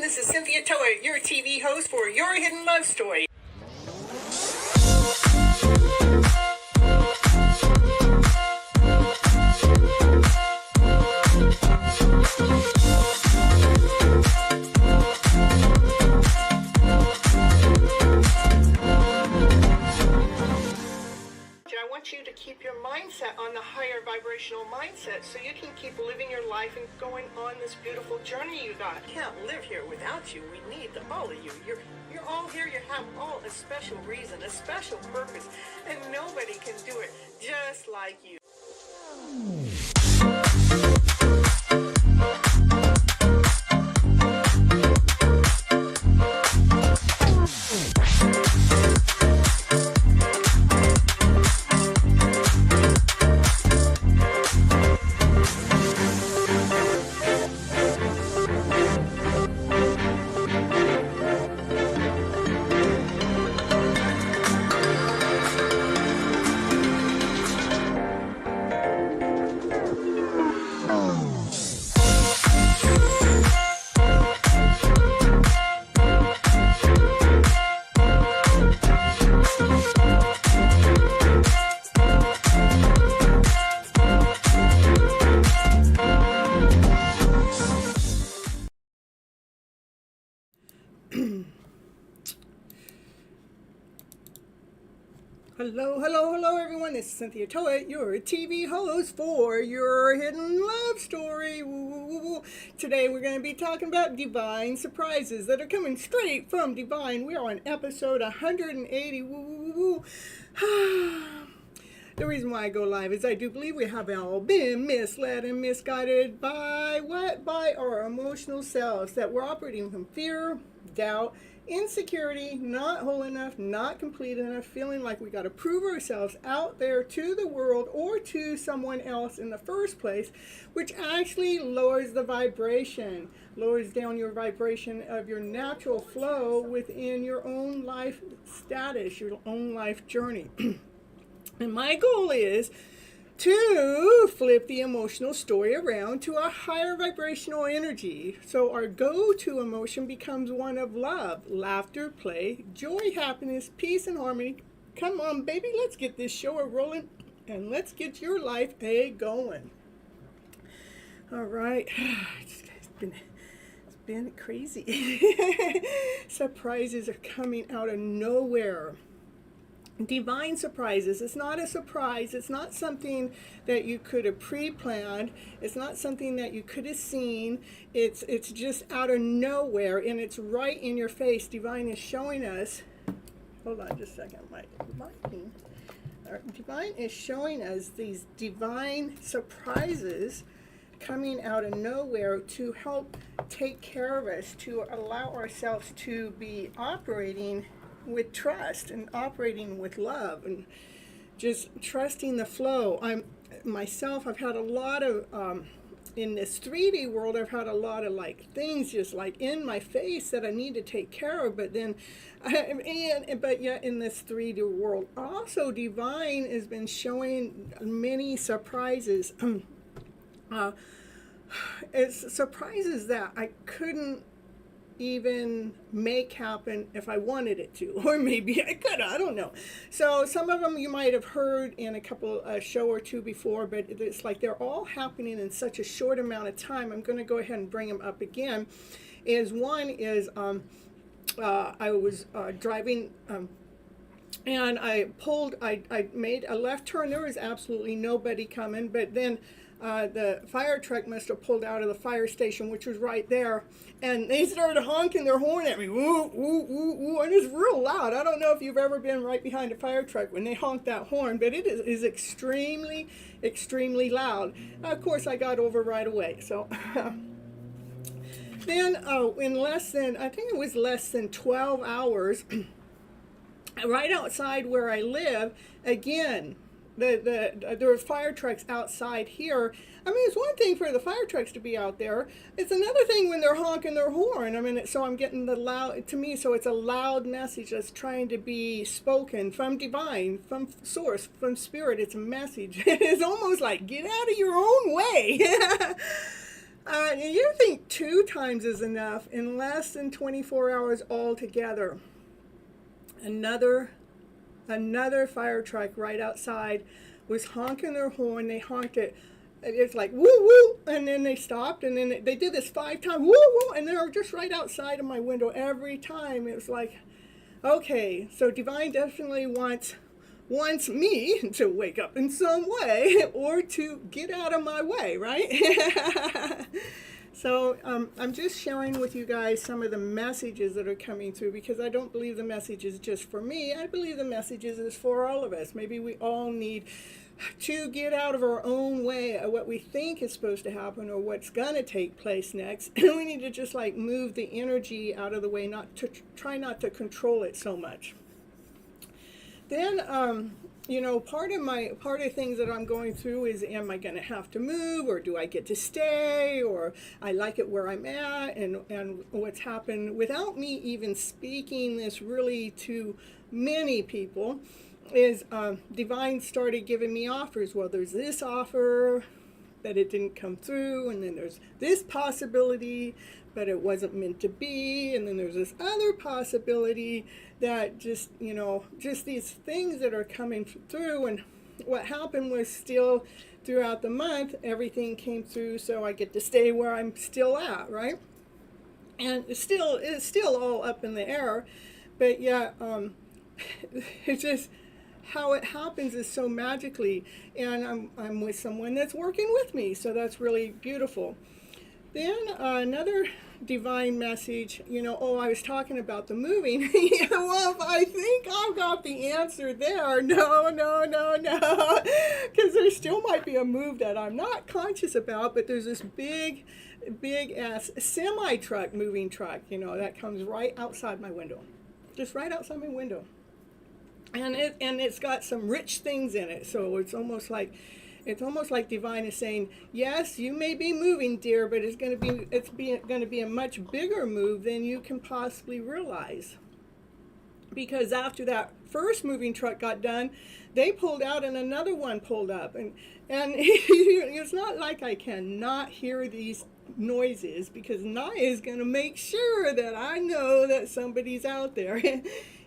Cynthia Toet, your TV host for Your Hidden Love Story. I want you to keep your mindset on the higher vibrational mindset so you can keep living your life and going on this beautiful journey you got. I can't live here without you. We need all of you. You're all here. You have all a special reason, a special purpose, and nobody can do it just like you. Hello everyone, this is Cynthia Toet, your TV host for Your Hidden Love Story. Today we're going to be talking about divine surprises that are coming straight from divine. We are on episode 180. The reason why I go live is I do believe we have all been misled and misguided by what? By our emotional selves, that we're operating from fear, doubt, insecurity, not whole enough, not complete enough, feeling like we got to prove ourselves out there to the world or to someone else in the first place, which actually lowers the vibration, lowers down your vibration of your natural flow within your own life status, your own life journey. And my goal is to flip the emotional story around to a higher vibrational energy. So our go-to emotion becomes one of love, laughter, play, joy, happiness, peace, and harmony, Come on, baby, let's get this show rolling and let's get your life going. All right. It's been crazy. Surprises are coming out of nowhere. Divine surprises. It's not a surprise. It's not something that you could have pre-planned. It's not something that you could have seen. It's just out of nowhere, and it's right in your face. Divine is showing us. Hold on just a second. Divine is showing us these divine surprises coming out of nowhere to help take care of us, to allow ourselves to be operating with trust and operating with love and just trusting the flow. I've had a lot of in this 3D world, I've had a lot of like things just like in my face that I need to take care of, but then but yet in this 3D world also divine has been showing many surprises. It's surprises that I couldn't even make happen if I wanted it to, or maybe I could, I don't know. So some of them you might have heard in a couple show or two before, but it's like they're all happening in such a short amount of time. I'm going to go ahead and bring them up again. One is I was driving and I made a left turn. There was absolutely nobody coming, but then the fire truck must have pulled out of the fire station, which was right there, and they started honking their horn at me, woo, woo, woo, woo, and it's real loud. I don't know if you've ever been right behind a fire truck when they honk that horn, but it is extremely, extremely loud. Of course, I got over right away. So then in less than 12 hours, right outside where I live, again, there were fire trucks outside here. I mean, it's one thing for the fire trucks to be out there. It's another thing when they're honking their horn. I mean, so I'm getting the loud, to me, so it's a loud message that's trying to be spoken from divine, from source, from spirit. It's a message. It's almost like, get out of your own way. You think 2 times is enough in less than 24 hours altogether. Another fire truck right outside was honking their horn. They honked it. It's like, woo, woo, and then they stopped, and then they did this 5 times, woo, woo, and they were just right outside of my window every time. It was like, okay, so divine definitely wants me to wake up in some way or to get out of my way, right? So I'm just sharing with you guys some of the messages that are coming through, because I don't believe the message is just for me. I believe the message is for all of us. Maybe we all need to get out of our own way of what we think is supposed to happen or what's going to take place next. And we need to just like move the energy out of the way, try not to control it so much. Then, part of things that I'm going through is, am I going to have to move, or do I get to stay, or I like it where I'm at, and what's happened without me even speaking this really to many people is divine started giving me offers. Well, there's this offer, but it didn't come through, and then there's this possibility, but it wasn't meant to be, and then there's this other possibility that just these things that are coming through. And what happened was, still throughout the month, everything came through, so I get to stay where I'm still at, right? And it's still all up in the air, but yeah, it's just how it happens is so magically, and I'm with someone that's working with me, so that's really beautiful. Then another divine message, I was talking about the moving. Well, I think I've got the answer there. No, because there still might be a move that I'm not conscious about, but there's this big ass semi-truck, moving truck, that comes right outside my window, just right outside my window. And it's got some rich things in it, so it's almost like divine is saying, yes, you may be moving, dear, but it's going to be a much bigger move than you can possibly realize. Because after that first moving truck got done, they pulled out and another one pulled up, and it's not like I cannot hear these noises, because Naya is going to make sure that I know that somebody's out there.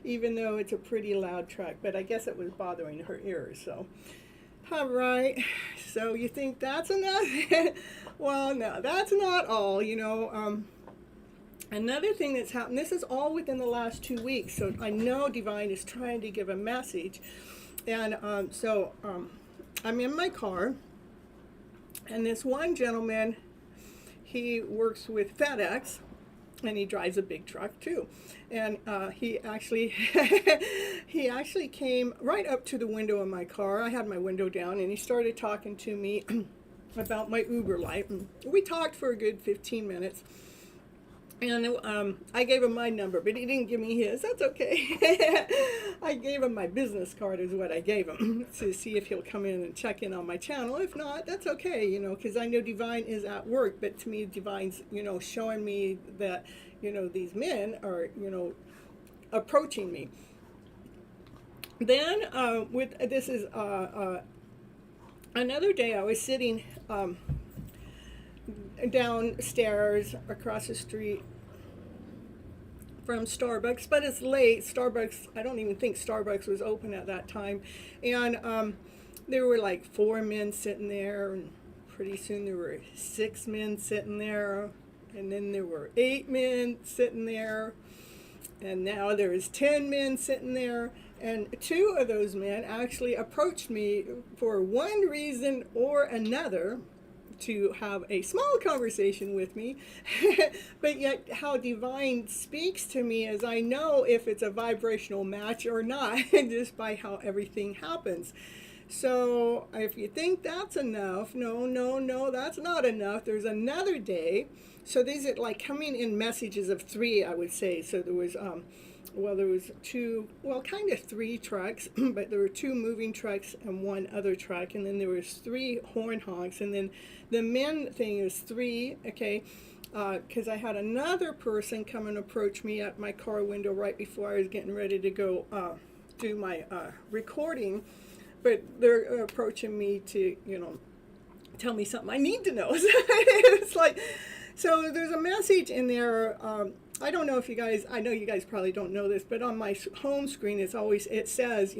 even though it's a pretty loud truck, but I guess it was bothering her ears. So, all right, so you think that's enough? Well, no, that's not all, Another thing that's happened, this is all within the last 2 weeks, so I know Divine is trying to give a message. And I'm in my car, and this one gentleman, he works with FedEx, and he drives a big truck too. And he actually came right up to the window of my car. I had my window down, and he started talking to me about my Uber life. And we talked for a good 15 minutes. And I gave him my number, but he didn't give me his. That's okay. I gave him my business card is what I gave him to see if he'll come in and check in on my channel. If not, that's okay, because I know Divine is at work. But to me, Divine's, showing me that, these men are, approaching me. Then another day I was sitting downstairs across the street from Starbucks, but it's late. Starbucks, I don't even think Starbucks was open at that time. And there were like 4 men sitting there, and pretty soon there were 6 men sitting there, and then there were 8 men sitting there, and now there's 10 men sitting there. And 2 of those men actually approached me for one reason or another to have a small conversation with me. But yet how Divine speaks to me is I know if it's a vibrational match or not just by how everything happens. So if you think that's enough, no, that's not enough. There's another day. So these are like coming in messages of 3, I would say. So there was there was 3 trucks, but there were 2 moving trucks and 1 other truck, and then there was 3 horn honks, and then the men thing is 3, okay, because I had another person come and approach me at my car window right before I was getting ready to go do my recording, but they're approaching me to, tell me something I need to know. It's like, so there's a message in there. I don't know if you guys, I know you guys probably don't know this, but on my home screen it says,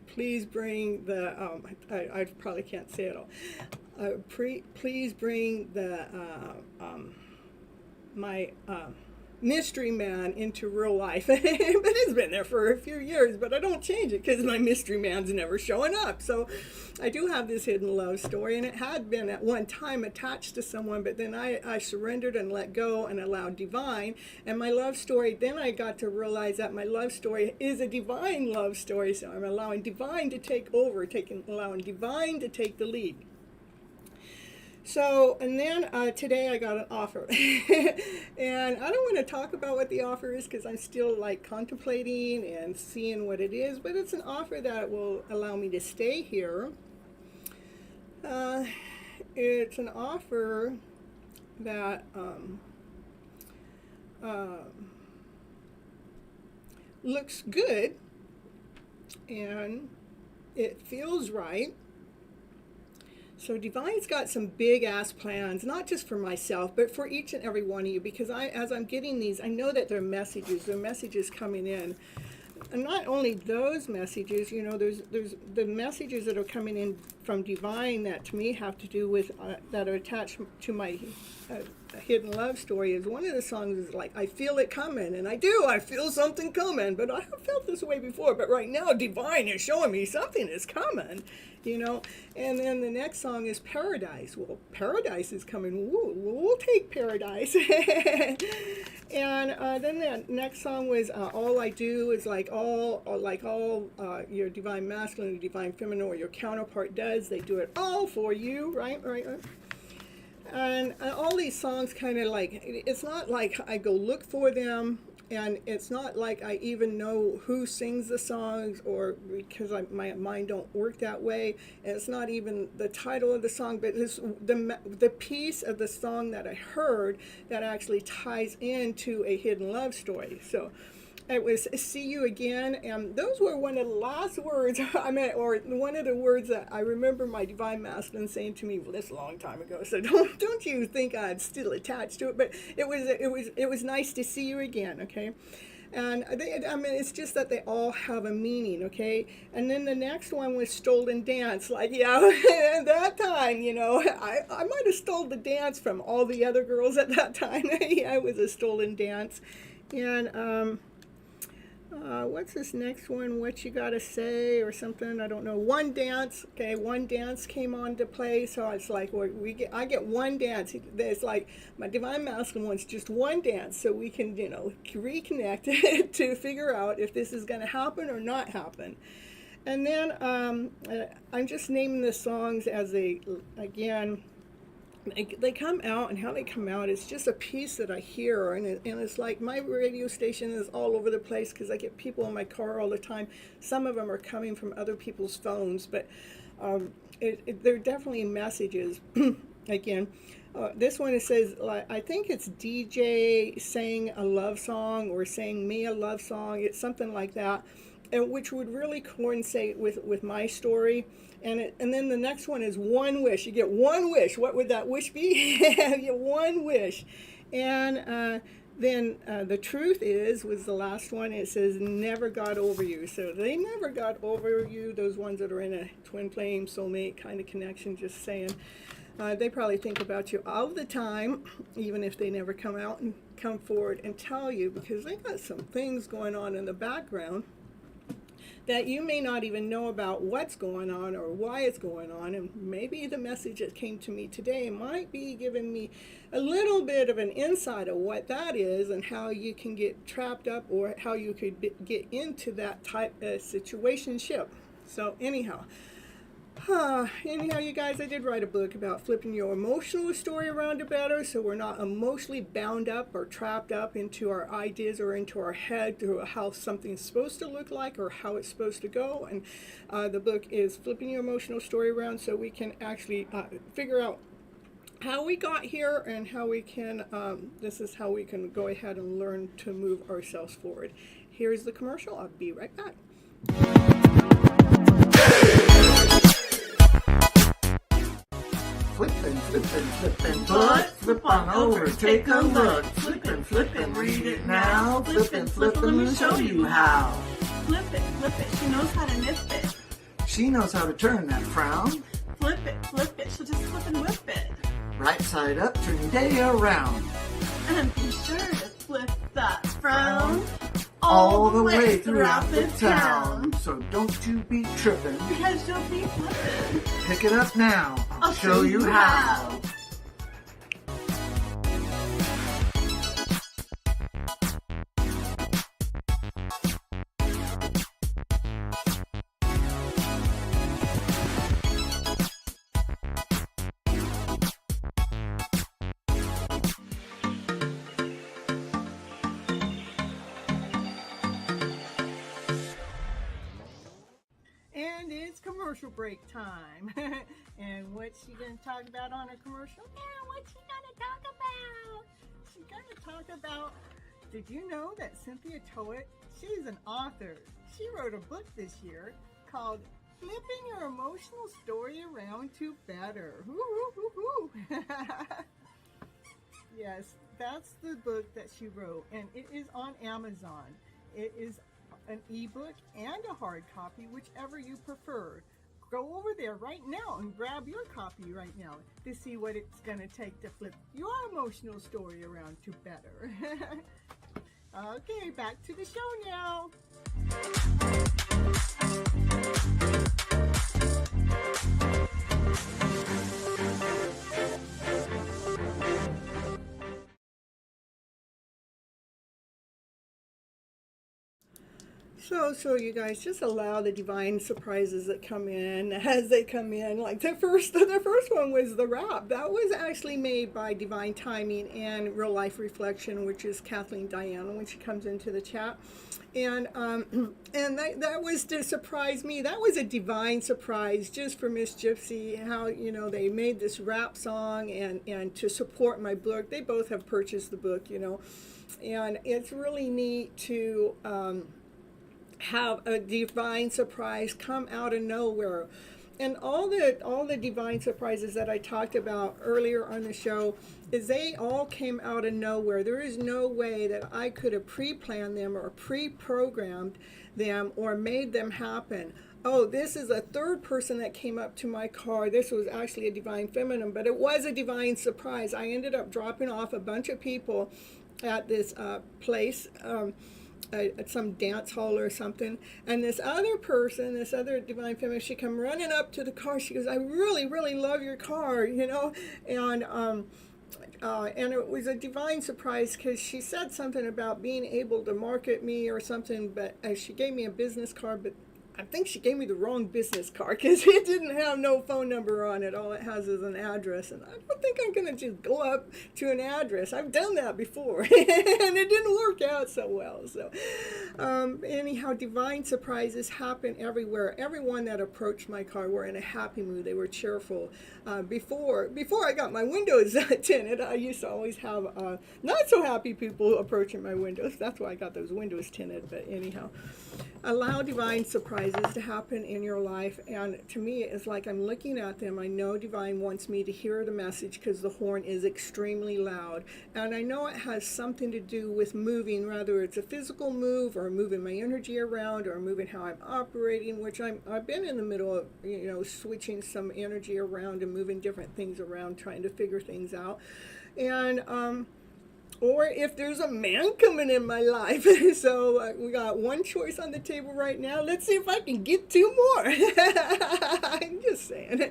please bring the, I probably can't say it all, please bring the, my mystery man into real life. But it's been there for a few years, but I don't change it because my mystery man's never showing up. So I do have this hidden love story, and it had been at one time attached to someone, but then I surrendered and let go and allowed Divine. And my love story, then I got to realize that my love story is a Divine love story. So I'm allowing Divine to take over, allowing Divine to take the lead. So, and then today I got an offer. And I don't want to talk about what the offer is because I'm still like contemplating and seeing what it is, but it's an offer that will allow me to stay here. It's an offer that looks good and it feels right. So Divine's got some big ass plans, not just for myself, but for each and every one of you, because as I'm getting these, I know that there are messages coming in. And not only those messages, there's the messages that are coming in from Divine that to me have to do with, that are attached to my hidden love story. Is one of the songs is like, I feel it coming, and I feel something coming, but I have felt this way before, but right now Divine is showing me something is coming, and then the next song is Paradise. Well, Paradise is coming. We'll take Paradise. And then the next song was All I Do Is Like all your Divine Masculine, Divine Feminine, or your counterpart does. They do it all for you, right? And all these songs kind of like, it's not like I go look for them, and it's not like I even know who sings the songs, or because my mind don't work that way. And it's not even the title of the song, but it's the piece of the song that I heard that actually ties into a hidden love story. So it was See You Again, and those were one of the last words or one of the words that I remember my Divine Masculine saying to me, well, this a long time ago, so don't you think I'm still attached to it, but it was nice to see you again, okay? And I mean, it's just that they all have a meaning, okay? And then the next one was Stolen Dance. Like, yeah, at that time, I might have stole the dance from all the other girls at that time. Yeah, it was a stolen dance. And what's this next one? What you gotta say or something? I don't know. One dance. Okay, one dance came on to play. So it's like I get one dance. It's like my divine masculine wants just one dance, so we can reconnect to figure out if this is gonna happen or not happen. And then I'm just naming the songs as they come out, and how they come out is just a piece that I hear, and it's like my radio station is all over the place because I get people in my car all the time. Some of them are coming from other people's phones, but they're definitely messages. Again, this one, it says, I think it's DJ saying a love song or saying me a love song. It's something like that, and which would really coincide with my story. And then the next one is one wish. You get one wish. What would that wish be? You get one wish. And then the truth was the last one. It says never got over you. So they never got over you. Those ones that are in a twin flame soulmate kind of connection, just saying. They probably think about you all the time, even if they never come out and come forward and tell you, because they got some things going on in the background that you may not even know about what's going on or why it's going on. And maybe the message that came to me today might be giving me a little bit of an insight of what that is and how you can get trapped up, or how you could get into that type of situationship. So anyhow, you guys, I did write a book about flipping your emotional story around to better, so we're not emotionally bound up or trapped up into our ideas or into our head to how something's supposed to look like or how it's supposed to go. And the book is Flipping Your Emotional Story Around, so we can actually figure out how we got here and how we can, this is how we can go ahead and learn to move ourselves forward. Here's the commercial. I'll be right back. Flippin', but flip on over, take a look. Flippin', read it now. Flippin', let me show you how. Flip it, she knows how to nip it. She knows how to turn that frown. Flip it, she'll just flip and whip it. Right side up, turn your day around. And be sure to flip that frown all the way throughout the town. So don't you be trippin', because you'll be flippin'. Pick it up now, I'll show you how. And it's commercial break time. And what's she going to talk about on her commercial? Yeah, what's she going to talk about? She's going to talk about, did you know that Cynthia Toet, she's an author. She wrote a book this year called Flipping Your Emotional Story Around to Better. Yes, that's the book that she wrote, and it is on Amazon. It is an ebook and a hard copy, whichever you prefer. Go over there right now and grab your copy right now to see what it's going to take to flip your emotional story around to better. Okay, back to the show now. So you guys, just allow the divine surprises that come in as they come in. Like the first one was the rap. That was actually made by Divine Timing and Real Life Reflection, which is Kathleen Diana when she comes into the chat. And that was to surprise me. That was a divine surprise just for Miss Gypsy, how, they made this rap song and to support my book. They both have purchased the book, and it's really neat to have a divine surprise come out of nowhere. and all the divine surprises that I talked about earlier on the show, is they all came out of nowhere. There is no way that I could have pre-planned them or pre-programmed them or made them happen. Oh, this is a third person that came up to my car. This was actually a divine feminine, but it was a divine surprise. I ended up dropping off a bunch of people at this place, at some dance hall or something, and this other person, this other divine feminine, she come running up to the car. She goes, I really, really love your car, you know, and it was a divine surprise because she said something about being able to market me or something, but she gave me a business card, but I think she gave me the wrong business card because it didn't have no phone number on it. All it has is an address, and I don't think I'm going to just go up to an address. I've done that before, and it didn't work out so well. So anyhow, divine surprises happen everywhere. Everyone that approached my car were in a happy mood. They were cheerful. Before I got my windows tinted, I used to always have not so happy people approaching my windows. That's why I got those windows tinted. But anyhow, allow divine surprises to happen in your life, and to me it's like I'm looking at them. I know divine wants me to hear the message because the horn is extremely loud, and I know it has something to do with moving, whether it's a physical move or moving my energy around or moving how I'm operating, which I've been in the middle of, you know, switching some energy around and moving different things around, trying to figure things out. And or if there's a man coming in my life. So we got one choice on the table right now. Let's see if I can get two more. I'm just saying.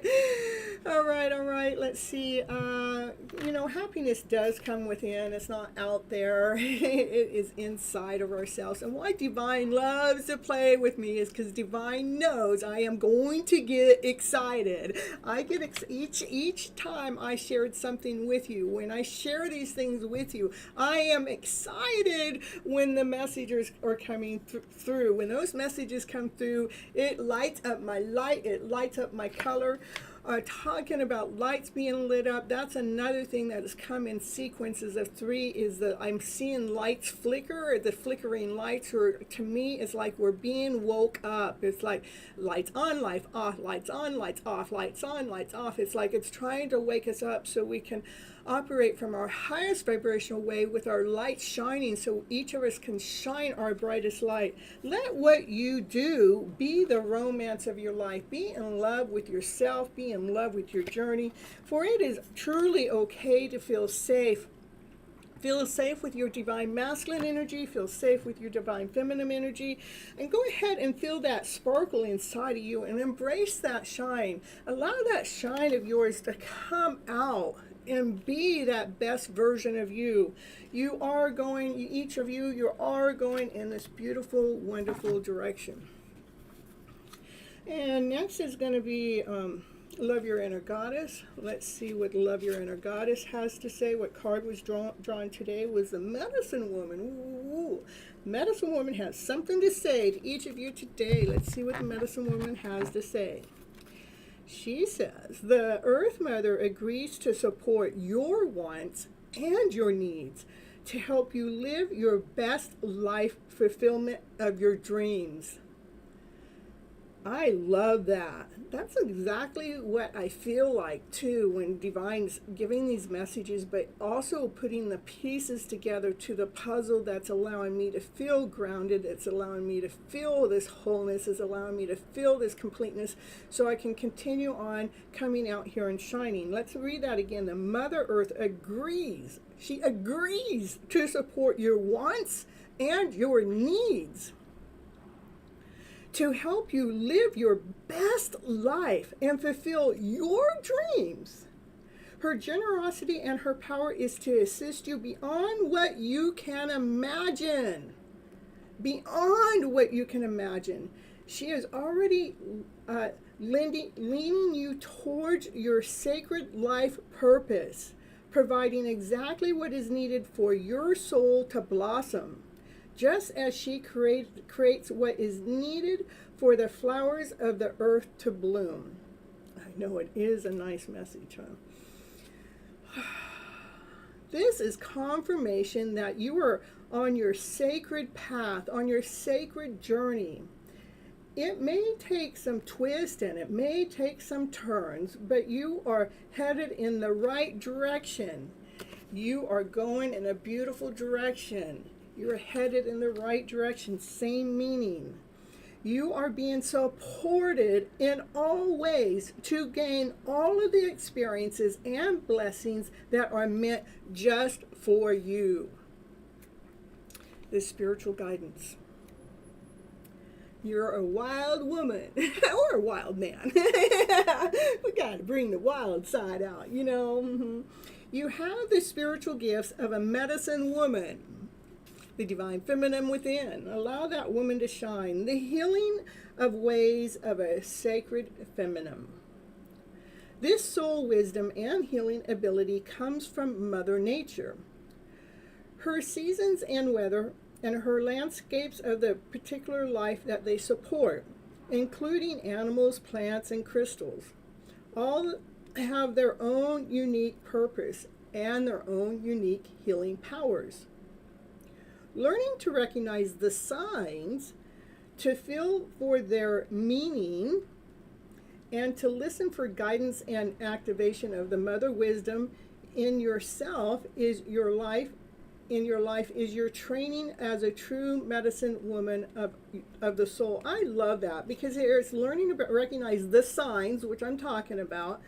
All right. Let's see. You know, happiness does come within. It's not out there. It is inside of ourselves. And why Divine loves to play with me is because Divine knows I am going to get excited. I get each time I shared something with you. When I share these things with you, I am excited when the messages are coming through. When those messages come through, it lights up my light, it lights up my color. Talking about lights being lit up, that's another thing that has come in sequences of 3, is that I'm seeing lights flicker. The flickering lights are, to me, it's like we're being woke up. It's like lights on, lights off, lights on, lights off, lights on, lights off. It's like it's trying to wake us up so we can operate from our highest vibrational way with our lights shining, so each of us can shine our brightest light. Let what you do be the romance of your life. Be in love with yourself. Be in love with your journey. For it is truly okay to feel safe. Feel safe with your divine masculine energy. Feel safe with your divine feminine energy. And go ahead and feel that sparkle inside of you and embrace that shine. Allow that shine of yours to come out and be that best version of you. You are going, each of you are going in this beautiful, wonderful direction. And next is going to be Love Your Inner Goddess. Let's see what Love Your Inner Goddess has to say. What card was drawn today was the Medicine Woman. Ooh. Medicine Woman has something to say to each of you today. Let's see what the Medicine Woman has to say. She says, the Earth Mother agrees to support your wants and your needs to help you live your best life fulfillment of your dreams. I love that. That's exactly what I feel like too when Divine's giving these messages, but also putting the pieces together to the puzzle that's allowing me to feel grounded, it's allowing me to feel this wholeness, it's allowing me to feel this completeness so I can continue on coming out here and shining. Let's read that again. The Mother Earth agrees. She agrees to support your wants and your needs to help you live your best life and fulfill your dreams. Her generosity and her power is to assist you beyond what you can imagine. Beyond what you can imagine. She is already leaning you towards your sacred life purpose, providing exactly what is needed for your soul to blossom, just as she creates what is needed for the flowers of the earth to bloom. I know it is a nice message, huh? This is confirmation that you are on your sacred path, on your sacred journey. it may take some twists and it may take some turns, but you are headed in the right direction. You are going in a beautiful direction. You're headed in the right direction. Same meaning. You are being supported in all ways to gain all of the experiences and blessings that are meant just for you. This spiritual guidance. You're a wild woman or a wild man. We got to bring the wild side out, you know. You have the spiritual gifts of a medicine woman, the divine feminine within. Allow that woman to shine. The healing of ways of a sacred feminine. This soul wisdom and healing ability comes from Mother Nature. Her seasons and weather and her landscapes of the particular life that they support, including animals, plants, and crystals. All have their own unique purpose and their own unique healing powers. Learning to recognize the signs, to feel for their meaning, and to listen for guidance and activation of the mother wisdom in yourself is your life. In your life is your training as a true medicine woman of the soul. I love that because it's learning to recognize the signs, which I'm talking about,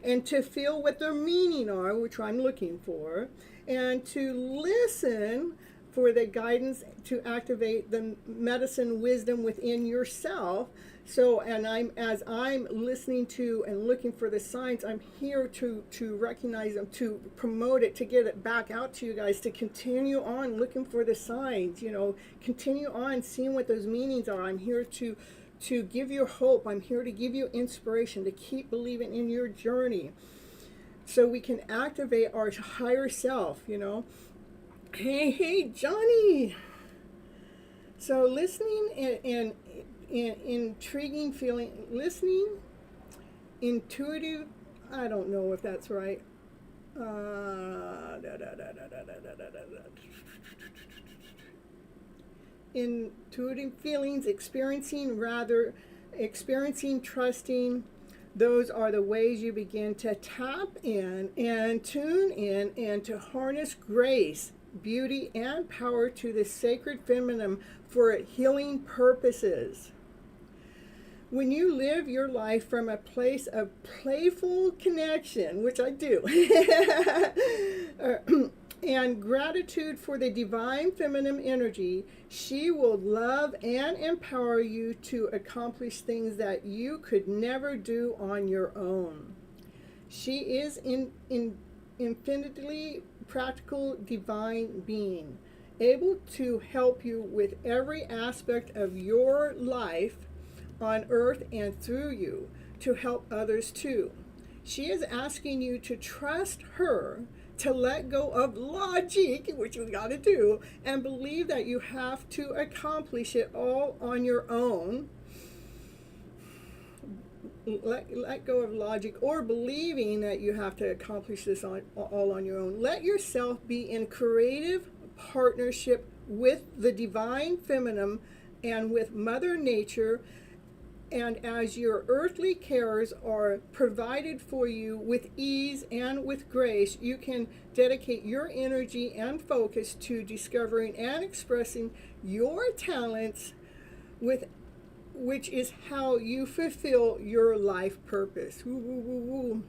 and to feel what their meaning are, which I'm looking for, and to listen for the guidance to activate the medicine wisdom within yourself. So, and as I'm listening to and looking for the signs, I'm here to recognize them, to promote it, to get it back out to you guys, to continue on looking for the signs, you know, continue on seeing what those meanings are. I'm here to give you hope. I'm here to give you inspiration, to keep believing in your journey so we can activate our higher self, you know. Hey, Johnny. So listening and intriguing feeling, listening, intuitive, I don't know if that's right. Intuitive feelings, experiencing, trusting, those are the ways you begin to tap in and tune in and to harness grace, beauty, and power to the sacred feminine for healing purposes. When you live your life from a place of playful connection, which I do, and gratitude for the divine feminine energy, she will love and empower you to accomplish things that you could never do on your own. She is infinitely practical divine being, able to help you with every aspect of your life on earth and through you to help others too. She is asking you to trust her, to let go of logic, which you got to do, and believe that you have to accomplish it all on your own. Let go of logic or believing that you have to accomplish this all on your own. Let yourself be in creative partnership with the divine feminine and with Mother Nature. And as your earthly cares are provided for you with ease and with grace, you can dedicate your energy and focus to discovering and expressing your talents, which is how you fulfill your life purpose. Woo, woo, woo, woo.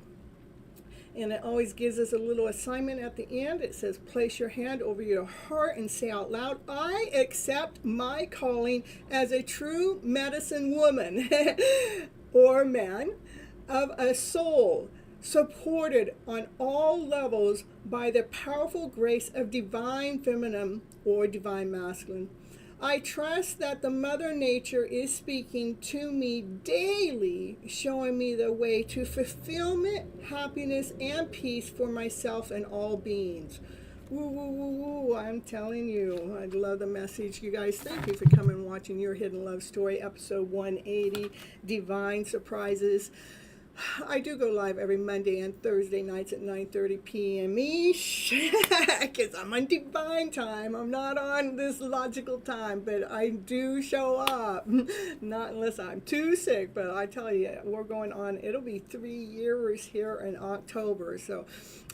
And it always gives us a little assignment at the end. It says, place your hand over your heart and say out loud, I accept my calling as a true medicine woman or man of a soul supported on all levels by the powerful grace of divine feminine or divine masculine. I trust that the Mother Nature is speaking to me daily, showing me the way to fulfillment, happiness, and peace for myself and all beings. Woo, woo, woo, woo. I'm telling you, I love the message. You guys, thank you for coming and watching Your Hidden Love Story, episode 180, Divine Surprises. I do go live every Monday and Thursday nights at 9:30 p.m. each, because I'm on divine time. I'm not on this logical time, but I do show up. Not unless I'm too sick, but I tell you, we're going on, it'll be 3 years here in October, so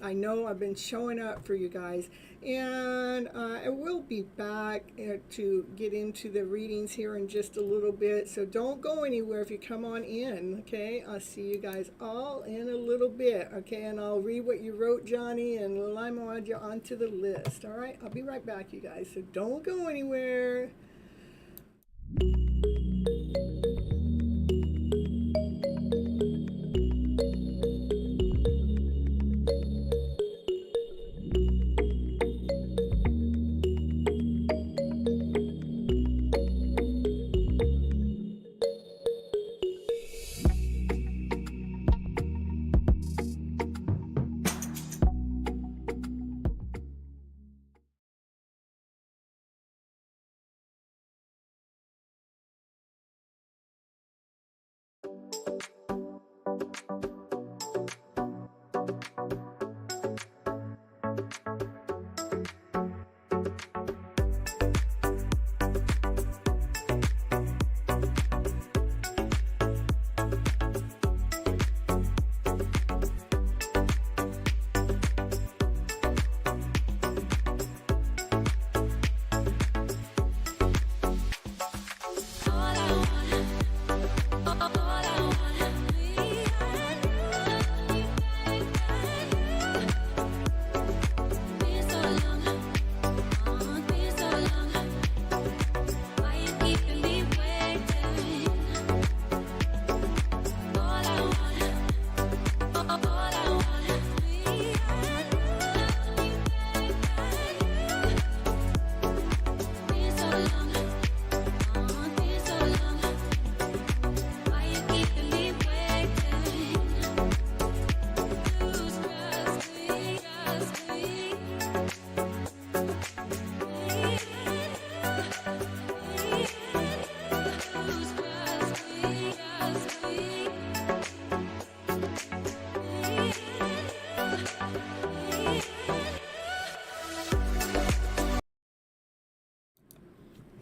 I know I've been showing up for you guys. And I will be back to get into the readings here in just a little bit. So don't go anywhere if you come on in, okay? I'll see you guys all in a little bit, okay? And I'll read what you wrote, Johnny, and I'm going to add you onto the list, all right? I'll be right back, you guys. So don't go anywhere.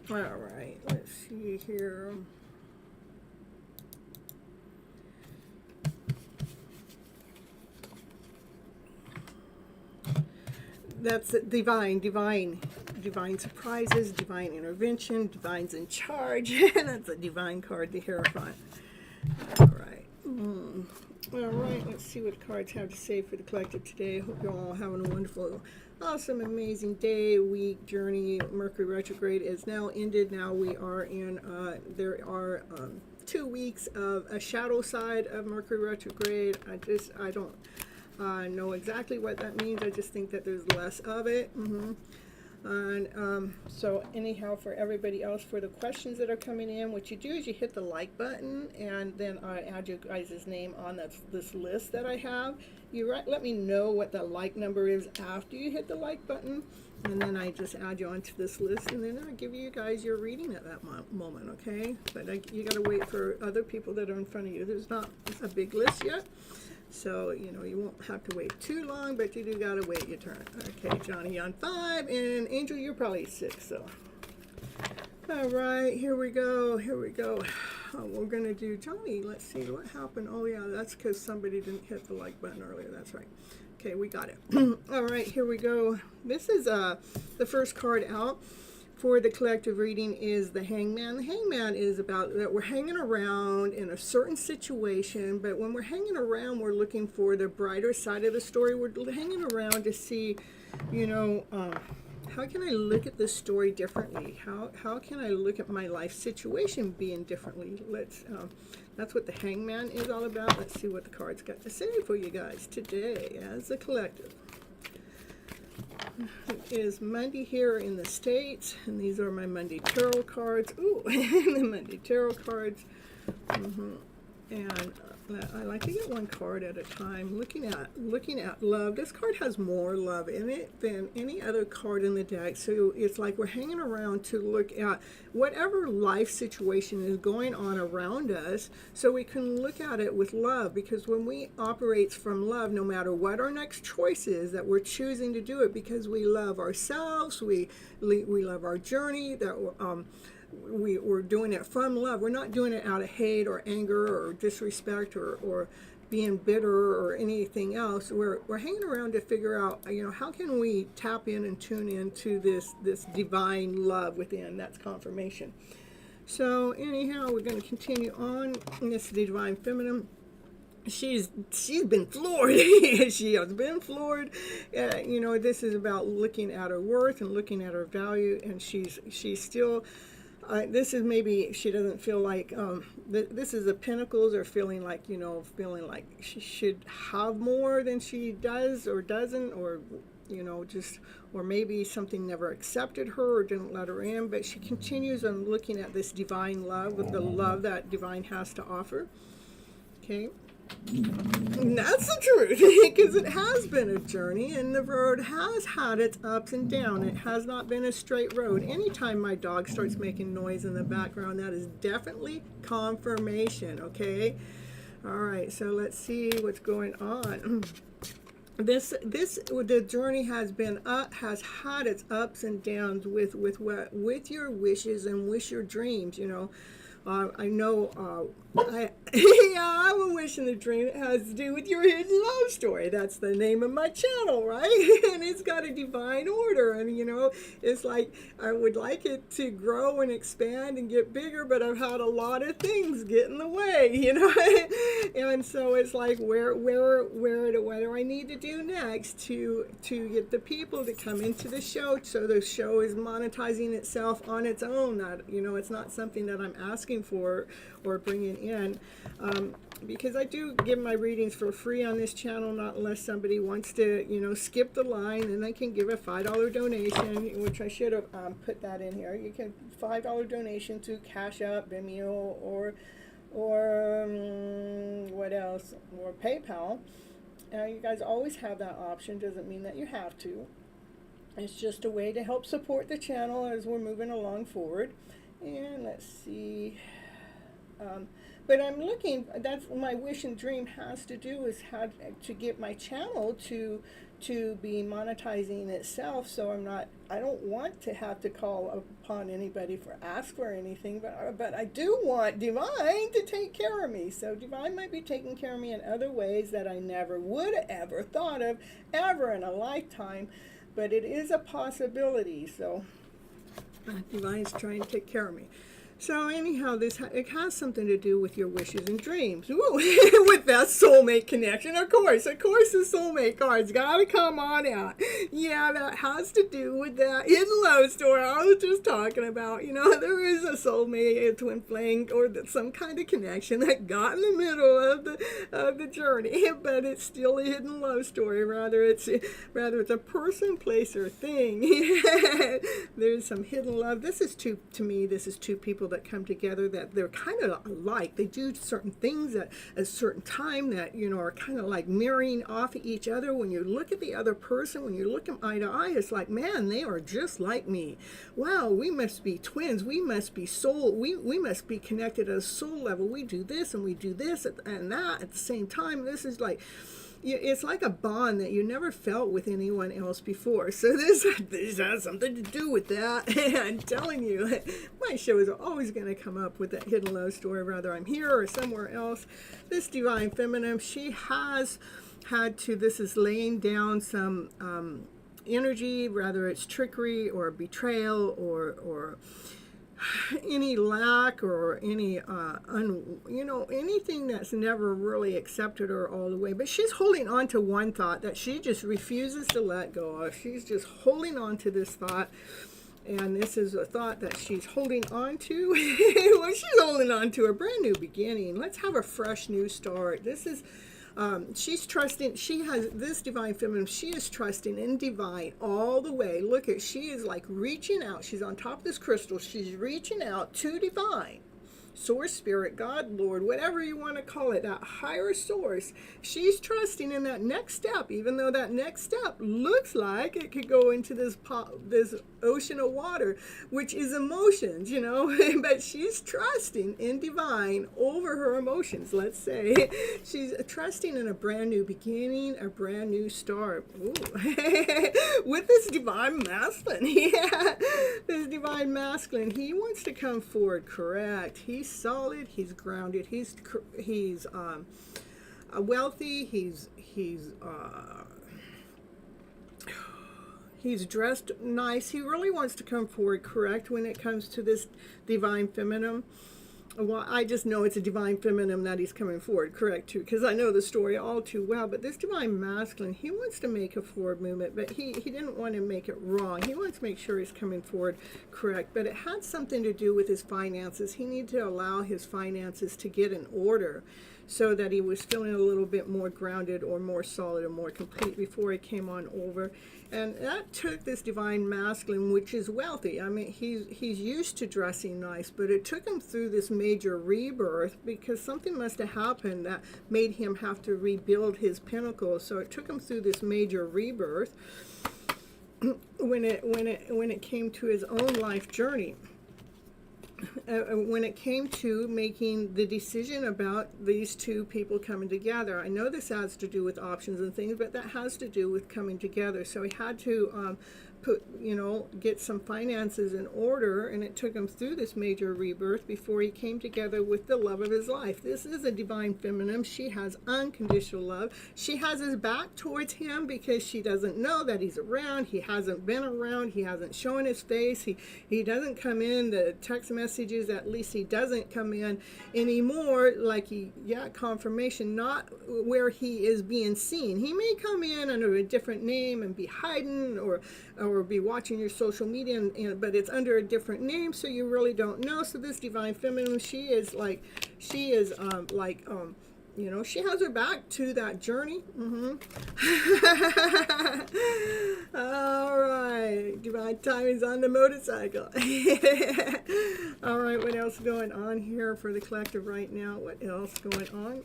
All right, let's see here. That's divine surprises, divine intervention, divine's in charge. That's a divine card, the Hierophant. All right. All right, let's see what cards have to say for the collective today. Hope you're all having a wonderful, awesome, amazing day, week, journey. Mercury retrograde is now ended. Now we are in, there are 2 weeks of a shadow side of Mercury retrograde. I don't know exactly what that means. I just think that there's less of it. And so anyhow, for everybody else, for the questions that are coming in, what you do is you hit the like button, and then I add your guys' name on this list that I have. You let me know what the like number is after you hit the like button, and then I just add you onto this list, and then I give you guys your reading at that moment, okay? But you got to wait for other people that are in front of you. There's not a big list yet. So, you know, you won't have to wait too long, but you do got to wait your turn. Okay, Johnny on 5, and Angel, you're probably 6, so. All right, here we go. We're going to do Johnny. Let's see what happened. Oh, yeah, that's because somebody didn't hit the like button earlier. That's right. Okay, we got it. All right, here we go. This is the first card out for the collective reading is the Hangman. The Hangman is about that we're hanging around in a certain situation, but when we're hanging around, we're looking for the brighter side of the story. We're hanging around to see, you know, how can I look at this story differently? How can I look at my life situation being differently? That's what the Hangman is all about. Let's see what the cards got to say for you guys today as a collective. It is Monday here in the States, and these are my Monday tarot cards. Ooh, the Monday tarot cards. And I like to get one card at a time. Looking at love. This card has more love in it than any other card in the deck. So it's like we're hanging around to look at whatever life situation is going on around us, so we can look at it with love. Because when we operate from love, no matter what our next choice is, that we're choosing to do it because we love ourselves, we love our journey, that we're doing it from love. We're not doing it out of hate or anger or disrespect or being bitter or anything else. We're hanging around to figure out, how can we tap in and tune into this divine love within. That's confirmation. So anyhow, we're going to continue on. This divine feminine. She's been floored. She has been floored. This is about looking at her worth and looking at her value, and she's still. This is maybe she doesn't feel like this is the Pentacles, or feeling like she should have more than she does or doesn't, or or maybe something never accepted her or didn't let her in. But she continues on looking at this divine love, with the love that divine has to offer. Okay. And that's the truth, because it has been a journey, and the road has had its ups and downs. It has not been a straight road. Anytime my dog starts making noise in the background, that is definitely confirmation. Okay. All right. So let's see what's going on. The journey has had its ups and downs with your wishes and with your dreams. I know, I have a wish and a dream. It has to do with your hidden love story. That's the name of my channel, right? And it's got a divine order. And, it's like I would like it to grow and expand and get bigger, but I've had a lot of things get in the way, And so it's like, what do I need to do next to get the people to come into the show, so the show is monetizing itself on its own? That, it's not something that I'm asking for or bringing in, because I do give my readings for free on this channel, not unless somebody wants to skip the line, and they can give a $5 donation, which I should have put that in here. You can $5 donation to CashApp, Venmo, or what else, or PayPal. You guys always have that option. Doesn't mean that you have to. It's just a way to help support the channel as we're moving along forward. And let's see. But I'm looking, that's my wish and dream has to do, is how to get my channel to be monetizing itself. So I don't want to have to call upon anybody ask for anything, but I do want divine to take care of me. So divine might be taking care of me in other ways that I never would have ever thought of ever in a lifetime, but it is a possibility. So divine's trying to take care of me. So anyhow, it has something to do with your wishes and dreams. Ooh, with that soulmate connection, of course the soulmate cards gotta come on out. Yeah, that has to do with that hidden love story I was just talking about. There is a soulmate, a twin flame, or some kind of connection that got in the middle of the journey, but it's still a hidden love story. Rather it's a person, place, or thing. There's some hidden love. This is two people that come together that they're kind of alike. They do certain things at a certain time that are kind of like mirroring off each other. When you look at the other person, when you look them eye to eye, it's like, man, they are just like me. Wow, we must be twins. We must be soul. We must be connected at a soul level. We do this and we do this and that at the same time. This is like, it's like a bond that you never felt with anyone else before. So this has something to do with that. I'm telling you, my show is always going to come up with that hidden love story, whether I'm here or somewhere else. This divine feminine, she has had to, this is laying down some energy, whether it's trickery or betrayal or any lack or any anything that's never really accepted her all the way. But she's holding on to one thought that she just refuses to let go of. She's just holding on to this thought, and this is a thought that she's holding on to. Well, she's holding on to a brand new beginning. Let's have a fresh new start. This is she's trusting, she has this divine feminine, she is trusting in divine all the way. Look at, she is like reaching out. She's on top of this crystal. She's reaching out to divine. source, spirit, God, Lord, whatever you want to call it, that higher source. She's trusting in that next step, even though that next step looks like it could go into this ocean of water, which is emotions, but she's trusting in divine over her emotions. Let's say she's trusting in a brand new beginning, a brand new start. Ooh. With this divine masculine. Yeah, this divine masculine, he wants to come forward correct. He's solid, he's grounded, he's wealthy, he's dressed nice. He really wants to come forward correct when it comes to this divine feminine. Well, I just know it's a divine feminine that he's coming forward correct too, because I know the story all too well. But this divine masculine, he wants to make a forward movement, but he didn't want to make it wrong. He wants to make sure he's coming forward correct. But it had something to do with his finances. He needed to allow his finances to get in order so that he was feeling a little bit more grounded or more solid or more complete before he came on over. And that took this divine masculine, which is wealthy. I mean, he's used to dressing nice, but it took him through this major rebirth because something must have happened that made him have to rebuild his pinnacle. So it took him through this major rebirth when it came to his own life journey. When it came to making the decision about these two people coming together. I know this has to do with options and things, but that has to do with coming together. So he had to get some finances in order, and it took him through this major rebirth before he came together with the love of his life. This is a divine feminine. She has unconditional love. She has his back towards him because she doesn't know that he's around. He hasn't been around. He hasn't shown his face. He doesn't come in the text messages. At least he doesn't come in anymore like confirmation, not where he is being seen. He may come in under a different name and be hiding or be watching your social media, but it's under a different name, so you really don't know. So this divine feminine, she has her back to that journey. All right, divine timing's on the motorcycle. All right, what else going on here for the collective right now? What else going on?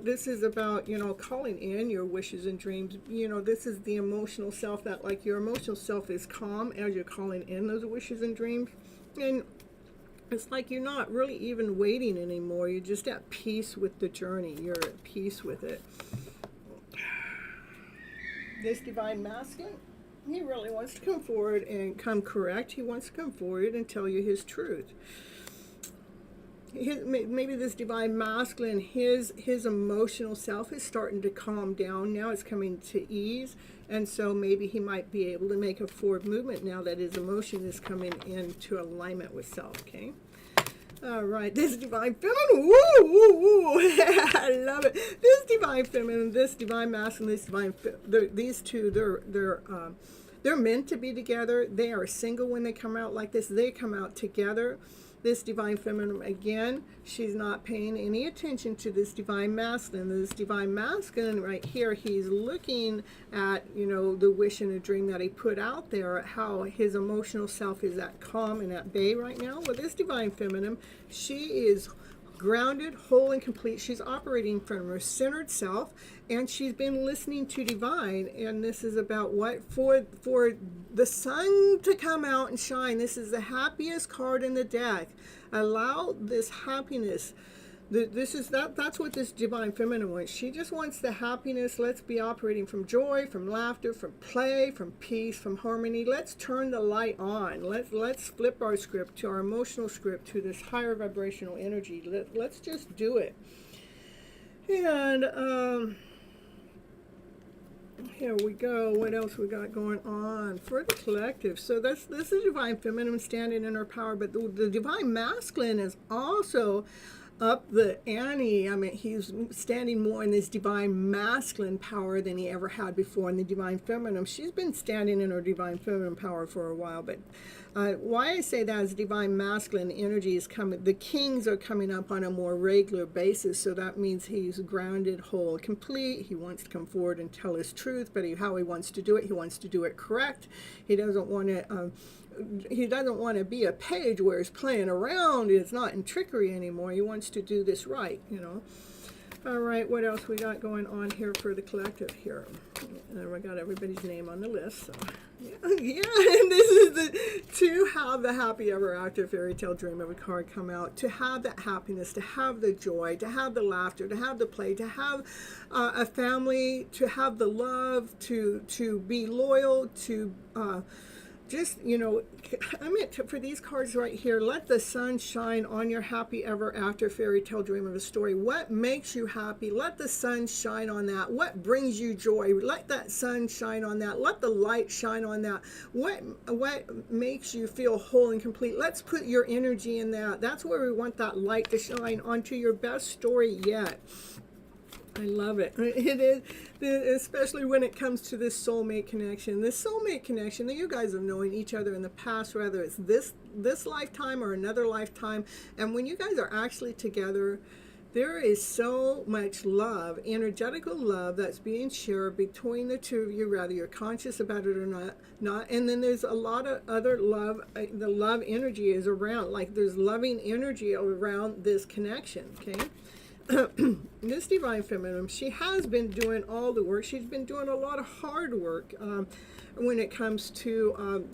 This is about, calling in your wishes and dreams. This is the emotional self that, your emotional self is calm as you're calling in those wishes and dreams. And it's like you're not really even waiting anymore. You're just at peace with the journey. You're at peace with it. This divine masculine, he really wants to come forward and come correct. He wants to come forward and tell you his truth. Maybe this divine masculine, his emotional self is starting to calm down. Now it's coming to ease, and so maybe he might be able to make a forward movement now that his emotion is coming into alignment with self. Okay. All right, this divine feminine, woo, woo, woo. I love it. This divine feminine, this divine masculine, these two, they're meant to be together. They are single when they come out like this. They come out together. This divine feminine, again, she's not paying any attention to this divine masculine. This divine masculine right here, he's looking at, the wish and the dream that he put out there, how his emotional self is at calm and at bay right now. Well, this divine feminine, she is grounded, whole, and complete. She's operating from her centered self, and she's been listening to divine. And this is about what? For the sun to come out and shine. This is the happiest card in the deck. Allow this happiness. That's what this divine feminine wants. She just wants the happiness. Let's be operating from joy, from laughter, from play, from peace, from harmony. Let's turn the light on. Let's flip our script to our emotional script, to this higher vibrational energy. Let's just do it. And here we go. What else we got going on for the collective? So this is divine feminine standing in her power, but the divine masculine is also up the ante. I mean, he's standing more in this divine masculine power than he ever had before. In the divine feminine, she's been standing in her divine feminine power for a while. But why I say that is divine masculine energy is coming. The kings are coming up on a more regular basis. So that means he's grounded, whole, complete. He wants to come forward and tell his truth, but how he wants to do it, he wants to do it correct. He doesn't want to he doesn't want to be a page where he's playing around. It's not in trickery anymore. He wants to do this right, you know. All right, what else we got going on here for the collective here? And we got everybody's name on the list. So yeah, and this is to have the happy ever after fairy tale dream of a card come out, to have that happiness, to have the joy, to have the laughter, to have the play, to have a family, to have the love, to be loyal, to just, you know, I meant for these cards right here, let the sun shine on your happy ever after fairy tale dream of a story. What makes you happy? Let the sun shine on that. What brings you joy? Let that sun shine on that. Let the light shine on that. What makes you feel whole and complete? Let's put your energy in that. That's where we want that light to shine onto your best story yet. I love it. It is, especially when it comes to this soulmate connection. This soulmate connection that you guys have known each other in the past, whether it's this lifetime or another lifetime. And when you guys are actually together, there is so much love, energetical love that's being shared between the two of you, whether you're conscious about it or not. And then there's a lot of other love. The love energy is around, like there's loving energy around this connection, okay? This divine feminine, she has been doing all the work. She's been doing a lot of hard work when it comes to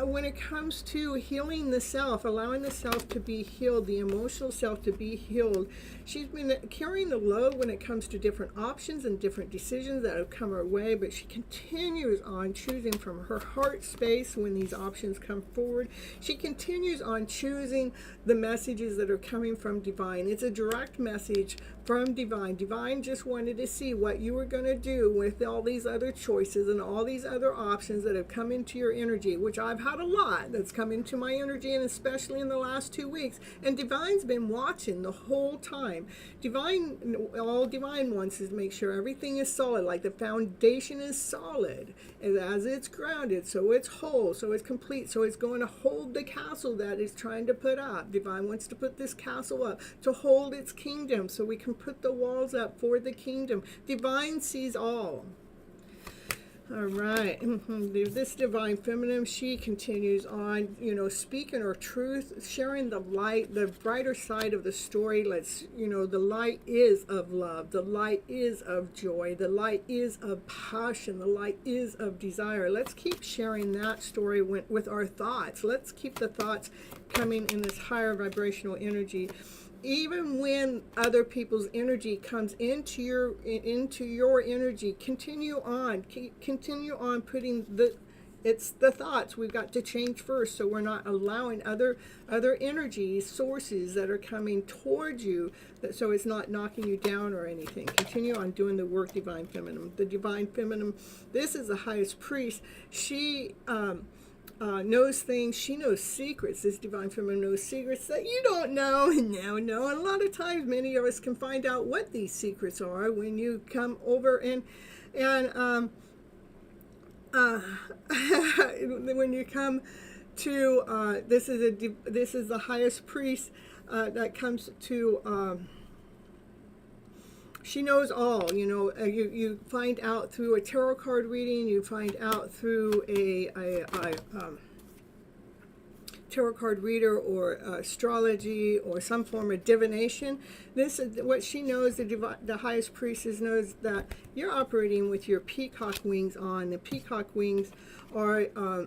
when it comes to healing the self, allowing the self to be healed, the emotional self to be healed. She's been carrying the load when it comes to different options and different decisions that have come her way, but she continues on choosing from her heart space when these options come forward. She continues on choosing the messages that are coming from divine. It's a direct message from divine. Divine just wanted to see what you were going to do with all these other choices and all these other options that have come into your energy, which I've had a lot that's come into my energy, and especially in the last 2 weeks. And divine's been watching the whole time. All divine wants is to make sure everything is solid, like the foundation is solid, and as it's grounded, so it's whole, so it's complete, so it's going to hold the castle that it's trying to put up. Divine wants to put this castle up to hold its kingdom, so we can put the walls up for the kingdom. Divine sees all. All right. This divine feminine, she continues on, you know, speaking her truth, sharing the light, the brighter side of the story. Let's, you know, the light is of love. The light is of joy. The light is of passion. The light is of desire. Let's keep sharing that story with our thoughts. Let's keep the thoughts coming in this higher vibrational energy. Even when other people's energy comes into your energy, continue on putting the thoughts. We've got to change first, so we're not allowing other energy sources that are coming towards you, so it's not knocking you down or anything. Continue on doing the work, divine feminine. The divine feminine, this is the highest priest. She knows things. She knows secrets. This divine feminine knows secrets that you don't know and now know. And a lot of times, many of us can find out what these secrets are when you come over and when you come to this is the highest priest that comes to. She knows all, you know. You find out through a tarot card reading. You find out through a tarot card reader or astrology or some form of divination. This is what she knows. The highest priestess knows that you're operating with your peacock wings on. The peacock wings are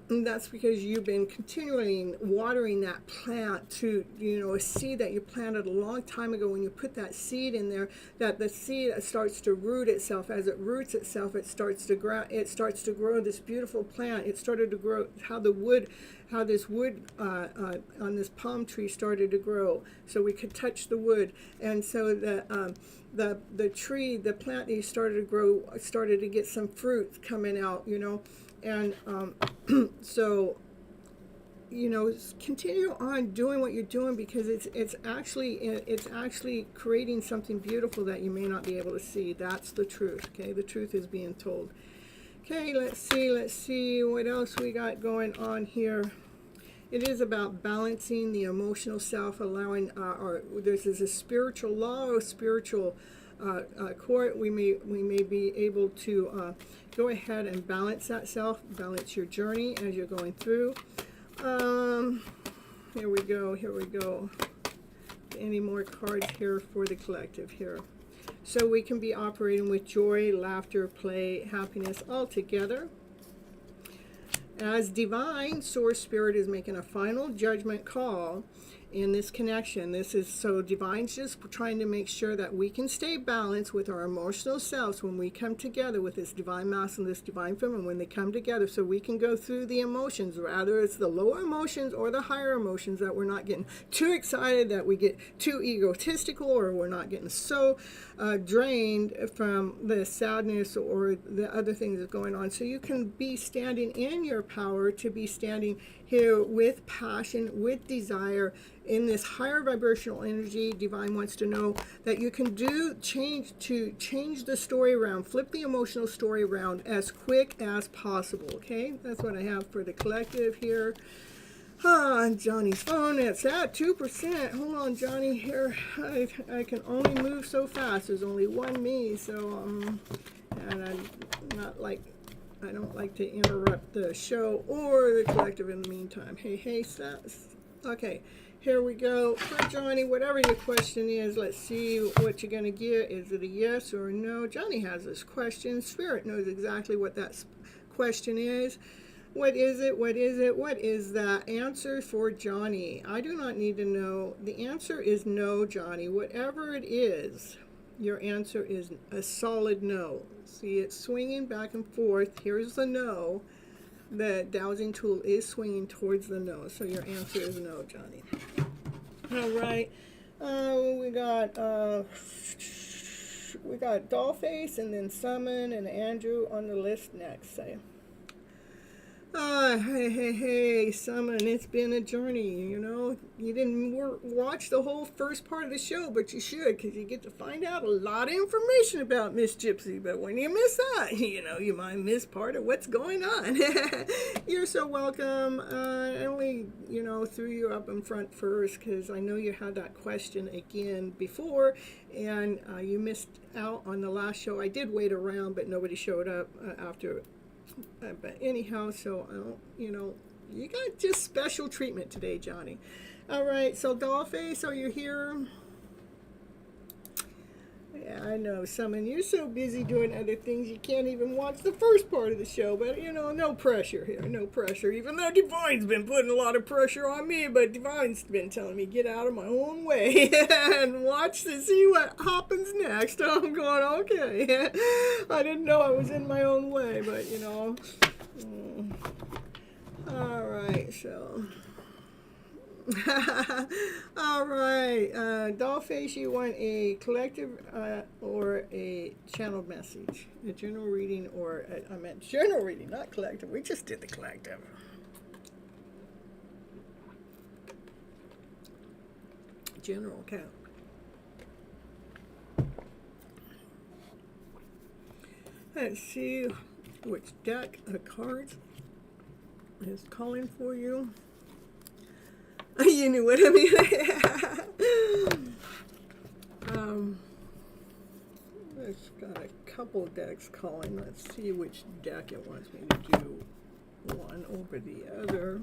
that's because you've been continually watering that plant to, you know, a seed that you planted a long time ago. When you put that seed in there, that the seed starts to root itself. As it roots itself, it starts to grow. It starts to grow this beautiful plant. It started to grow how this wood on this palm tree started to grow, so we could touch the wood. And so the tree, the plant, you started to grow, started to get some fruit coming out, you know. And so, you know, continue on doing what you're doing, because it's actually creating something beautiful that you may not be able to see. That's the truth. Okay, the truth is being told. Okay, let's see what else we got going on here. It is about balancing the emotional self, allowing this is a spiritual law, a spiritual court, we may be able to go ahead and balance that self, balance your journey as you're going through. Here we go. Any more cards here for the collective here? So we can be operating with joy, laughter, play, happiness all together. As divine, source spirit is making a final judgment call in this connection. This is so divine's just trying to make sure that we can stay balanced with our emotional selves when we come together with this divine masculine, this divine feminine, when they come together, so we can go through the emotions, rather it's the lower emotions or the higher emotions, that we're not getting too excited, that we get too egotistical, or we're not getting so drained from the sadness or the other things that's going on. So you can be standing in your power, to be standing here with passion, with desire, in this higher vibrational energy. Divine wants to know that you can change the story around, flip the emotional story around as quick as possible. Okay, that's what I have for the collective here. Johnny's phone, it's at 2%. Hold on, Johnny, here. I can only move so fast. There's only one me, so and I don't like to interrupt the show or the collective in the meantime. Hey, okay, here we go. For Johnny, whatever your question is, let's see what you're going to get. Is it a yes or a no? Johnny has this question. Spirit knows exactly what that question is. What is it? What is it? What is that answer for Johnny? I do not need to know. The answer is no, Johnny. Whatever it is, your answer is a solid no. See, it's swinging back and forth. Here's the no. The dowsing tool is swinging towards the no. So your answer is no, Johnny. All right. We got Dollface and then Summon and Andrew on the list next. Say. Hey, Summon, it's been a journey, you know. You didn't watch the whole first part of the show, but you should, because you get to find out a lot of information about Miss Gypsy. But when you miss that, you know, you might miss part of what's going on. You're so welcome. I only, you know, threw you up in front first, because I know you had that question again before, and you missed out on the last show. I did wait around, but nobody showed up after. But anyhow, so, you know, you got just special treatment today, Johnny. All right, so Dollface, are you here? Yeah, I know, Summon, you're so busy doing other things you can't even watch the first part of the show, but, you know, no pressure here, no pressure, even though Divine's been putting a lot of pressure on me, but Divine's been telling me get out of my own way and watch to see what happens next. I'm going, okay. I didn't know I was in my own way, but, you know. All right, so... All right, Dollface, you want a collective or a channeled message? A general reading, or I meant general reading, not collective. We just did the collective. General, okay. Let's see which deck of cards is calling for you. You knew what I mean. It's got a couple decks calling. Let's see which deck it wants me to do one over the other.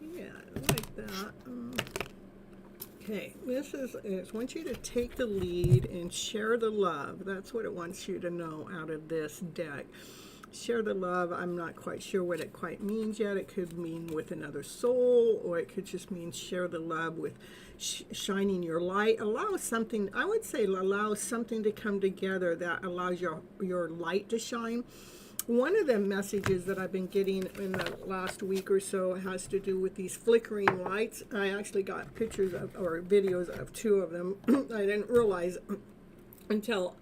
Yeah, I like that. Okay, this is, it wants you to take the lead and share the love. That's what it wants you to know out of this deck. Share the love. I'm not quite sure what it quite means yet. It could mean with another soul, or it could just mean share the love with shining your light. Allow something, I would say allow something to come together that allows your light to shine. One of the messages that I've been getting in the last week or so has to do with these flickering lights. I actually got pictures of, or videos of two of them. I didn't realize until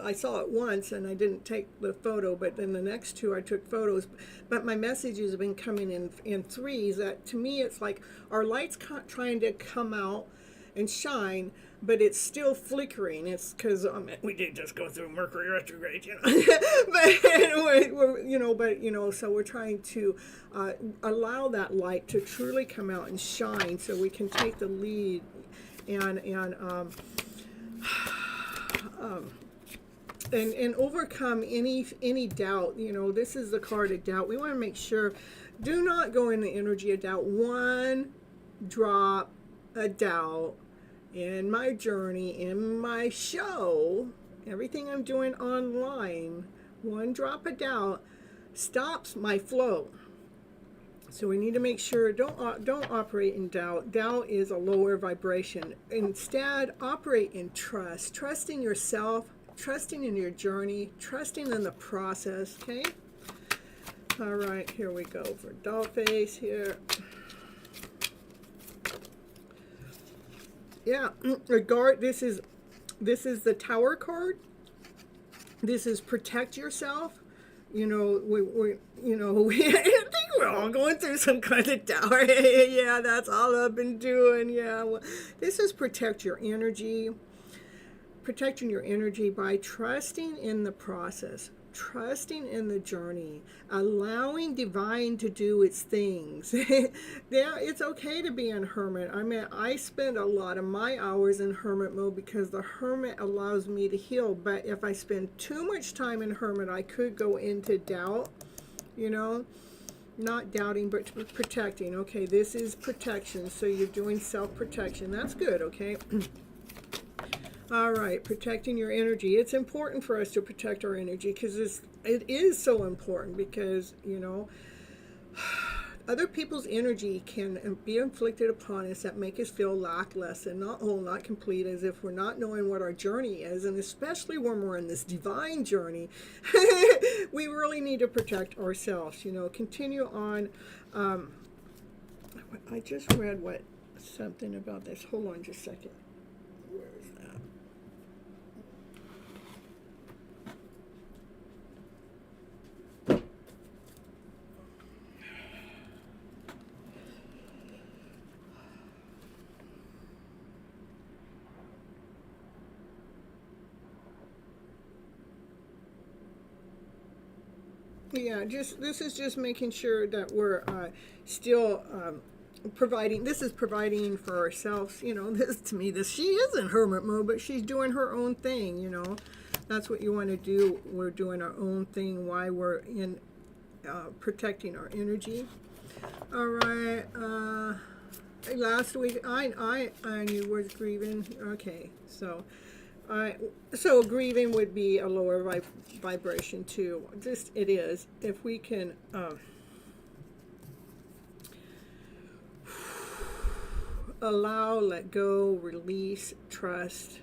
I saw it once and I didn't take the photo, but then the next two I took photos. But my messages have been coming in threes. That to me, it's like our lights trying to come out and shine, but it's still flickering. It's because we did just go through Mercury retrograde, but anyway, so we're trying to allow that light to truly come out and shine, so we can take the lead and overcome any doubt. This is the card of doubt. We want to make sure, do not go in the energy of doubt. One drop of doubt in my journey, in my show, everything I'm doing online, one drop of doubt stops my flow. So we need to make sure, don't operate in doubt. Doubt is a lower vibration. Instead, operate in trust. Trusting yourself, trusting in your journey, trusting in the process, okay? All right, here we go for doll face here. Yeah, regard, this is the Tower card. This is protect yourself. We I think we're all going through some kind of tower. Yeah, that's all I've been doing. Yeah, well, this is protect your energy. Protecting your energy by trusting in the process, trusting in the journey, allowing divine to do its things. Yeah, it's okay to be in hermit. I mean, I spend a lot of my hours in hermit mode because the hermit allows me to heal. But if I spend too much time in hermit, I could go into doubt, not doubting, but protecting. Okay, this is protection. So you're doing self-protection. That's good, okay? All right, protecting your energy. It's important for us to protect our energy because it is so important because, other people's energy can be inflicted upon us that make us feel lackluster, not whole, not complete, as if we're not knowing what our journey is. And especially when we're in this divine journey, we really need to protect ourselves, continue on. I just read something about this. Hold on just a second. Where is that? Yeah, this is just making sure that we're still providing. This is providing for ourselves. She is in hermit mode, but she's doing her own thing. That's what you want to do. We're doing our own thing while we're in protecting our energy. All right. Last week I knew was grieving. Okay, so grieving would be a lower vibration too. It is. If we can allow, let go, release, trust,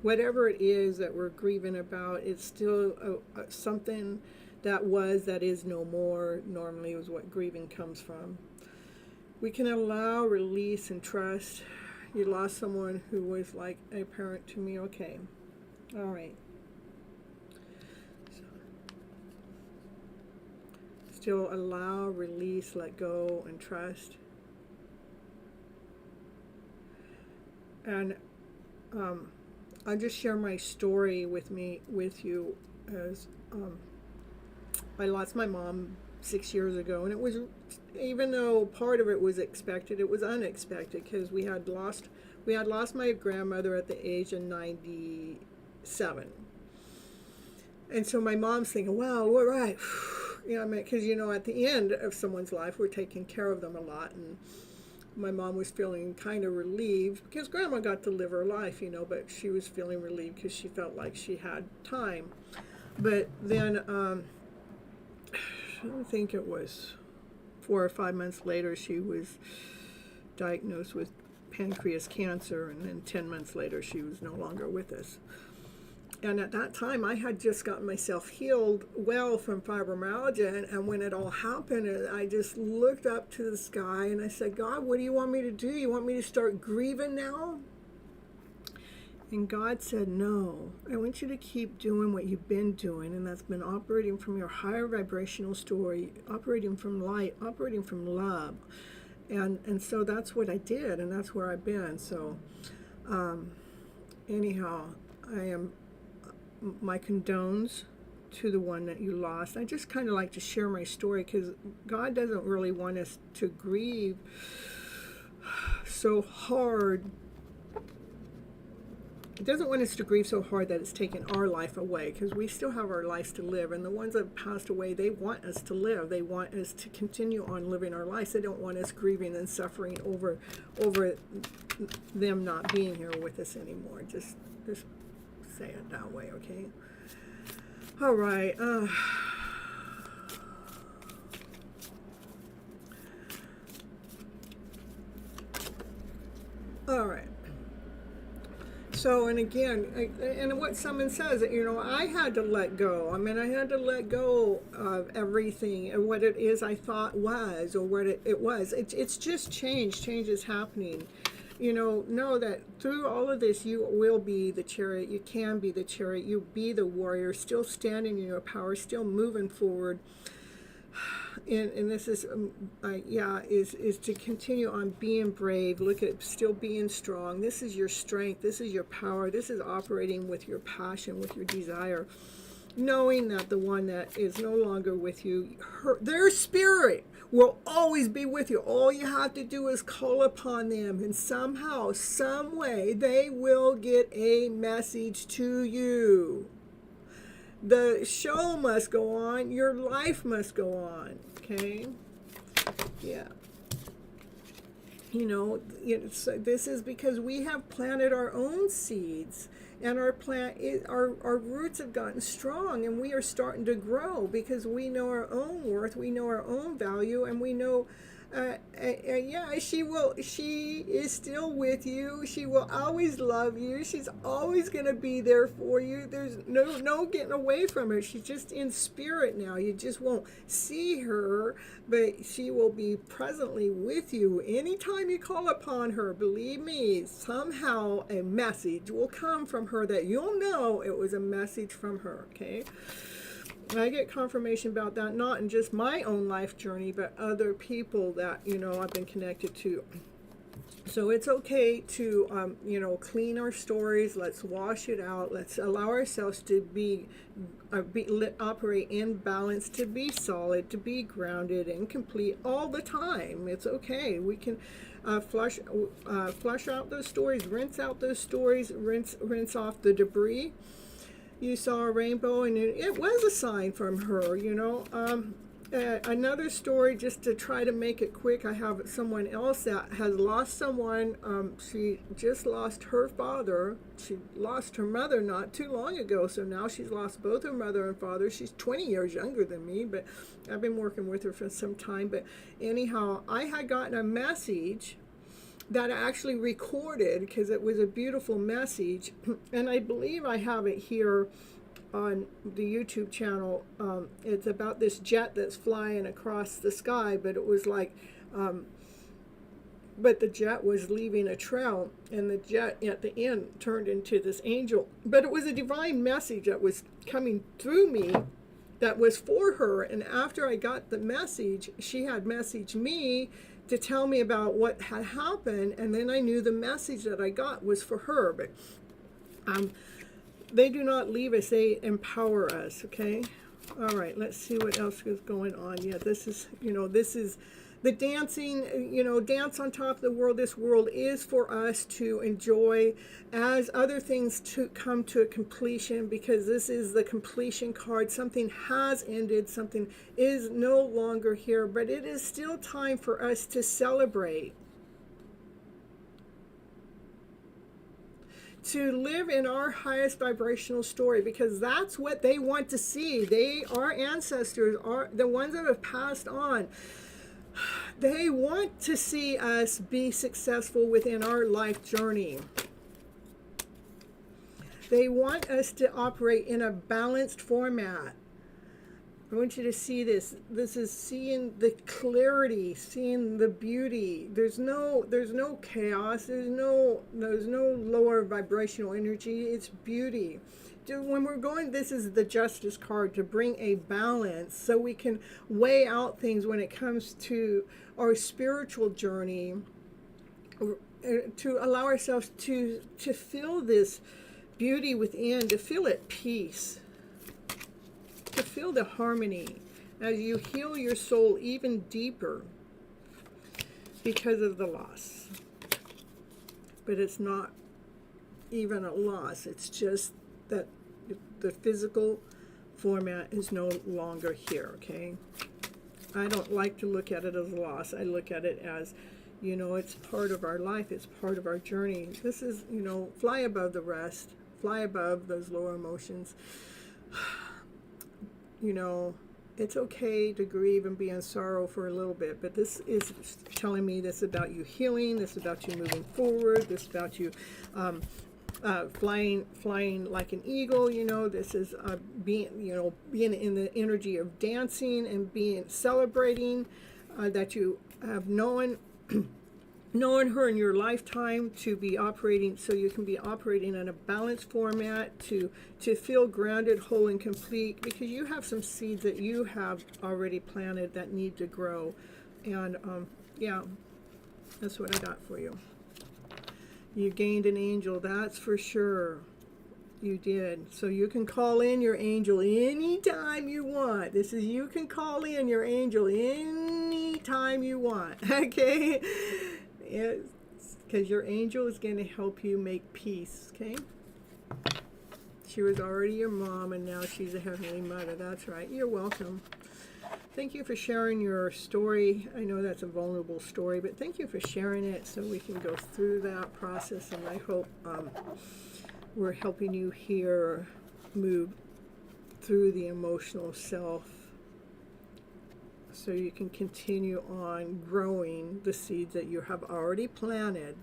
whatever it is that we're grieving about, it's still something that is no more. Normally is what grieving comes from. We can allow, release, and trust. You lost someone who was like a parent to me. Okay. All right. Still allow, release, let go, and trust. And I'll just share my story with you as I lost my mom 6 years ago, and it was, even though part of it was expected, it was unexpected because we had lost my grandmother at the age of 97. And so my mom's thinking, wow, we're right. Because at the end of someone's life, we're taking care of them a lot, and my mom was feeling kind of relieved because grandma got to live her life, but she was feeling relieved because she felt like she had time. But then I think it was 4 or 5 months later, she was diagnosed with pancreas cancer, and then 10 months later, she was no longer with us. And at that time, I had just gotten myself healed well from fibromyalgia, and when it all happened, I just looked up to the sky, and I said, God, what do you want me to do? You want me to start grieving now? And God said, no, I want you to keep doing what you've been doing, and that's been operating from your higher vibrational story, operating from light, operating from love. And so that's what I did, and that's where I've been. So anyhow, my condones to the one that you lost. I just kind of like to share my story, because God doesn't really want us to grieve so hard. He doesn't want us to grieve so hard that it's taken our life away, because we still have our lives to live. And the ones that have passed away, they want us to live. They want us to continue on living our lives. They don't want us grieving and suffering over them not being here with us anymore. Just say it that way, okay? All right. All right. So, and again, and what someone says, I had to let go. I mean, I had to let go of everything and what it is I thought was, or what it was. It's just change. Change is happening. Know that through all of this, you will be the chariot. You can be the chariot. You be the warrior, still standing in your power, still moving forward. And this is, is to continue on being brave. Look at still being strong. This is your strength. This is your power. This is operating with your passion, with your desire. Knowing that the one that is no longer with you, their spirit will always be with you. All you have to do is call upon them, and somehow, some way, they will get a message to you. The show must go on. Your life must go on. Okay? Yeah. This is because we have planted our own seeds, and our roots have gotten strong, and we are starting to grow because we know our own worth, we know our own value, and we know she is still with you. She will always love you. She's always going to be there for you. There's no getting away from her. She's just in spirit now. You just won't see her, but she will be presently with you anytime you call upon her. Believe me, somehow a message will come from her that you'll know it was a message from her, okay? I get confirmation about that, not in just my own life journey, but other people that, I've been connected to. So it's okay to, clean our stories. Let's wash it out. Let's allow ourselves to operate in balance, to be solid, to be grounded and complete all the time. It's okay. We can flush out those stories, rinse out those stories, rinse off the debris. You saw a rainbow, and it was a sign from her, Another story, just to try to make it quick, I have someone else that has lost someone. She just lost her father. She lost her mother not too long ago, so now she's lost both her mother and father. She's 20 years younger than me, but I've been working with her for some time. But anyhow, I had gotten a message that I actually recorded, because it was a beautiful message, and I believe I have it here on the YouTube channel. It's about this jet that's flying across the sky, but it was like, but the jet was leaving a trail, and the jet at the end turned into this angel. But it was a divine message that was coming through me that was for her, and after I got the message, she had messaged me to tell me about what had happened, and then I knew the message that I got was for her. But they do not leave us, they empower us, okay? All right, let's see what else is going on. Yeah, this is the dancing, dance on top of the world. This world is for us to enjoy as other things to come to a completion, because this is the completion card. Something has ended, something is no longer here, but it is still time for us to celebrate. To live in our highest vibrational story, because that's what they want to see. Our ancestors, are the ones that have passed on. They want to see us be successful within our life journey. They want us to operate in a balanced format. I want you to see this. This is seeing the clarity, seeing the beauty. There's no chaos. There's no lower vibrational energy. It's beauty. When we're going, this is the justice card, to bring a balance so we can weigh out things when it comes to our spiritual journey, to allow ourselves to feel this beauty within, to feel at peace, to feel the harmony as you heal your soul even deeper because of the loss. But it's not even a loss, it's just that the physical format is no longer here, okay? I don't like to look at it as a loss. I look at it as, you know, it's part of our life, it's part of our journey. This is, you know, fly above the rest, fly above those lower emotions. You know, it's okay to grieve and be in sorrow for a little bit, but this is telling me this is about you healing, this is about you moving forward, this is about you flying like an eagle. You know, this is being in the energy of dancing and celebrating that you have known her in your lifetime, to be operating, so you can be operating in a balanced format, to feel grounded, whole, and complete, because you have some seeds that you have already planted that need to grow. And yeah, that's what I got for you. You gained an angel, that's for sure. You did. So you can call in your angel anytime you want. This is, you can call in your angel anytime you want. Okay? Because your angel is going to help you make peace. Okay? She was already your mom, and now she's a heavenly mother. That's right. You're welcome. Thank you for sharing your story. I know that's a vulnerable story, but thank you for sharing it so we can go through that process, and I hope we're helping you here move through the emotional self so you can continue on growing the seeds that you have already planted,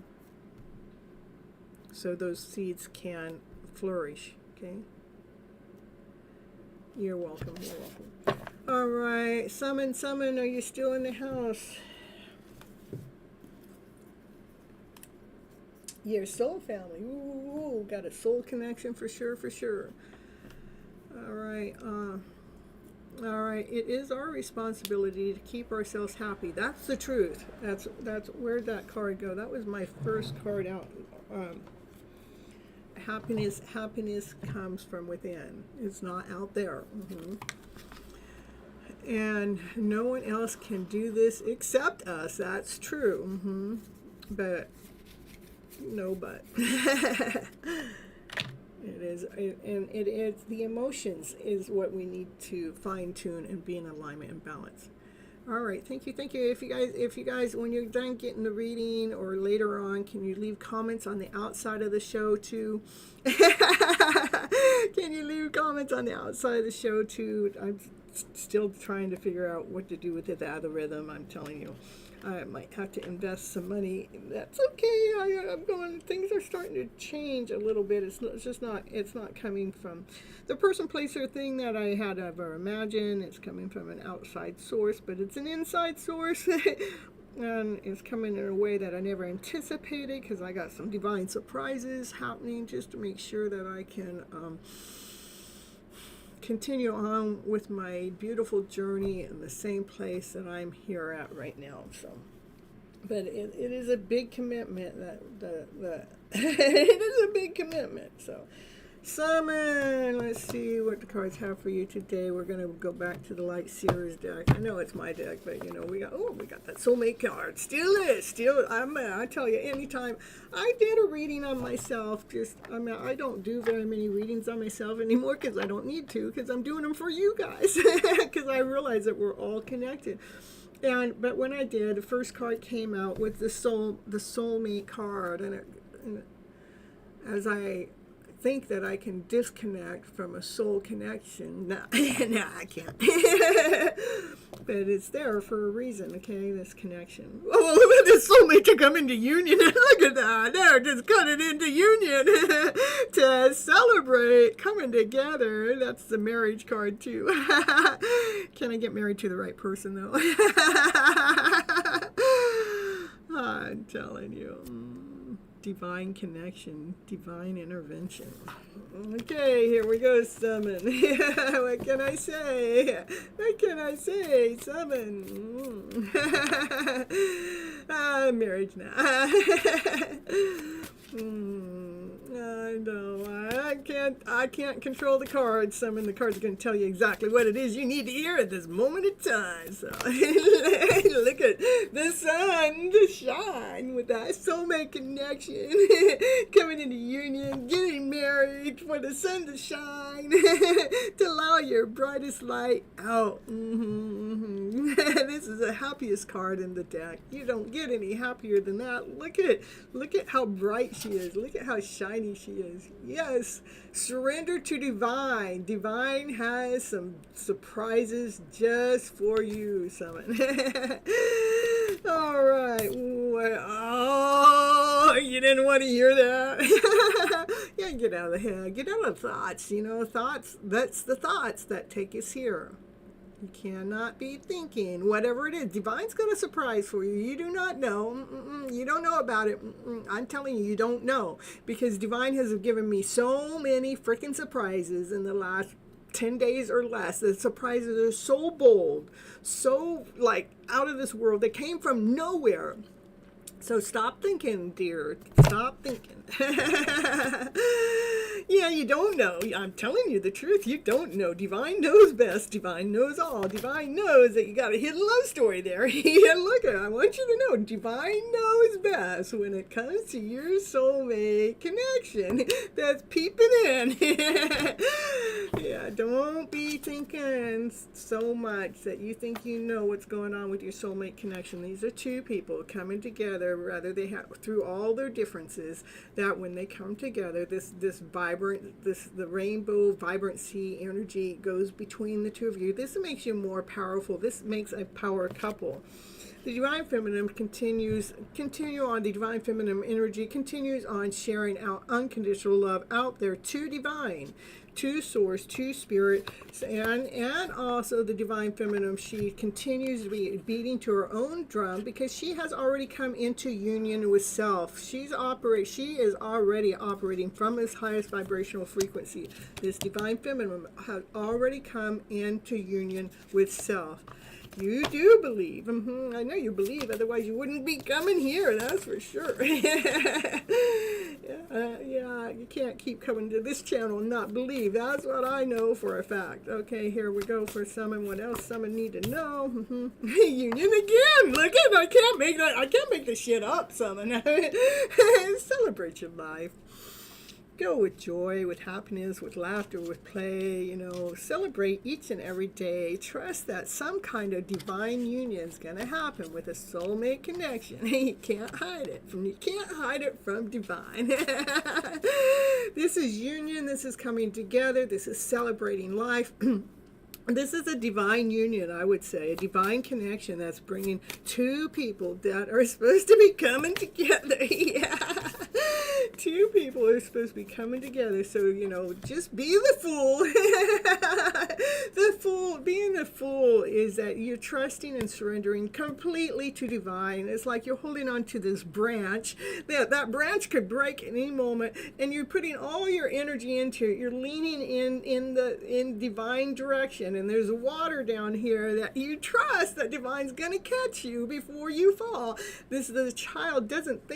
so those seeds can flourish. Okay? You're welcome. You're welcome. All right, Summon, are you still in the house? Your soul family. Ooh, got a soul connection for sure, for sure. All right, it is our responsibility to keep ourselves happy. That's the truth. That's where'd that card go? That was my first card out. Happiness comes from within. It's not out there. And no one else can do this except us. That's true. But no, but it is, and it is the emotions is what we need to fine tune and be in alignment and balance. All right, thank you. If you guys, when you're done getting the reading or later on, can you leave comments on the outside of the show too? Can you leave comments on the outside of the show too? I'm still trying to figure out what to do with the algorithm. I'm telling you, I might have to invest some money. That's okay. I'm going. Things are starting to change a little bit. It's not coming from the person, place, or thing that I had ever imagined. It's coming from an outside source, but it's an inside source. And it's coming in a way that I never anticipated, because I got some divine surprises happening just to make sure that I can continue on with my beautiful journey in the same place that I'm here at right now. So, but it is a big commitment. It is a big commitment. So, Summon. Let's see what the cards have for you today. We're gonna go back to the Light Seers deck. I know it's my deck, but you know we got that soulmate card. I tell you, anytime I did a reading on myself, I don't do very many readings on myself anymore because I don't need to, because I'm doing them for you guys, because I realize that we're all connected. But when I did, the first card came out with the soulmate card, and as I think that I can disconnect from a soul connection. No, I can't. But it's there for a reason, okay, this connection. Oh, this soulmate to come into union. Look at that. They're just cutting into union to celebrate coming together. That's the marriage card, too. Can I get married to the right person, though? I'm telling you. Divine connection, divine intervention. Okay, here we go, Summon. What can I say? Summon? Marriage now. I know. I can't control the cards. Some of the cards are going to tell you exactly what it is you need to hear at this moment in time. So look at the sun to shine with that soulmate connection, coming into union, getting married, for the sun to shine, to allow your brightest light out. This is the happiest card in the deck. You don't get any happier than that. Look at how bright she is. Look at how shiny she is. Yes, surrender to divine. Divine has some surprises just for you, Summon. All right. Oh, you didn't want to hear that? Yeah, get out of the head. Get out of thoughts. Thoughts. That's the thoughts that take us here. You cannot be thinking whatever it is. Divine's got a surprise for you. You do not know. You don't know about it. I'm telling you, you don't know. Because Divine has given me so many freaking surprises in the last 10 days or less. The surprises are so bold, so like out of this world. They came from nowhere. So stop thinking, dear. Stop thinking. Yeah, you don't know. I'm telling you the truth. You don't know. Divine knows best. Divine knows all. Divine knows that you got a hidden love story there. Yeah, look, I want you to know. Divine knows best when it comes to your soulmate connection that's peeping in. Yeah, don't be thinking so much that you think you know what's going on with your soulmate connection. These are two people coming together, rather they have through all their differences, that when they come together, this vibrant, the rainbow vibrancy energy goes between the two of you. This makes you more powerful. This makes a power couple. The Divine Feminine continue on. The Divine Feminine energy continues on sharing out unconditional love out there to Divine, to Source, to Spirit, and also the Divine Feminine. She continues to be beating to her own drum because she has already come into union with self. She is already operating from this highest vibrational frequency. This Divine Feminine has already come into union with self. You do believe. I know you believe, otherwise you wouldn't be coming here, that's for sure. Yeah, you can't keep coming to this channel and not believe. That's what I know for a fact. Okay, here we go for Summon. What else Summon need to know? Union again. Look at it. I can't make this shit up, Summon. Celebrate your life. Go with joy, with happiness, with laughter, with play, celebrate each and every day. Trust that some kind of divine union is going to happen with a soulmate connection. You can't hide it from divine. This is union. This is coming together. This is celebrating life. This is a divine union, I would say, a divine connection that's bringing two people that are supposed to be coming together. Yeah. Two people are supposed to be coming together. So, just be the fool. Being the fool is that you're trusting and surrendering completely to divine. It's like you're holding on to this branch. That branch could break at any moment, and you're putting all your energy into it. You're leaning in divine direction. And there's water down here that you trust that divine's going to catch you before you fall. The child does not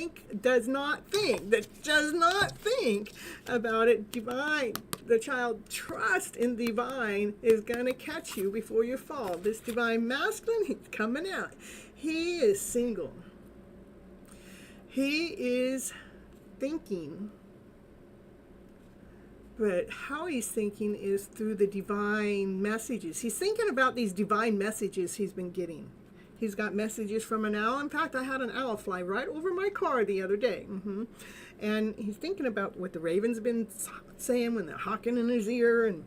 think about it. Divine, the child trusts in divine is going to catch you before you fall. This divine masculine, he's coming out. He is single. He is thinking. But how he's thinking is through the divine messages. He's thinking about these divine messages he's been getting. He's got messages from an owl. In fact, I had an owl fly right over my car the other day. And he's thinking about what the raven's been saying when they're hawking in his ear, and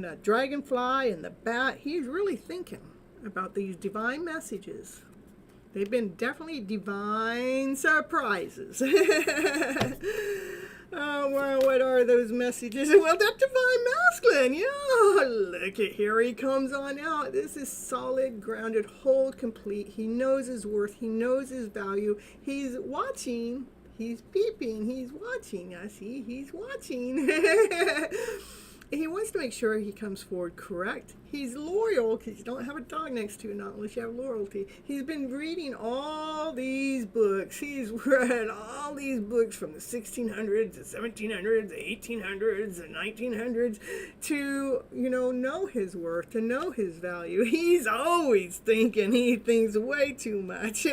the dragonfly and the bat. He's really thinking about these divine messages. They've been definitely divine surprises. Oh, well, what are those messages? Well, that divine masculine. Yeah, look at here. He comes on out. This is solid, grounded, whole, complete. He knows his worth. He knows his value. He's watching. He's peeping. He's watching. I see. He's watching. he wants to make sure he comes forward correct. He's loyal because you don't have a dog next to you, not unless you have loyalty. He's been reading all these books. He's read all these books from the 1600s, the 1700s, the 1800s, the 1900s to, know his worth, to know his value. He's always thinking. He thinks way too much.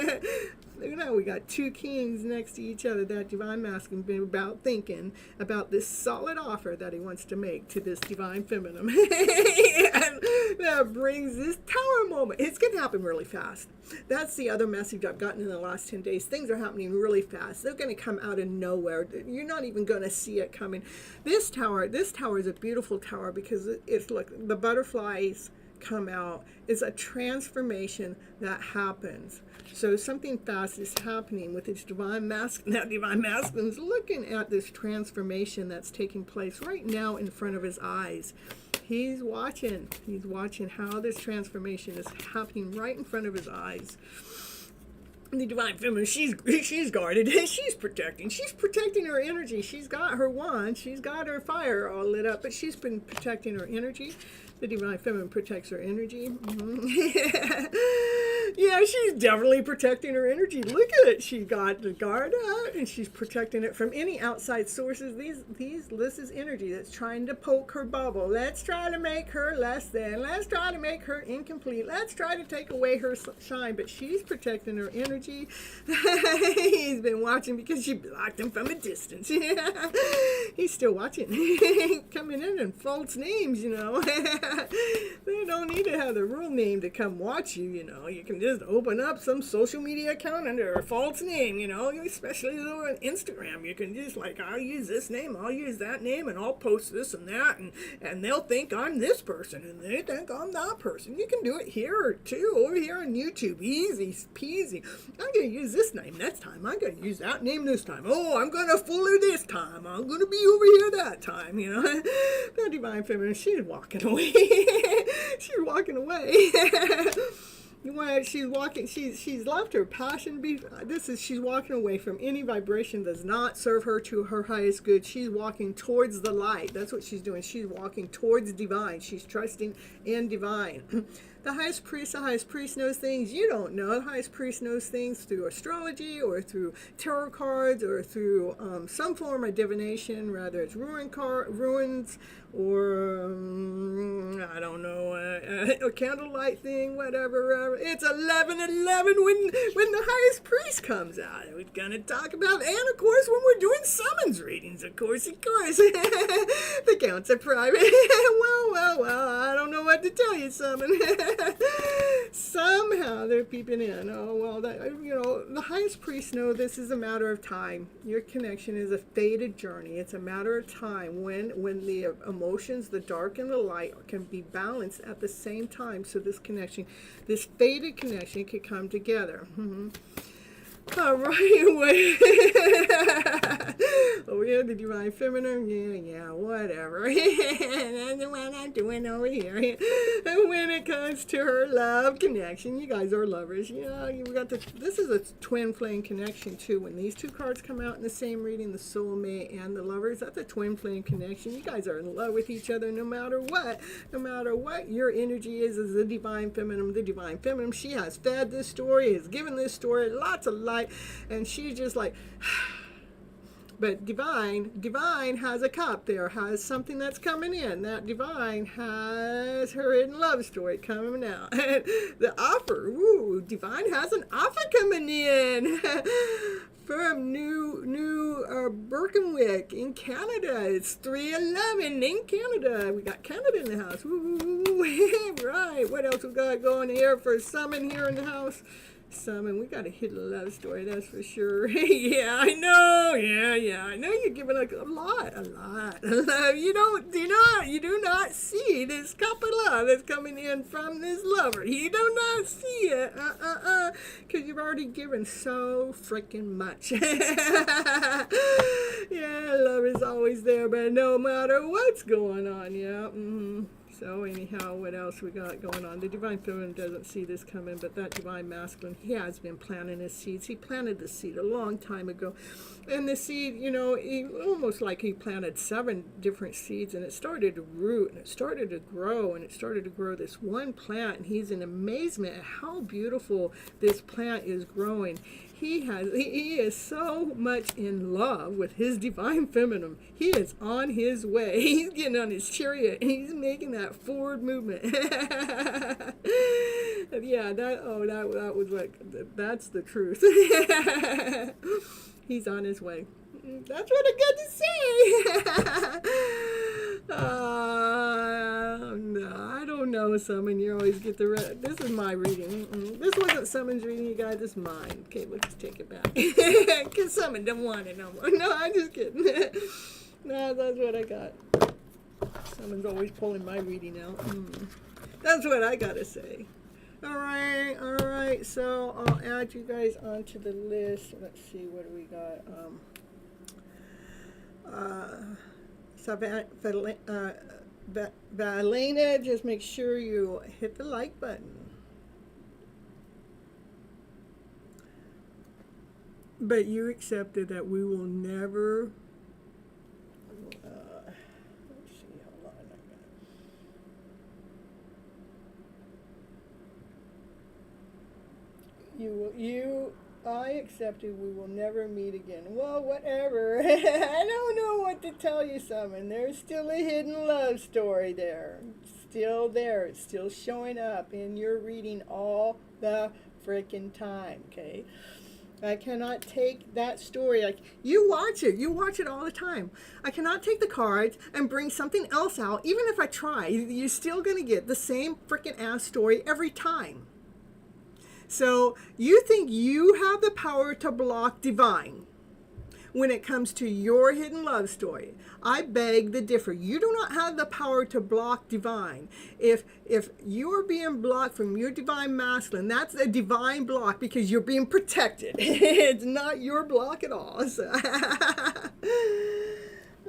We got two kings next to each other. That divine masculine been about thinking about this solid offer that he wants to make to this divine feminine. And that brings this tower moment. It's going to happen really fast. That's the other message I've gotten in the last 10 days. Things are happening really fast. They're going to come out of nowhere. You're not even going to see it coming. This tower is a beautiful tower because it's, look, the butterflies come out. It's a transformation that happens. So something fast is happening with this divine masculine. That divine masculine is looking at this transformation that's taking place right now in front of his eyes. He's watching how this transformation is happening right in front of his eyes. The divine feminine, she's guarded, she's protecting her energy. She's got her wand, she's got her fire all lit up, but she's been protecting her energy. The divine feminine protects her energy. Yeah, she's definitely protecting her energy. Look at it. She got the guard out, and she's protecting it from any outside sources. This is energy that's trying to poke her bubble. Let's try to make her less than. Let's try to make her incomplete. Let's try to take away her shine. But she's protecting her energy. He's been watching because she blocked him from a distance. He's still watching. Coming in false names, They don't need to have the real name to come watch you, You can just open up some social media account under a false name, especially on Instagram. You can just I'll use this name, I'll use that name, and I'll post this and that, and they'll think I'm this person, and they think I'm that person. You can do it here too, over here on YouTube. Easy peasy. I'm going to use this name next time. I'm going to use that name this time. Oh, I'm going to fool her this time. I'm going to be over here that time, The divine feminine, she's walking away. She's walking away. She's left her passion. She's walking away from any vibration that does not serve her to her highest good. She's walking towards the light. That's what she's doing. She's walking towards divine. She's trusting in divine. The highest priest knows things you don't know. The highest priest knows things through astrology or through tarot cards or through some form of divination, whether it's ruins or, I don't know, a candlelight thing, whatever. It's 11:11 when the highest priest comes out. We're going to talk about, and of course, when we're doing summons readings, of course. The counts are private. Well, I don't know what to tell you, summon. Somehow they're peeping in. Oh, well, the highest priests know this is a matter of time. Your connection is a fated journey. It's a matter of time when the emotions, the dark and the light, can be balanced at the same time. So this fated connection could come together. All right. Oh, yeah, the divine feminine. Yeah, whatever. That's what I'm doing over here. And when it comes to her love connection, you guys are lovers. This is a twin flame connection, too. When these two cards come out in the same reading, the soulmate and the lovers, that's a twin flame connection. You guys are in love with each other no matter what. No matter what your energy is the divine feminine. The divine feminine, she has fed this story, has given this story lots of light, and she's just like... But divine has a cup there, has something that's coming in. That divine has her hidden love story coming out. The offer, divine has an offer coming in from New Berkenwick in Canada. It's 3:11 in Canada. We got Canada in the house. Right. What else we got going here for summon here in the house? Summon, we got a hidden love story, that's for sure. Yeah, I know. Yeah, I know you're giving a lot of love. You do not see this cup of love that's coming in from this lover. You do not see it. Because you've already given so freaking much. Yeah, love is always there, but no matter what's going on, yeah. So anyhow, what else we got going on? The Divine Feminine doesn't see this coming, but that Divine Masculine, he has been planting his seeds. He planted the seed a long time ago. And the seed, you know, almost like he planted 7 different seeds, and it started to root, and it started to grow, and it started to grow this one plant, and he's in amazement at how beautiful this plant is growing. He is so much in love with his Divine Feminine. He is on his way. He's getting on his chariot, and he's making that forward movement. Yeah, that was like, that's the truth. He's on his way. That's what I got to say. No, I don't know, Summon. You always get the this is my reading. This wasn't Summon's reading, you guys. This is mine. Okay, we'll just take it back. Because Summon don't want it no more. No, I'm just kidding. No, that's what I got. Summon's always pulling my reading out. That's what I got to say. All right. So I'll add you guys onto the list. Let's see, what do we got? Valena, just make sure you hit the like button. But you accepted that we will never. Let's see, hold on. I accepted we will never meet again. Well, whatever. I don't know what to tell you, Summon. There's still a hidden love story there. Still there. It's still showing up in your reading all the freaking time, okay? I cannot take that story. Like, you watch it all the time. I cannot take the cards and bring something else out. Even if I try, you're still going to get the same freaking ass story every time. So you think you have the power to block Divine when it comes to your hidden love story. I beg to differ. You do not have the power to block Divine. If you're being blocked from your Divine Masculine, that's a Divine block because you're being protected. It's not your block at all. So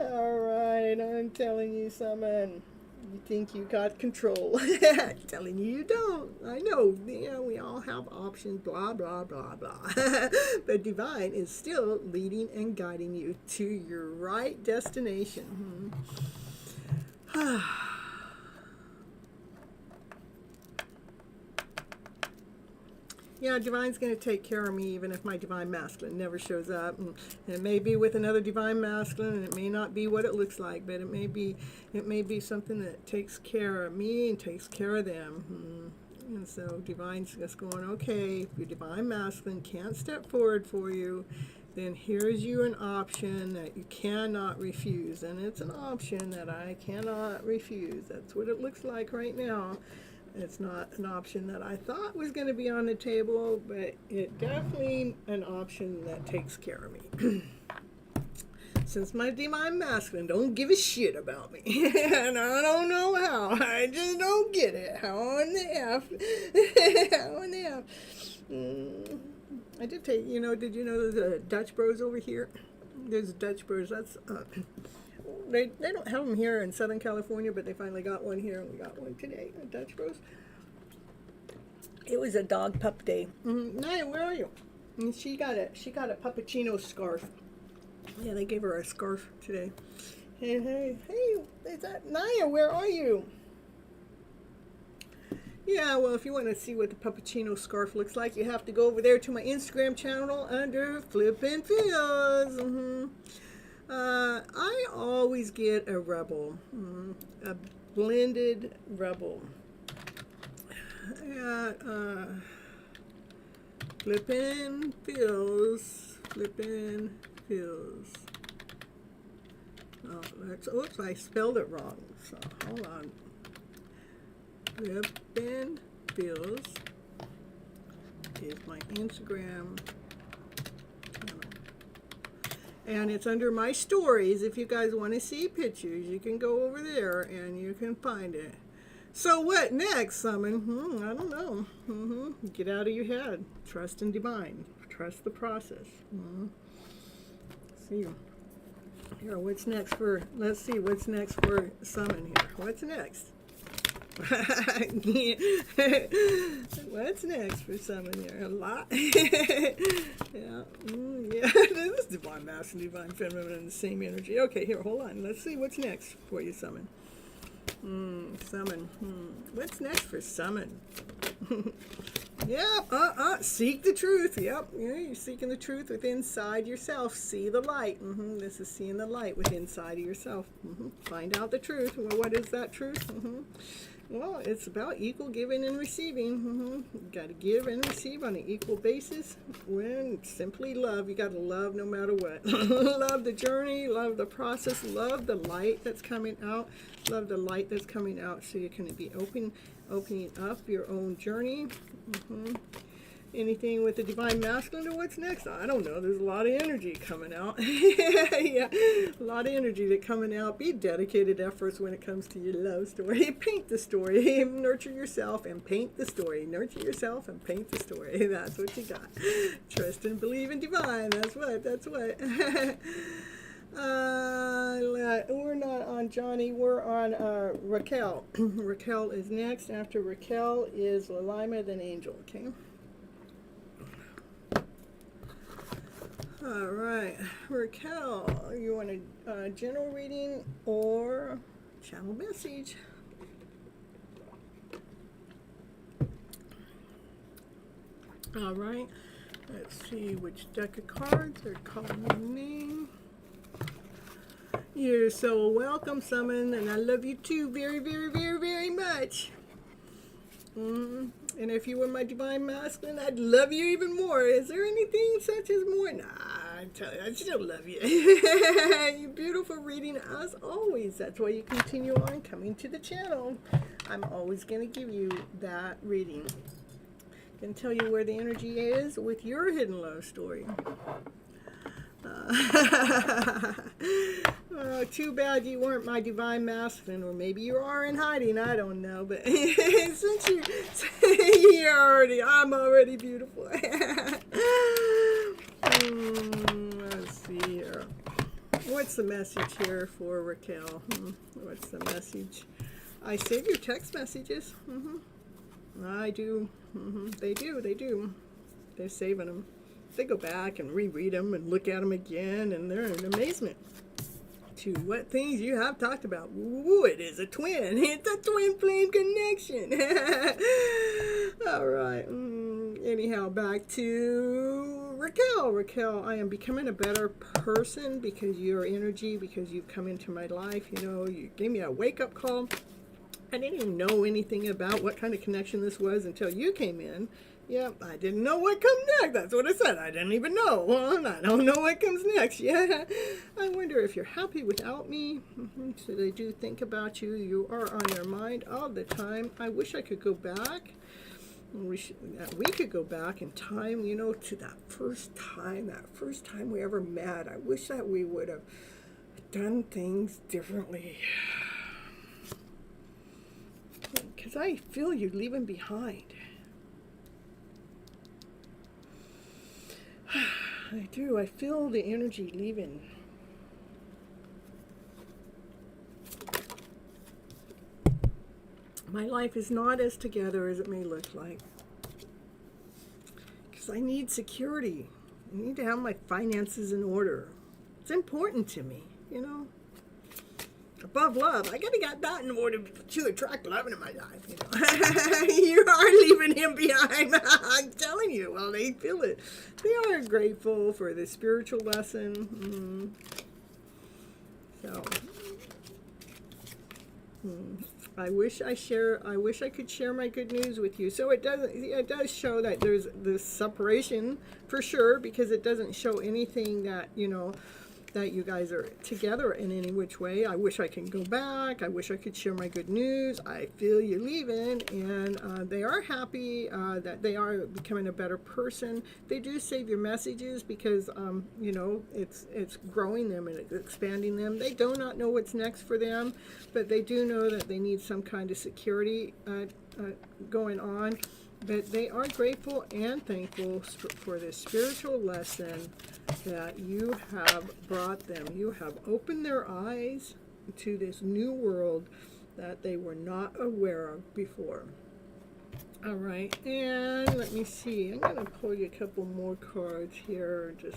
all right, I'm telling you, Summon. You think you got control. I'm telling you, you don't. I know, we all have options, blah, blah, blah, blah. But Divine is still leading and guiding you to your right destination. Yeah, Divine's going to take care of me even if my Divine Masculine never shows up. And it may be with another Divine Masculine, and it may not be what it looks like, but it may be something that takes care of me and takes care of them. And so Divine's just going, okay, if your Divine Masculine can't step forward for you, then here's you an option that you cannot refuse. And it's an option that I cannot refuse. That's what it looks like right now. It's not an option that I thought was going to be on the table, but it definitely an option that takes care of me. Since my Divine Masculine don't give a shit about me, and I don't know how, I just don't get it. How in the F? How in the F? I did take, did you know there's a Dutch Bros over here? There's Dutch Bros. That's They don't have them here in Southern California, but they finally got one here, and we got one today, a Dutch Bros. It was a dog pup day. Naya, where are you? And she got a puppuccino scarf. Yeah, they gave her a scarf today. Hey, is that Naya? Where are you? Yeah, well, if you want to see what the puppuccino scarf looks like, you have to go over there to my Instagram channel under FlipN Feels. I always get a rebel, a blended rebel. FlipN Feels. Oh, oops, I spelled it wrong. So hold on. FlipN Feels is my Instagram channel. And it's under my stories. If you guys want to see pictures, you can go over there and you can find it. So what next, Summon? I don't know. Get out of your head. Trust in Divine. Trust the process. See. Here, what's next for? Let's see. What's next for Summon here? What's next? What's next for someone there? A lot. Yeah. Yeah. This is divine masculine, divine feminine in the same energy. Okay, here, hold on. Let's see what's next for you, summon. Summon. What's next for summon? Yeah, seek the truth. Yep, yeah, you're seeking the truth within inside yourself. See the light. This is seeing the light within inside of yourself. Find out the truth. Well, what is that truth? Well, it's about equal giving and receiving. You got to give and receive on an equal basis. When simply love, you got to love no matter what. Love the journey, love the process, love the light that's coming out. Love the light that's coming out, so you can be opening up your own journey. Anything with the divine masculine, or what's next? I don't know. There's a lot of energy coming out. Yeah, a lot of energy that's coming out. Be dedicated efforts when it comes to your love story. Paint the story. Nurture yourself and paint the story. Nurture yourself and paint the story. That's what you got. Trust and believe in divine. That's what. We're not on Johnny. We're on Raquel. Raquel is next. After Raquel is Lima, then Angel. Okay. All right, Raquel, you want a general reading or channel message? All right, let's see which deck of cards are calling your name. You're so welcome, Summon, and I love you too very, very, very, very much. And if you were my divine masculine, I'd love you even more. Is there anything such as more? Nah, I tell you, I still love you. You beautiful reading as always. That's why you continue on coming to the channel. I'm always going to give you that reading. I can tell you where the energy is with your hidden love story. Too bad you weren't my divine masculine, or maybe you are in hiding, I don't know, but since I'm already beautiful. Let's see here. What's the message here for Raquel? What's the message? I save your text messages. I do. They do. They're saving them. They go back and reread them and look at them again, and they're in amazement to what things you have talked about. Ooh, it is a twin. It's a twin flame connection. All right. Anyhow, back to Raquel. Raquel, I am becoming a better person because your energy, because you've come into my life. You know, you gave me a wake-up call. I didn't even know anything about what kind of connection this was until you came in. Yep, I didn't know what comes next. That's what I said. I didn't even know. I don't know what comes next. Yeah. I wonder if you're happy without me. So they do think about you. You are on their mind all the time. I wish I could go back. We could go back in time, you know, to that first time we ever met. I wish that we would have done things differently. Because I feel you leaving behind. I do. I feel the energy leaving. My life is not as together as it may look like. Because I need security. I need to have my finances in order. It's important to me, you know. Above love, I gotta get that in order to attract love into my life, you know. You are leaving him behind. I'm telling you. Well, they feel it. They are grateful for the spiritual lesson. So, I wish I could share my good news with you. So it does show that there's this separation for sure, because it doesn't show anything that, you know, that you guys are together in any which way. I wish I can go back. I wish I could share my good news. I feel you leaving, and they are happy that they are becoming a better person. They do save your messages because, you know, it's growing them and it's expanding them. They do not know what's next for them, but they do know that they need some kind of security going on. But they are grateful and thankful for the spiritual lesson that you have brought them. You have opened their eyes to this new world that they were not aware of before. All right, and let me see. I'm going to pull you a couple more cards here. I'm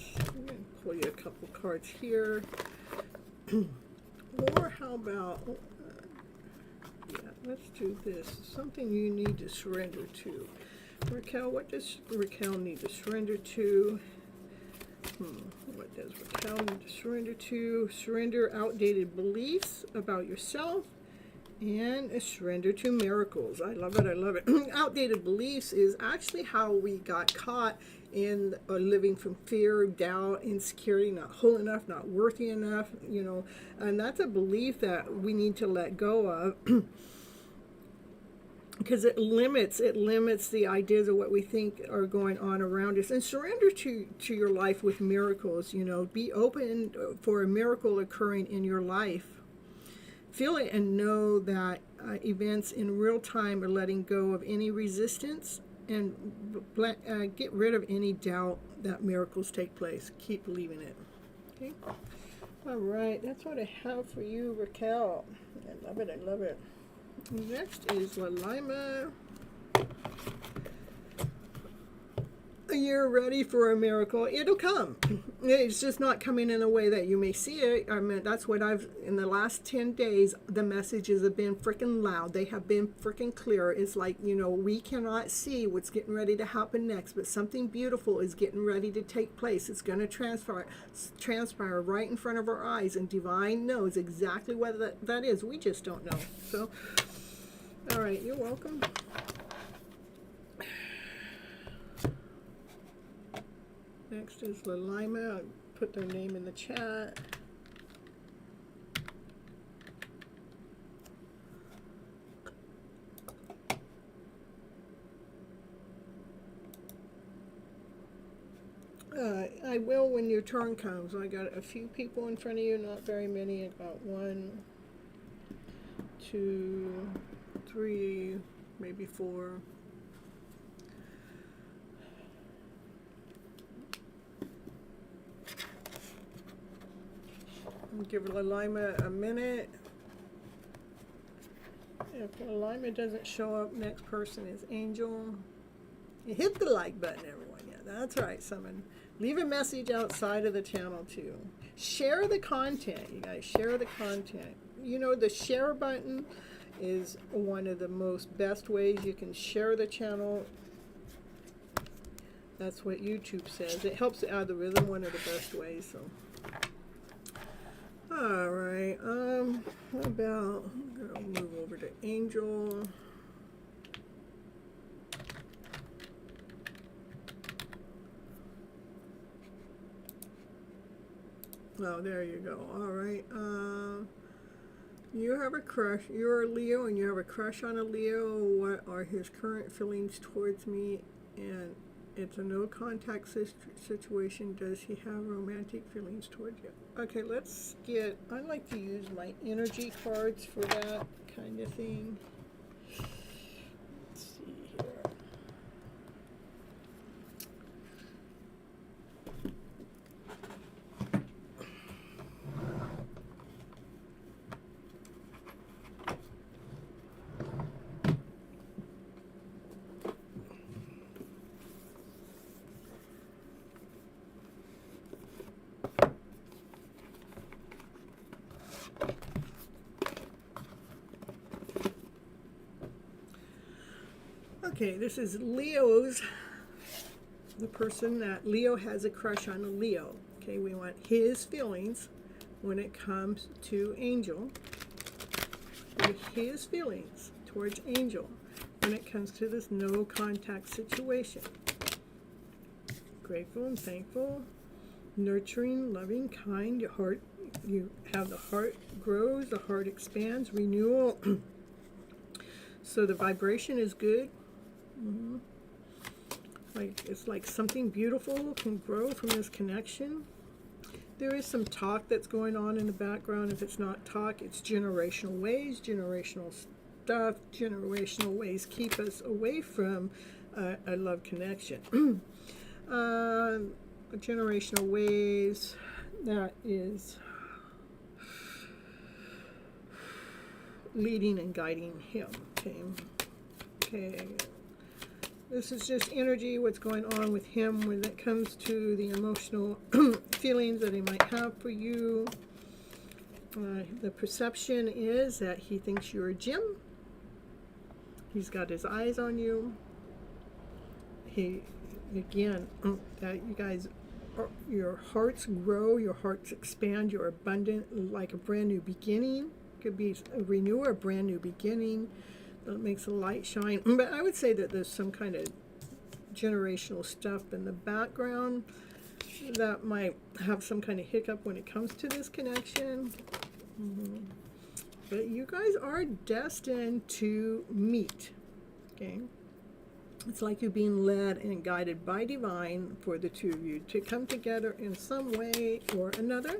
going to pull you a couple cards here. Or how about, yeah, let's do this. Something you need to surrender to. Raquel, what does Raquel need to surrender to? What does Raquel need to surrender to? Surrender outdated beliefs about yourself. And a surrender to miracles. I love it. I love it. Outdated beliefs is actually how we got caught in living from fear, doubt, insecurity, not whole enough, not worthy enough, and that's a belief that we need to let go of because it limits the ideas of what we think are going on around us. And surrender to your life with miracles. Be open for a miracle occurring in your life. Feel it and know that events in real time are letting go of any resistance and get rid of any doubt that miracles take place. Keep believing it. Okay. All right. That's what I have for you, Raquel. I love it. I love it. Next is Lalima. You're ready for a miracle. It'll come. It's just not coming in a way that you may see it. I mean, that's what in the last 10 days, the messages have been freaking loud. They have been freaking clear. It's like, we cannot see what's getting ready to happen next, but something beautiful is getting ready to take place. It's going to transpire right in front of our eyes, and Divine knows exactly what that is. We just don't know. So, all right, you're welcome. Next is Lalima. I'll put their name in the chat. I will when your turn comes. I got a few people in front of you, not very many, about 1, 2, 3, maybe 4. Give Lalima a minute. If Lalima doesn't show up, next person is Angel. You hit the like button, everyone. Yeah, that's right. Someone leave a message outside of the channel too. Share the content, you guys. Share the content. The share button is one of the most best ways you can share the channel. That's what YouTube says. It helps the algorithm, one of the best ways. So. All right, how about, I'm going to move over to Angel. Oh, there you go. All right, you have a crush. You're a Leo and you have a crush on a Leo. What are his current feelings towards me? And it's a no contact situation. Does he have romantic feelings towards you? Okay, I like to use my energy cards for that kind of thing. Let's see here. Okay, this is Leo's, the person that Leo has a crush on a Leo. Okay, we want his feelings when it comes to Angel. His feelings towards Angel when it comes to this no contact situation. Grateful and thankful, nurturing, loving, kind, your heart, you have the heart grows, the heart expands, renewal. So the vibration is good. It's like something beautiful can grow from this connection. There is some talk that's going on in the background. If it's not talk, it's generational ways, generational stuff. Generational ways keep us away from a love connection. Generational ways, that is leading and guiding him. Okay. Okay. This is just energy, what's going on with him when it comes to the emotional feelings that he might have for you. The perception is that he thinks you're a gem. He's got his eyes on you. He, again, that you guys, your hearts grow, your hearts expand, you're abundant, like a brand new beginning. Could be a renewal, a brand new beginning that makes a light shine. But I would say that there's some kind of generational stuff in the background that might have some kind of hiccup when it comes to this connection. But you guys are destined to meet. Okay. It's like you're being led and guided by divine for the two of you to come together in some way or another.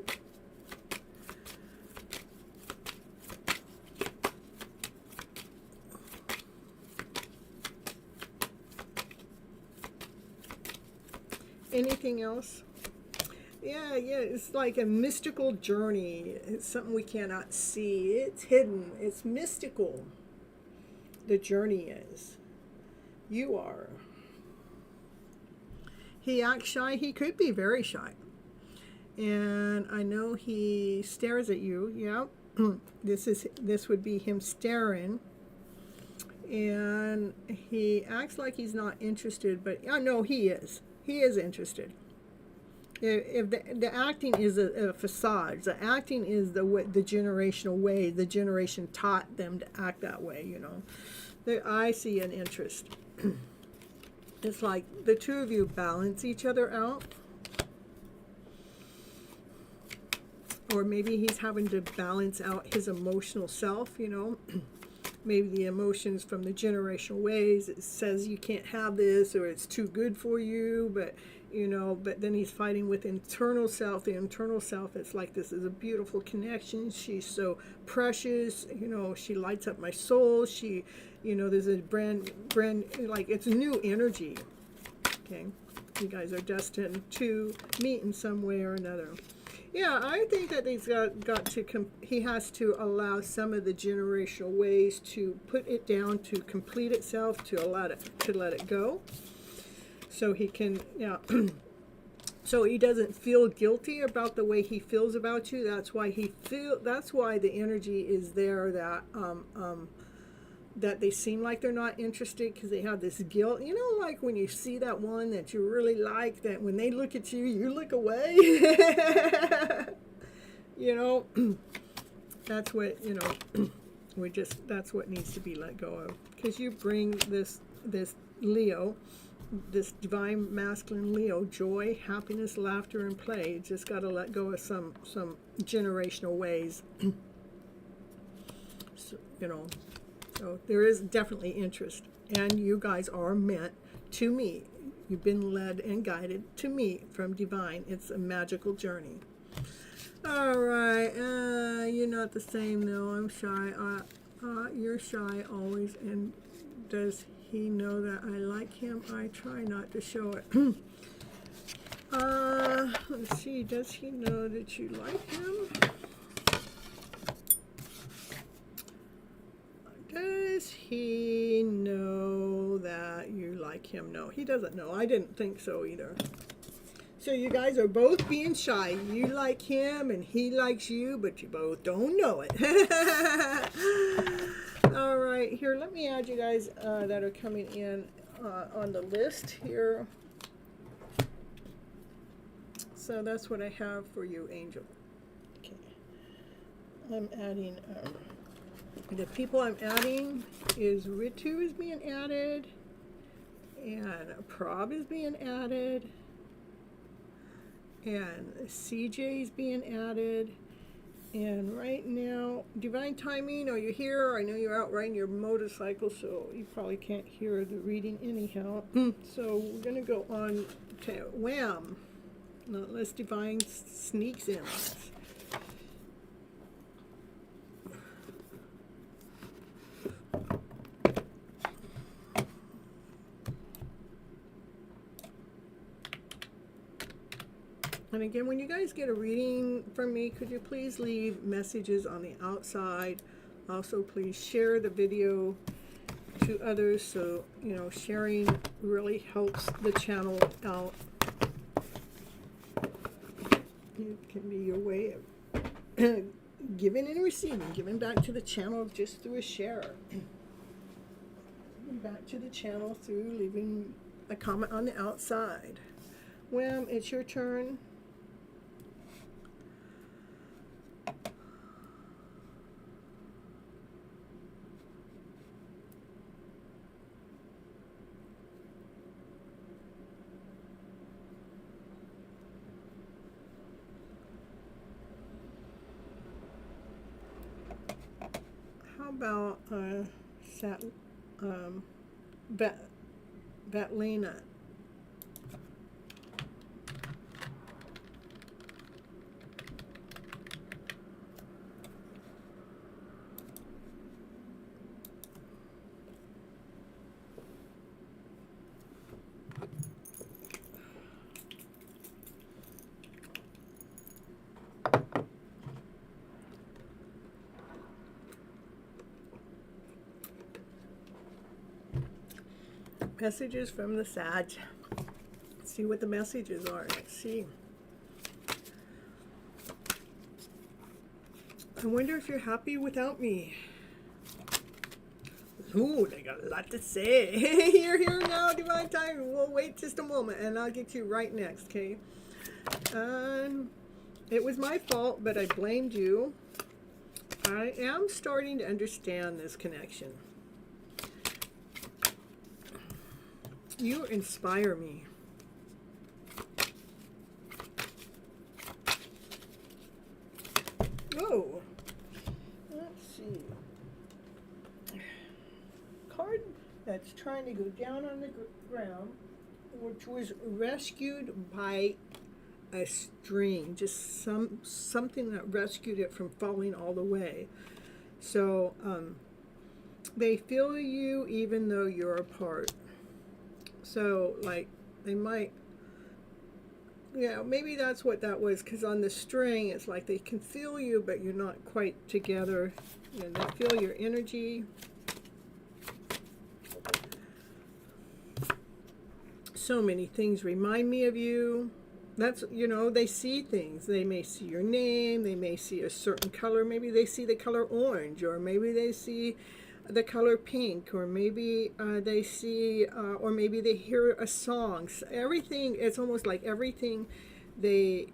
Anything else? Yeah, it's like a mystical journey. It's something we cannot see. It's hidden. It's mystical. The journey is. You are. He acts shy. He could be very shy. And I know he stares at you. Yeah. This would be him staring. And he acts like he's not interested, but no, he is. He is interested. If the acting is a facade, the acting is the generational way, the generation taught them to act that way, you know. I see an interest. It's like the two of you balance each other out. Or maybe he's having to balance out his emotional self, you know. Maybe the emotions from the generational ways, it says you can't have this or it's too good for you, but you know, but then he's fighting with internal self. The internal self, it's like, this is a beautiful connection. She's so precious, you know, she lights up my soul. She, you know, there's a brand, like, it's a new energy. Okay, you guys are destined to meet in some way or another. Yeah, I think that he's he has to allow some of the generational ways to put it down, to complete itself, to let it go. So he can, yeah. So he doesn't feel guilty about the way he feels about you. That's why that's why the energy is there, that that they seem like they're not interested, because they have this guilt. You know, like when you see that one that you really like, that when they look at you, you look away. You know, that's what, you know, that's what needs to be let go of. Because you bring this Leo, this divine masculine Leo, joy, happiness, laughter, and play. You just got to let go of some generational ways. So, you know, so there is definitely interest, and you guys are meant to meet. You've been led and guided to meet from divine. It's a magical journey. All right, you're not the same though. I'm shy. You're shy always. And does he know that I like him? I try not to show it. Let's see. Does he know that you like him? Does he know that you like him? No, he doesn't know. I didn't think so either. So you guys are both being shy. You like him and he likes you, but you both don't know it. All right, here, let me add you guys that are coming in on the list here. So that's what I have for you, Angel. Okay. I'm adding... the people I'm adding is Ritu is being added, and Prab is being added, and CJ is being added, and right now, Divine Timing, are you here? I know you're out riding your motorcycle, so you probably can't hear the reading anyhow. So we're going to go on to Wham! Now, unless Divine sneaks in. And again, when you guys get a reading from me, could you please leave messages on the outside Also, please share the video to others, so sharing really helps the channel out. It can be your way of giving and receiving, giving back to the channel just through a share. Giving back to the channel through leaving a comment on the outside. Well, it's your turn. How about Batlina? Messages from the Sag. Let's see what the messages are. Let's see. I wonder if you're happy without me. Ooh, they got a lot to say. You're here now, Divine Time. We'll wait just a moment, and I'll get you right next, okay? It was my fault, but I blamed you. I am starting to understand this connection. You inspire me. Oh, let's see. Card that's trying to go down on the ground, which was rescued by a string, just something that rescued it from falling all the way. So they feel you even though you're apart. So, like, they might, maybe that's what that was, because on the string, it's like they can feel you, but you're not quite together. And they feel your energy. So many things remind me of you. That's, they see things. They may see your name. They may see a certain color. Maybe they see the color orange, or maybe they see the color pink, or maybe they see, or maybe they hear a song. So everything, it's almost like everything they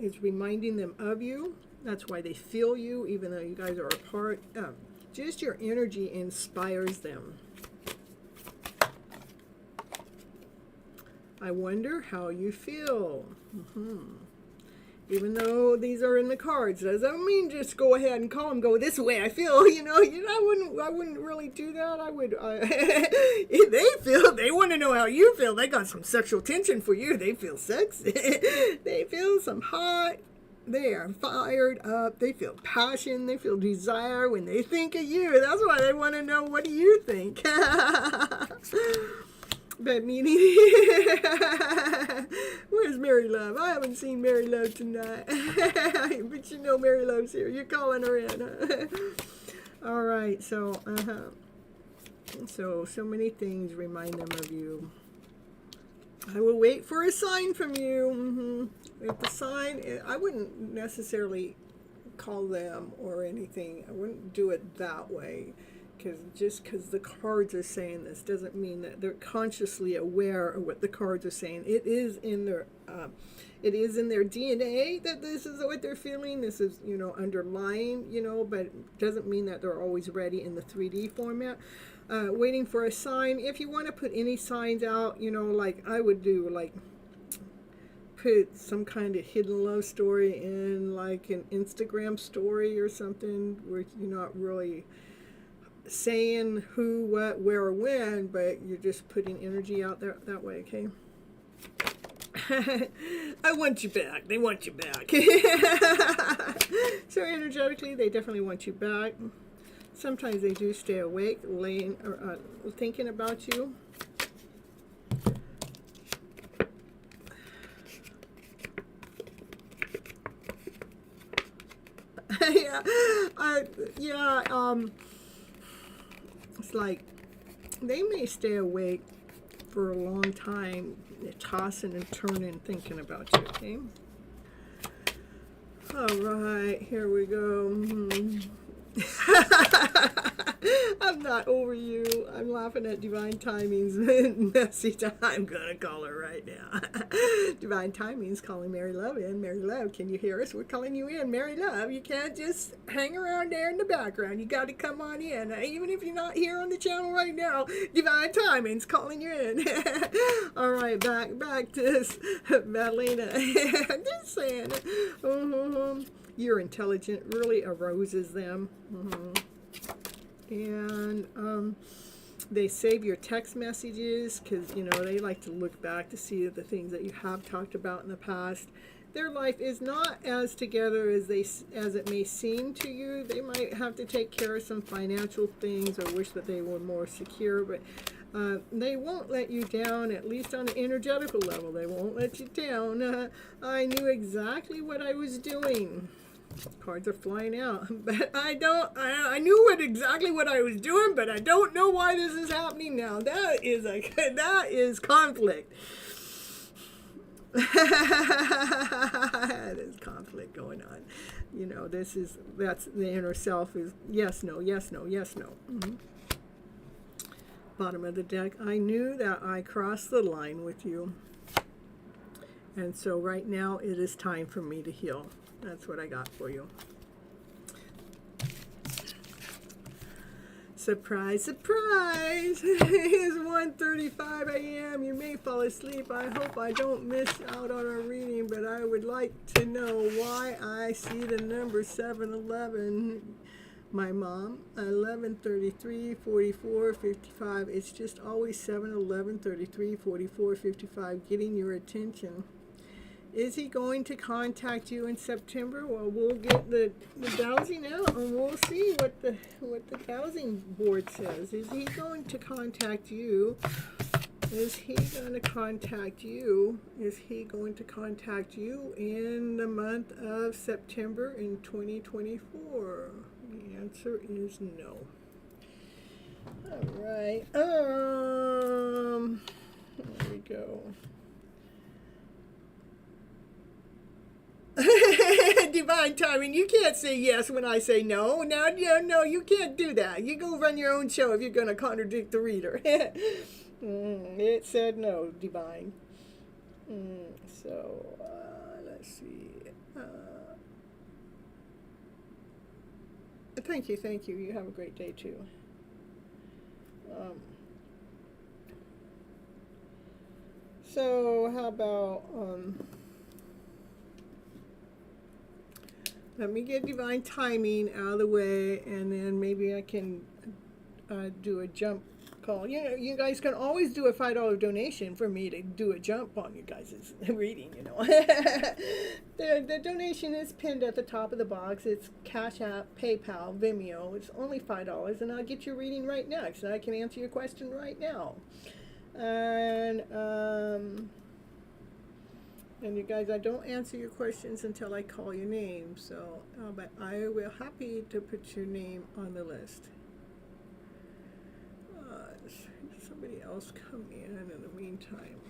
is reminding them of you. That's why they feel you, even though you guys are apart. Just your energy inspires them. I wonder how you feel. Even though these are in the cards, doesn't mean just go ahead and call them. Go this way. I feel. I wouldn't really do that. I would. They want to know how you feel. They got some sexual tension for you. They feel sexy. They feel some hot. They are fired up. They feel passion. They feel desire when they think of you. That's why they want to know, what do you think? But meaning, where's Mary Love? I haven't seen Mary Love tonight. But Mary Love's here. You're calling her in, huh? All right, so many things remind them of you. I will wait for a sign from you. If the sign, I wouldn't necessarily call them or anything. I wouldn't do it that way. Just because the cards are saying this doesn't mean that they're consciously aware of what the cards are saying. It is in their DNA that this is what they're feeling. This is underlying, but it doesn't mean that they're always ready in the 3D format. Waiting for a sign. If you want to put any signs out, like I would do, like put some kind of hidden love story in, like an Instagram story or something, where you're not really saying who, what, where, or when, but you're just putting energy out there that way, okay? I want you back. They want you back. So energetically, they definitely want you back. Sometimes they do stay awake, laying or thinking about you. Yeah, it's like they may stay awake for a long time, tossing and turning, thinking about you, okay? All right, here we go. I'm not over you. I'm laughing at Divine Timing's message. I'm gonna call her right now. Divine Timing's calling Mary Love in. Mary Love, can you hear us? We're calling you in. Mary Love, you can't just hang around there in the background. You got to come on in. Even if you're not here on the channel right now, Divine Timing's calling you in. All right, back to this, Madalena. Just saying. Your intelligence really arouses them. And they save your text messages because, they like to look back to see the things that you have talked about in the past. Their life is not as together as it may seem to you. They might have to take care of some financial things or wish that they were more secure, but they won't let you down, at least on an energetical level. They won't let you down. I knew exactly what I was doing. Cards are flying out, but I knew exactly what I was doing, but I don't know why this is happening now. That is conflict. There's conflict going on. That's the inner self is yes, no, yes, no, yes, no. Bottom of the deck. I knew that I crossed the line with you. And so right now it is time for me to heal. That's what I got for you. Surprise, surprise! It's 1:35 a.m. You may fall asleep. I hope I don't miss out on our reading, but I would like to know why I see the number 711. My mom, 11:33, 44, 55. It's just always 7:11:33, 44, 55 getting your attention. Is he going to contact you in September? Well, we'll get the dowsing out and we'll see what the dowsing board says. Is he going to contact you? Is he going to contact you? Is he going to contact you in the month of September in 2024? The answer is no. All right. There we go. Divine timing. You can't say yes when I say no. No, you can't do that. You go run your own show if you're going to contradict the reader. It said no, Divine. So, let's see. Thank you. You have a great day, too. So, how about... let me get Divine Timing out of the way, and then maybe I can do a jump call. You guys can always do a $5 donation for me to do a jump on you guys' reading, The donation is pinned at the top of the box. It's CashApp, PayPal, Venmo. It's only $5, and I'll get your reading right next, and I can answer your question right now. And you guys, I don't answer your questions until I call your name, so, but I will happy to put your name on the list. Somebody else come in the meantime.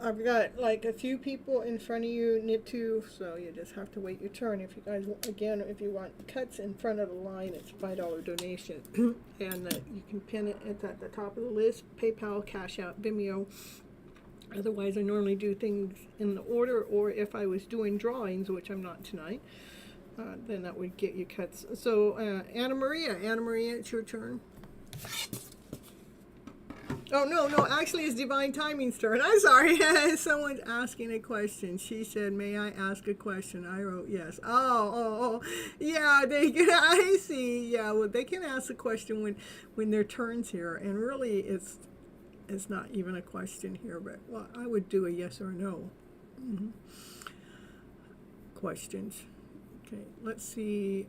I've got like a few people in front of you, Nitu, so you just have to wait your turn. If you guys, again, if you want cuts in front of the line, it's a $5 donation. And you can pin it at the top of the list, PayPal, CashApp, Venmo. Otherwise, I normally do things in the order, or if I was doing drawings, which I'm not tonight, then that would get you cuts. So, Anna Maria, it's your turn. Oh, no, actually it's Divine Timing's turn. I'm sorry. Someone's asking a question. She said, may I ask a question? I wrote yes. Oh. Yeah, I see. Yeah, well, they can ask a question when their turn's here. And really, it's not even a question here, but well, I would do a yes or no. questions. Okay, let's see.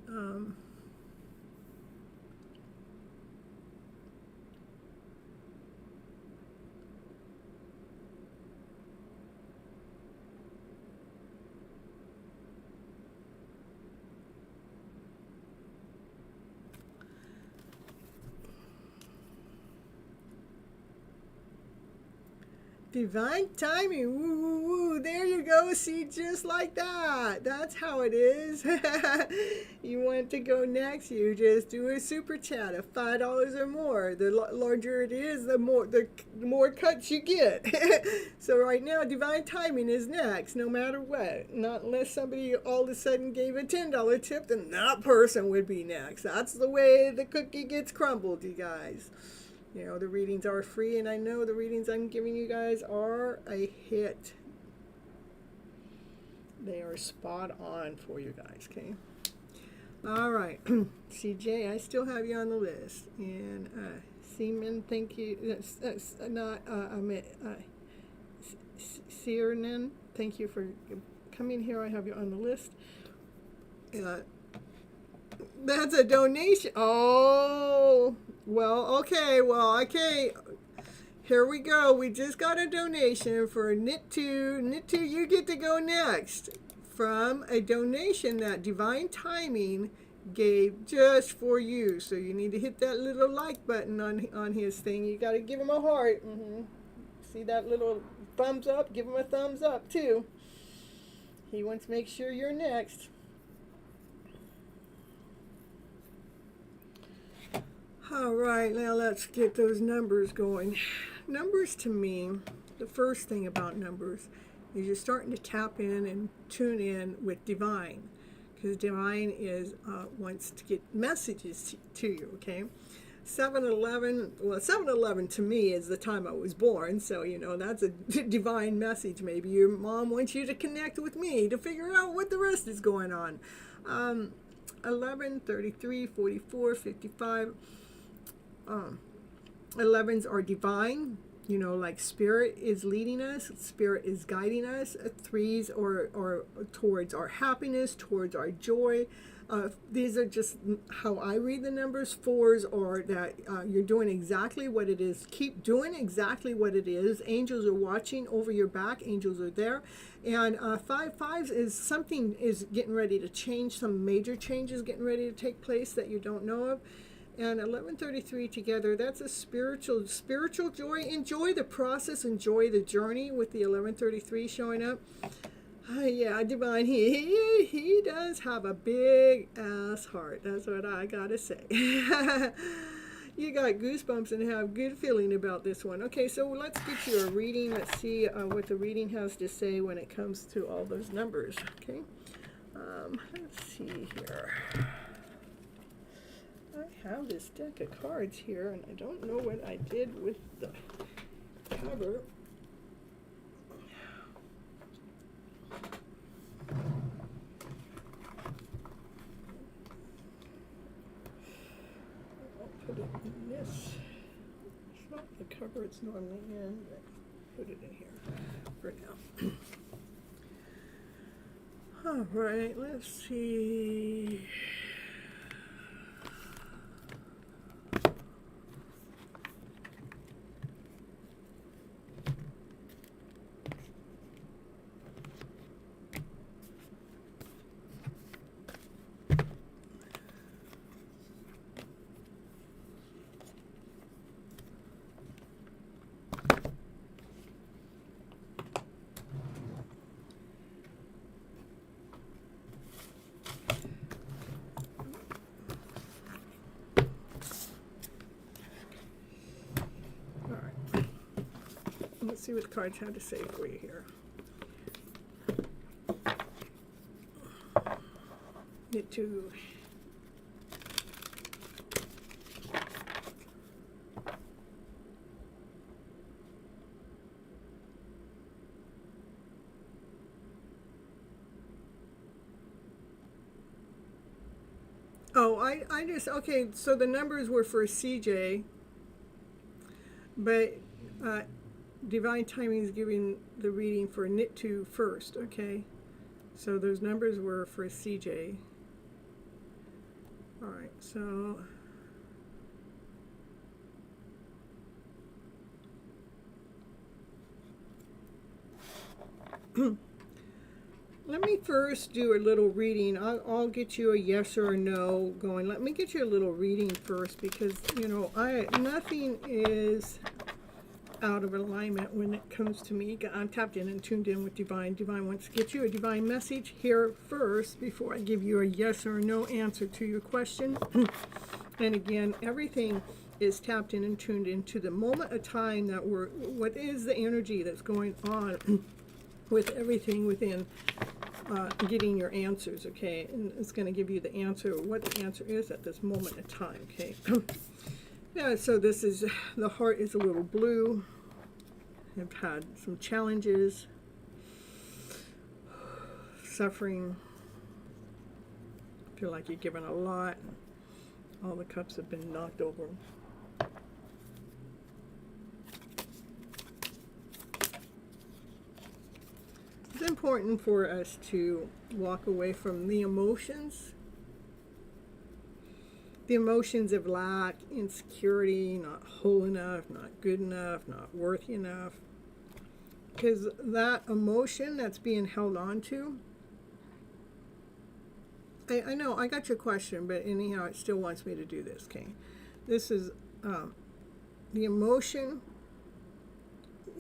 Divine timing. Woo, woo, woo. There you go. See, just like that. That's how it is. You want to go next, you just do a super chat of $5 or more. The larger it is, the more cuts you get. So right now, divine timing is next, no matter what. Not unless somebody all of a sudden gave a $10 tip, then that person would be next. That's the way the cookie gets crumbled, you guys. You know, the readings are free, and I know the readings I'm giving you guys are a hit. They are spot on for you guys, okay? All right. CJ, I still have you on the list. And Seaman, thank you. Siernan, thank you for coming here. I have you on the list. That's a donation. Oh, well, okay. Here we go. We just got a donation for Knit2. Knit2, you get to go next. From a donation that Divine Timing gave just for you. So you need to hit that little like button on his thing. You got to give him a heart. See that little thumbs up? Give him a thumbs up, too. He wants to make sure you're next. All right, now let's get those numbers going. Numbers, to me, the first thing about numbers is you're starting to tap in and tune in with Divine, because Divine wants to get messages to you, okay? 7-Eleven, well, 7-Eleven to me is the time I was born, so, you know, that's a divine message. Maybe your mom wants you to connect with me to figure out what the rest is going on. 11, 33, 44, 55. 11s are divine, you know, like spirit is leading us, spirit is guiding us. 3s are towards our happiness, towards our joy. These are just how I read the numbers. 4s are that you're doing exactly what it is. Keep doing exactly what it is. Angels are watching over your back. Angels are there. And 5s is something is getting ready to change. Some major changes getting ready to take place that you don't know of. And 1133 together, that's a spiritual joy. Enjoy the process, enjoy the journey with the 1133 showing up. Yeah, Divine, he does have a big ass heart. That's what I gotta say. You got goosebumps and have good feeling about this one. Okay, so let's get you a reading. Let's see what the reading has to say when it comes to all those numbers. Okay, let's see here. I have this deck of cards here, and I don't know what I did with the cover. I'll put it in this. It's not the cover it's normally in, but put it in here for now. All right, let's see. Let's see what the cards have to say for you here. Knit2. Oh, I just, okay, so the numbers were for CJ, but Divine Timing is giving the reading for Knit2 first, okay? So those numbers were for CJ. All right, so let me first do a little reading. I'll get you a yes or a no going. Let me get you a little reading first, because you know nothing is out of alignment when it comes to me. I'm tapped in and tuned in with Divine. Divine wants to get you a divine message here first before I give you a yes or a no answer to your question. And again, everything is tapped in and tuned into the moment of time that what is the energy that's going on with everything within getting your answers, okay? And it's going to give you the answer, what the answer is at this moment of time, okay? Yeah, so this is, the heart is a little blue. I've had some challenges, suffering. Feel like you're given a lot. All the cups have been knocked over. It's important for us to walk away from the emotions. The emotions of lack, insecurity, not whole enough, not good enough, not worthy enough. Because that emotion that's being held on to, I know, I got your question, but anyhow, it still wants me to do this, okay? This is the emotion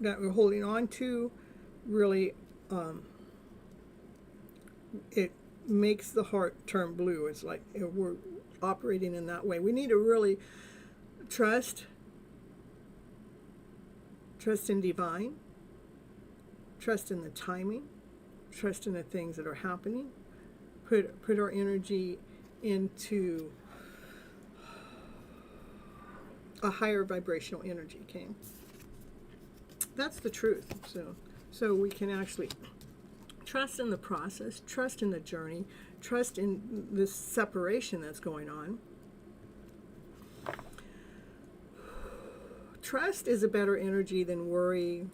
that we're holding on to really, it makes the heart turn blue. It's like we're operating in that way. We need to really trust in divine, trust in the timing, trust in the things that are happening, put our energy into a higher vibrational energy, okay? That's the truth. So we can actually trust in the process, trust in the journey, trust in this separation that's going on. Trust is a better energy than worry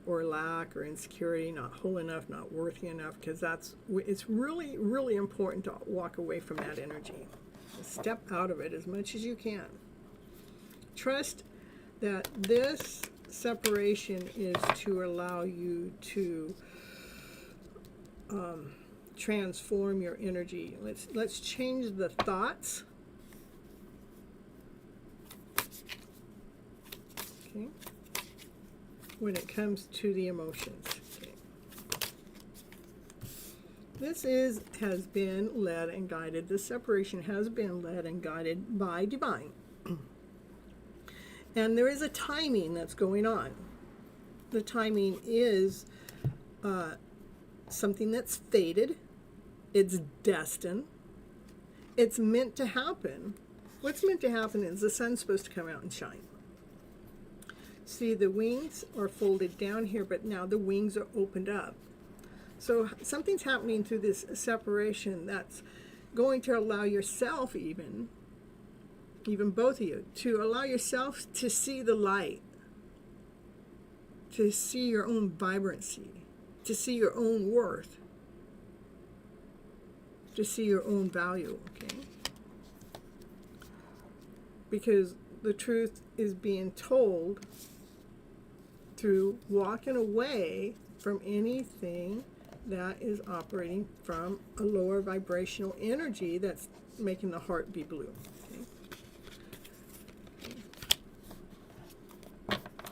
or lack or insecurity, not whole enough, not worthy enough, because it's really, really important to walk away from that energy. Step out of it as much as you can. Trust that this separation is to allow you to transform your energy. Let's change the thoughts. Okay. When it comes to the emotions. Okay. This has been led and guided. This separation has been led and guided by divine. And there is a timing that's going on. The timing is something that's fated. It's destined. It's meant to happen. What's meant to happen is the sun's supposed to come out and shine. See, the wings are folded down here, but now the wings are opened up. So something's happening through this separation that's going to allow yourself, even both of you, to allow yourself to see the light, to see your own vibrancy, to see your own worth, to see your own value, okay? Because the truth is being told through walking away from anything that is operating from a lower vibrational energy that's making the heart be blue.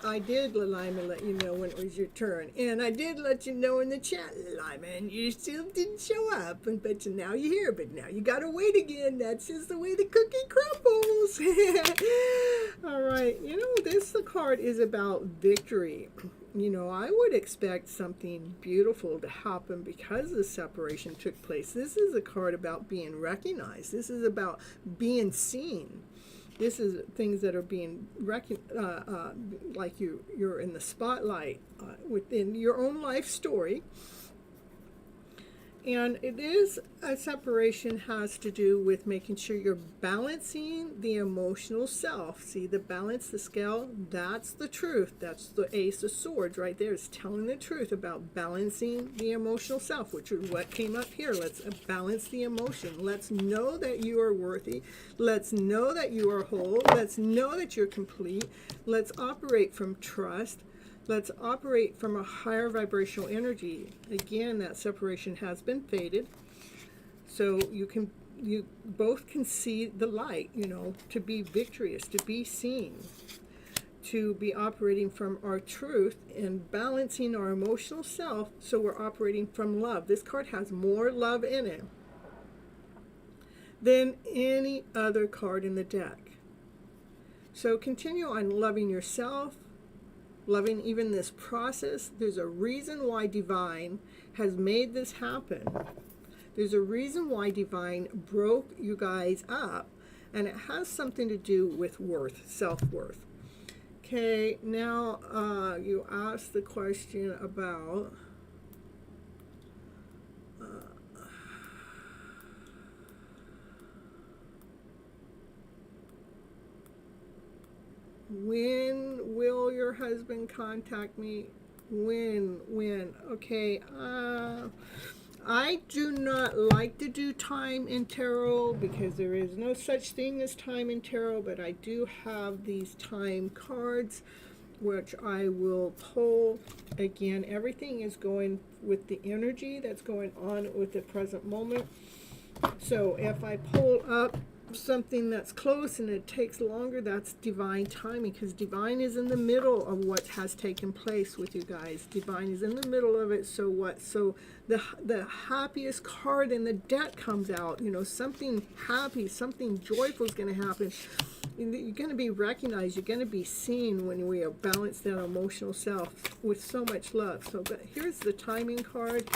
I did, Lyman, let you know when it was your turn. And I did let you know in the chat, Lyman, you still didn't show up. But now you're here, but now you gotta wait again. That's just the way the cookie crumbles. All right, you know, the card is about victory. You know, I would expect something beautiful to happen because the separation took place. This is a card about being recognized. This is about being seen. This is things that are being like you're in the spotlight within your own life story. And it is a separation has to do with making sure you're balancing the emotional self. See the balance, the scale, that's the truth. That's the Ace of Swords right there. It's telling the truth about balancing the emotional self, which is what came up here. Let's balance the emotion. Let's know that you are worthy. Let's know that you are whole. Let's know that you're complete. Let's operate from trust. Let's operate from a higher vibrational energy. Again, that separation has been faded. So you both can see the light, you know, to be victorious, to be seen, to be operating from our truth and balancing our emotional self, so we're operating from love. This card has more love in it than any other card in the deck. So continue on loving yourself, loving even this process. There's a reason why Divine has made this happen. There's a reason why Divine broke you guys up, and it has something to do with worth, self-worth. Okay, now you asked the question about when will your husband contact me? When? Okay, I do not like to do time in tarot because there is no such thing as time in tarot, but I do have these time cards which I will pull. Again, everything is going with the energy that's going on with the present moment. So if I pull up something that's close and it takes longer, that's divine timing, because divine is in the middle of what has taken place with you guys. Divine is in the middle of it. So what? So the happiest card in the deck comes out. You know, something happy, something joyful is going to happen. You're going to be recognized. You're going to be seen when we balance that emotional self with so much love. So but here's the timing card.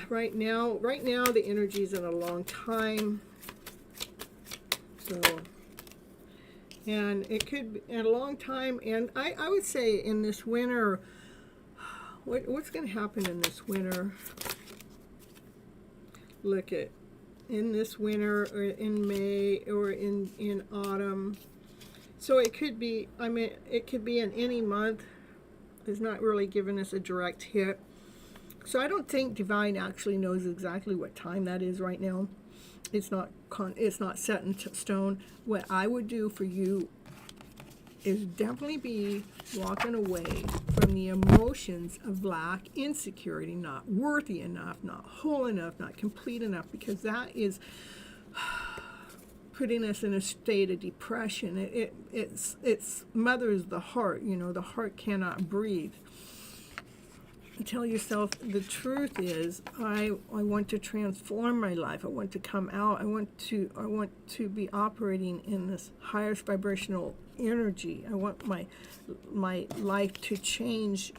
Right now the energy is in a long time. So, and it could be in a long time, and I would say in this winter, what's going to happen in this winter? Look at in this winter, or in May, or in autumn. So it could be, I mean, it could be in any month. It's not really giving us a direct hit. So I don't think Divine actually knows exactly what time that is right now. It's not set in stone. What I would do for you is definitely be walking away from the emotions of lack, insecurity, not worthy enough, not whole enough, not complete enough, because that is putting us in a state of depression. It's mothers the heart. You know, the heart cannot breathe. Tell yourself the truth is, I want to transform my life. I want to come out. I want to be operating in this highest vibrational energy. I want my life to change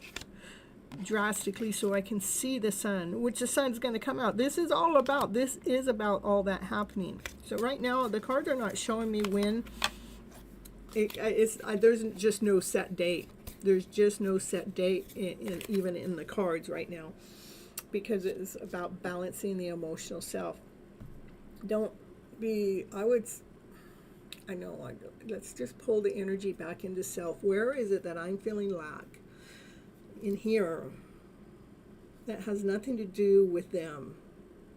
drastically so I can see the sun, which the sun's going to come out. This is about all that happening. So right now the cards are not showing me when. There's just no set date. There's just no set date even in the cards right now, because it's about balancing the emotional self. Let's just pull the energy back into self. Where is it that I'm feeling lack? In here. That has nothing to do with them.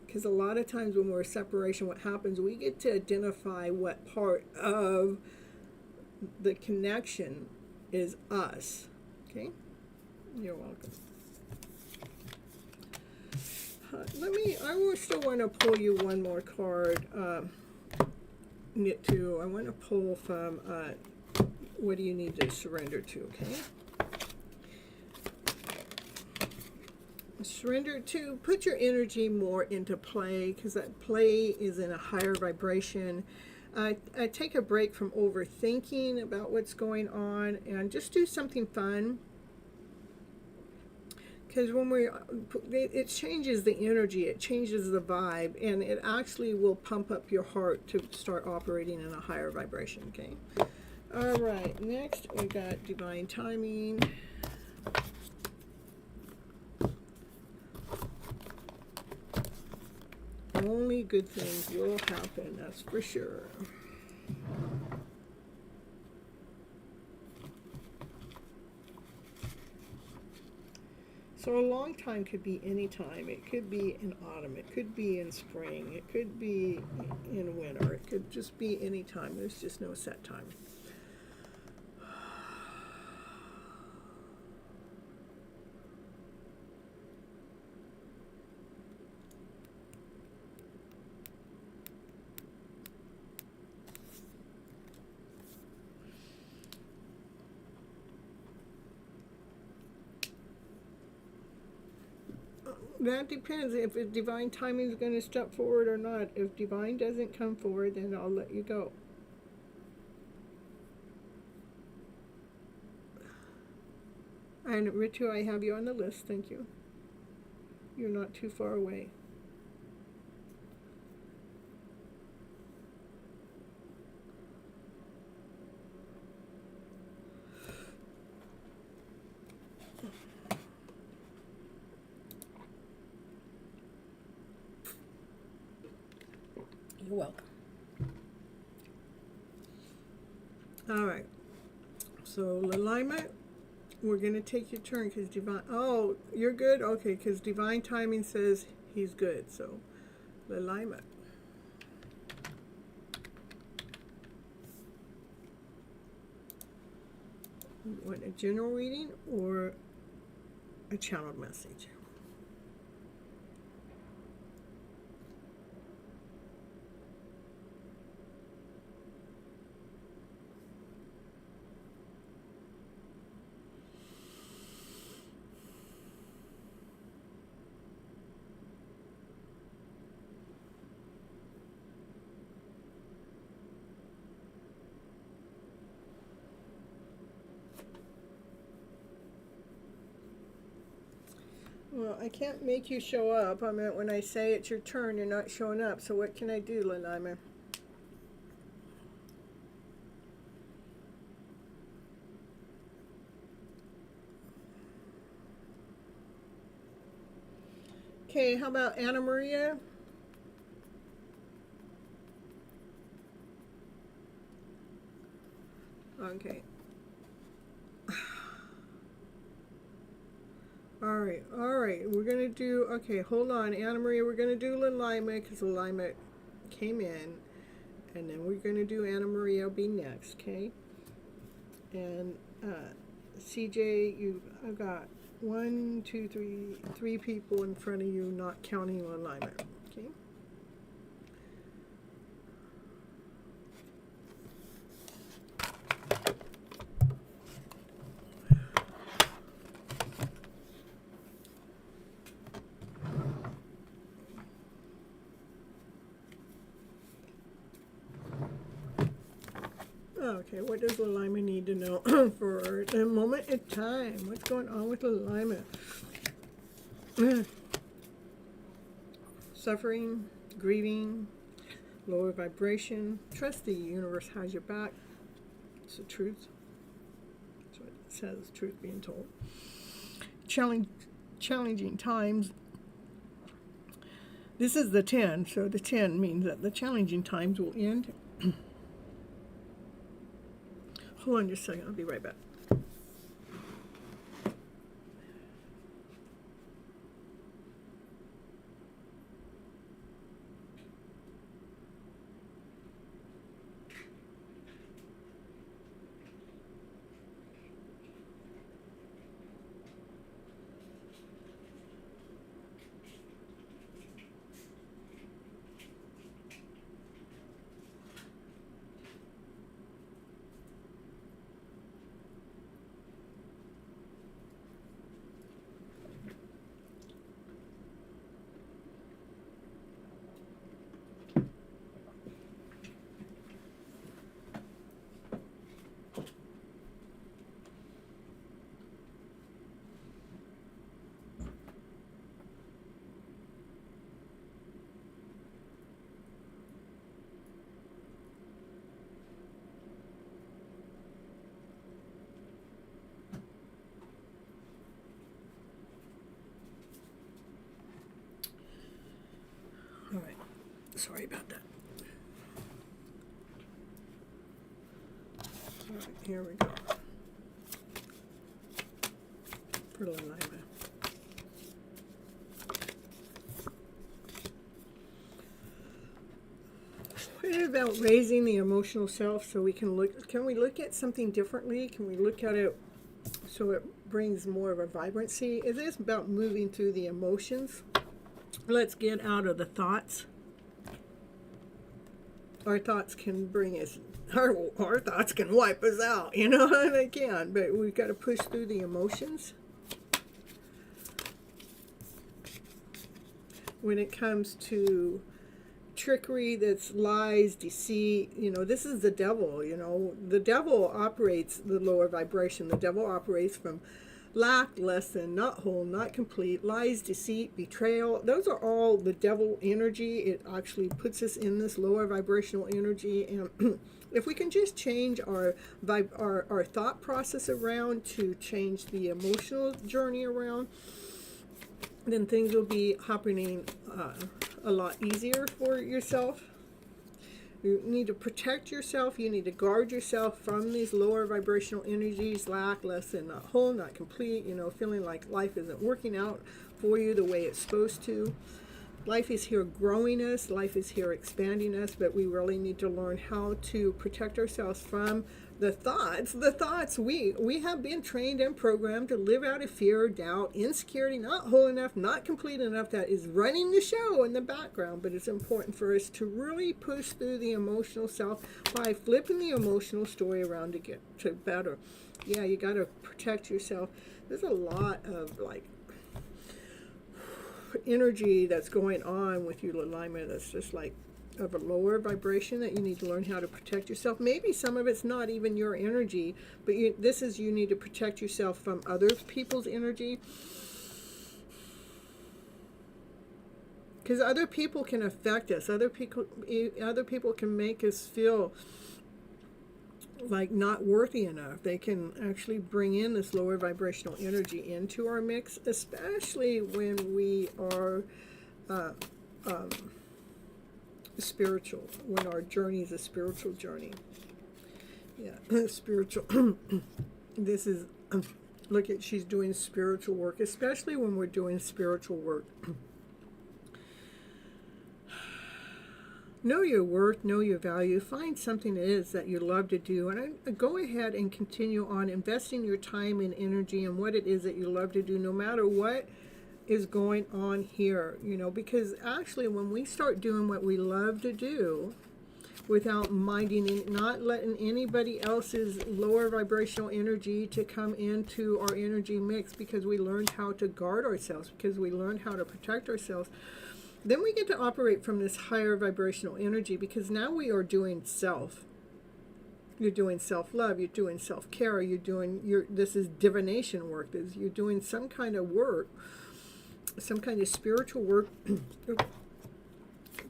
Because a lot of times when we're in separation, what happens, we get to identify what part of the connection is us. Okay, you're welcome. I will still want to pull you one more card. I want to pull from what do you need to surrender to? Okay, surrender to, put your energy more into play, because that play is in a higher vibration. I take a break from overthinking about what's going on and just do something fun. Because when it changes the energy, it changes the vibe, and it actually will pump up your heart to start operating in a higher vibration, okay? All right, next we got divine timing. only good things will happen, that's for sure. So a long time could be any time. It could be in autumn. It could be in spring. It could be in winter. It could just be any time. There's just no set time. That depends if divine timing is going to step forward or not. If divine doesn't come forward, then I'll let you go. And Ritu, I have you on the list. Thank you. You're not too far away. You're welcome. All right. So alignment, we're going to take your turn because divine. Oh, you're good. Okay, because divine timing says he's good. So alignment. You want a general reading or a channeled message? Well, I can't make you show up. I mean, when I say it's your turn, you're not showing up. So what can I do, Lalaima? Okay, how about Anna Maria? Okay. All right, we're going to do, okay, hold on, Anna Maria, we're going to do Lalaima because Lalaima came in, and then we're going to do Anna Maria will be next, okay? And CJ, I've got 1, 2, 3 people in front of you, not counting Lalaima, okay? Okay, what does Lalaima need to know for a moment in time? What's going on with Lalaima? Suffering, grieving, lower vibration. Trust the universe has your back. It's the truth. That's what it says, truth being told. Challenging times. This is the 10, so the 10 means that the challenging times will end. Hold on just a second, I'll be right back. Sorry about that. All right, here we go. Put a little lime in. What about raising the emotional self so we can we look at something differently? Can we look at it so it brings more of a vibrancy? It is about moving through the emotions. Let's get out of the thoughts. Our thoughts can bring us, our thoughts can wipe us out, you know, they can, but we've got to push through the emotions. When it comes to trickery, that's lies, deceit, you know, this is the devil, you know. The devil operates the lower vibration. The devil operates from lack, less than, not whole, not complete, lies, deceit, betrayal. Those are all the devil energy. It actually puts us in this lower vibrational energy. And if we can just change our thought process around to change the emotional journey around, then things will be happening a lot easier for yourself. You need to protect yourself. You need to guard yourself from these lower vibrational energies, lack, less than, not whole, not complete, you know, feeling like life isn't working out for you the way it's supposed to. Life is here growing us. Life is here expanding us, but we really need to learn how to protect ourselves from the thoughts. The thoughts, we have been trained and programmed to live out of fear, doubt, insecurity, not whole enough, not complete enough. That is running the show in the background, but it's important for us to really push through the emotional self by flipping the emotional story around to get to better. Yeah, you got to protect yourself. There's a lot of like energy that's going on with your alignment that's just like of a lower vibration that you need to learn how to protect yourself. Maybe some of it's not even your energy, but you need to protect yourself from other people's energy, because other people can affect us. Other people can make us feel like not worthy enough. They can actually bring in this lower vibrational energy into our mix, especially when we are spiritual, when our journey is a spiritual journey. Yeah, spiritual. This is, look at, she's doing spiritual work, especially when we're doing spiritual work. Know your worth, know your value, find something it is that you love to do, and go ahead and continue on investing your time and energy in what it is that you love to do, no matter what is going on here, you know, because actually when we start doing what we love to do without minding and not letting anybody else's lower vibrational energy to come into our energy mix, because we learned how to guard ourselves, because we learned how to protect ourselves, then we get to operate from this higher vibrational energy, because now we are doing self. You're doing self-love, you're doing self-care, this is divination work, you're doing some kind of work, some kind of spiritual work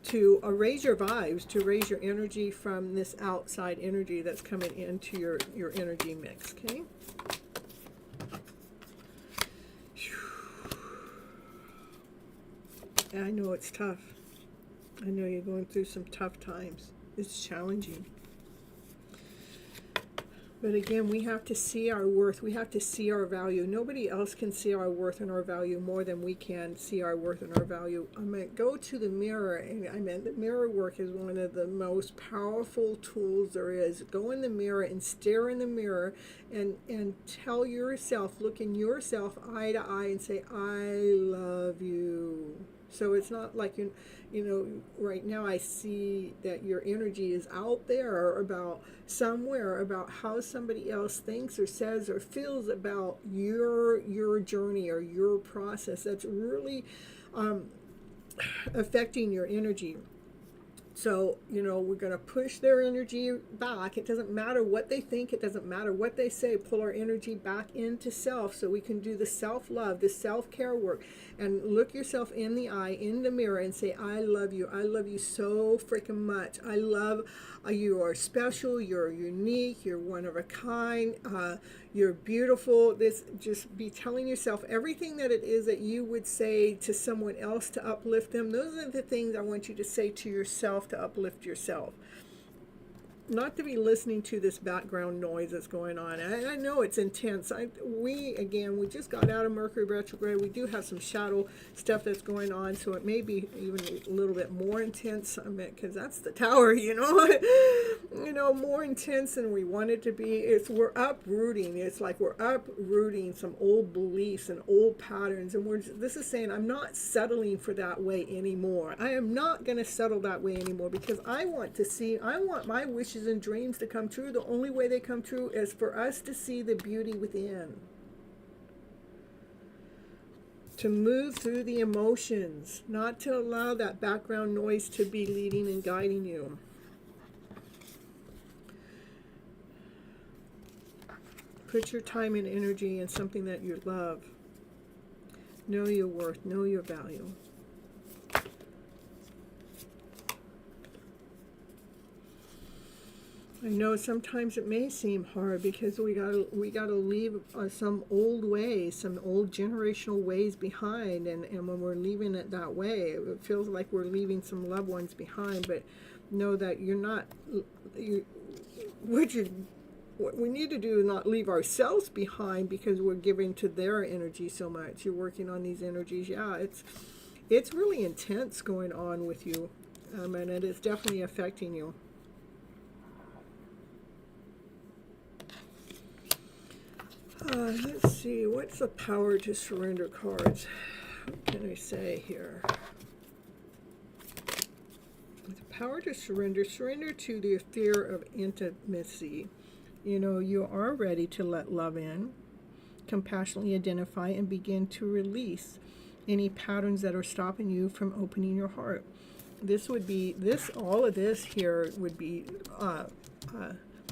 to raise your vibes, to raise your energy from this outside energy that's coming into your energy mix, okay? I know it's tough. I know you're going through some tough times. It's challenging. But again, we have to see our worth. We have to see our value. Nobody else can see our worth and our value more than we can see our worth and our value. I mean, go to the mirror. The mirror work is one of the most powerful tools there is. Go in the mirror and stare in the mirror and tell yourself, look in yourself eye to eye and say, I love you. So it's not like, you know, right now I see that your energy is out there about somewhere, about how somebody else thinks or says or feels about your journey or your process. That's really affecting your energy. So, you know, we're going to push their energy back. It doesn't matter what they think. It doesn't matter what they say. Pull our energy back into self so we can do the self-love, the self-care work. And look yourself in the eye, in the mirror, and say, I love you. I love you so freaking much. I love you are special. You're unique. You're one of a kind. you're beautiful. This, just be telling yourself everything that it is that you would say to someone else to uplift them. Those are the things I want you to say to yourself to uplift yourself. Not to be listening to this background noise that's going on. I know it's intense. We just got out of Mercury retrograde. We do have some shadow stuff that's going on, so it may be even a little bit more intense. I mean, because that's the tower, more intense than we want it to be. We're uprooting. It's like we're uprooting some old beliefs and old patterns, and this is saying I'm not settling for that way anymore. I am not going to settle that way anymore, because I want my wishes and dreams to come true. The only way they come true is for us to see the beauty within, to move through the emotions, not to allow that background noise to be leading and guiding you. Put your time and energy in something that you love. Know your worth, know your value. I know sometimes it may seem hard, because we gotta leave some old ways, some old generational ways behind, and when we're leaving it that way, it feels like we're leaving some loved ones behind. But know that you're not. What we need to do is not leave ourselves behind, because we're giving to their energy so much. You're working on these energies. Yeah, it's really intense going on with you, and it is definitely affecting you. Let's see, what's the power to surrender cards? What can I say here? The power to surrender to the fear of intimacy. You are ready to let love in, compassionately identify and begin to release any patterns that are stopping you from opening your heart. All of this here would be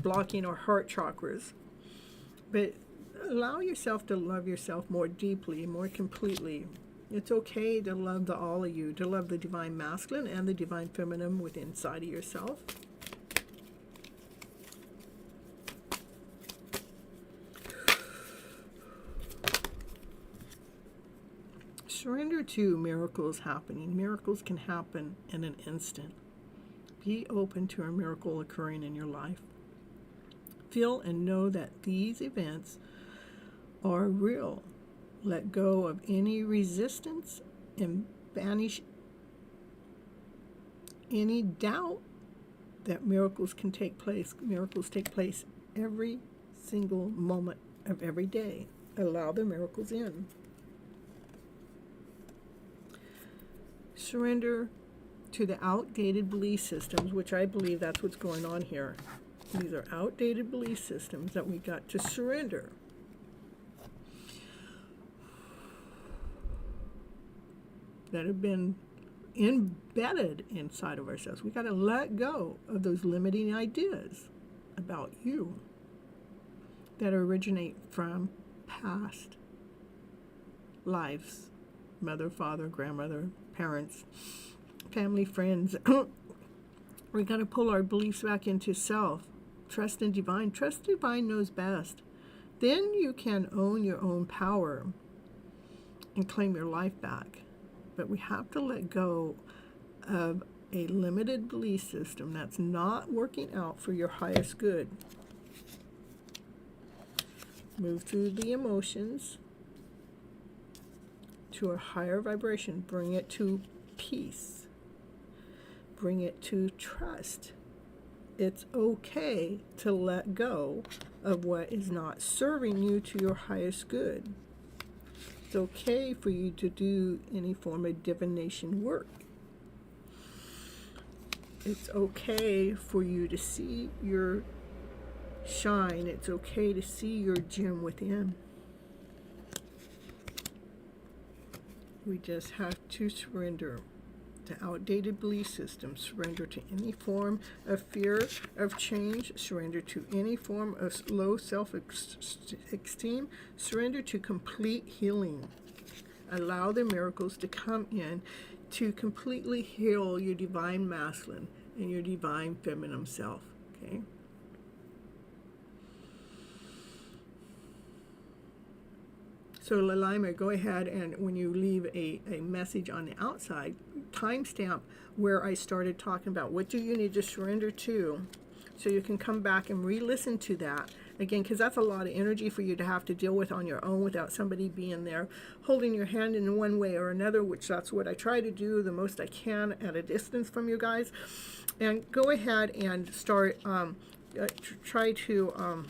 blocking our heart chakras. But allow yourself to love yourself more deeply, more completely. It's okay to love all of you, to love the divine masculine and the divine feminine within inside of yourself. Surrender to miracles happening. Miracles can happen in an instant. Be open to a miracle occurring in your life. Feel and know that these events are real. Let go of any resistance and banish any doubt that miracles can take place. Miracles take place every single moment of every day. Allow the miracles in. Surrender to the outdated belief systems, which I believe that's what's going on here. These are outdated belief systems that we got to surrender. That have been embedded inside of ourselves. We got to let go of those limiting ideas about you that originate from past lives. Mother, father, grandmother, parents, family, friends. We got to pull our beliefs back into self. Trust in divine. Trust divine knows best. Then you can own your own power and claim your life back. But we have to let go of a limited belief system that's not working out for your highest good. Move through the emotions to a higher vibration. Bring it to peace. Bring it to trust. It's okay to let go of what is not serving you to your highest good. It's okay for you to do any form of divination work. It's okay for you to see your shine. It's okay to see your gem within. We just have to surrender to outdated belief systems, surrender to any form of fear of change, surrender to any form of low self-esteem, surrender to complete healing. Allow the miracles to come in to completely heal your divine masculine and your divine feminine self, okay? So Lilima, go ahead and when you leave a message on the outside, timestamp where I started talking about what do you need to surrender to, so you can come back and re-listen to that again, because that's a lot of energy for you to have to deal with on your own without somebody being there holding your hand in one way or another, which that's what I try to do the most I can at a distance from you guys. And go ahead and start try to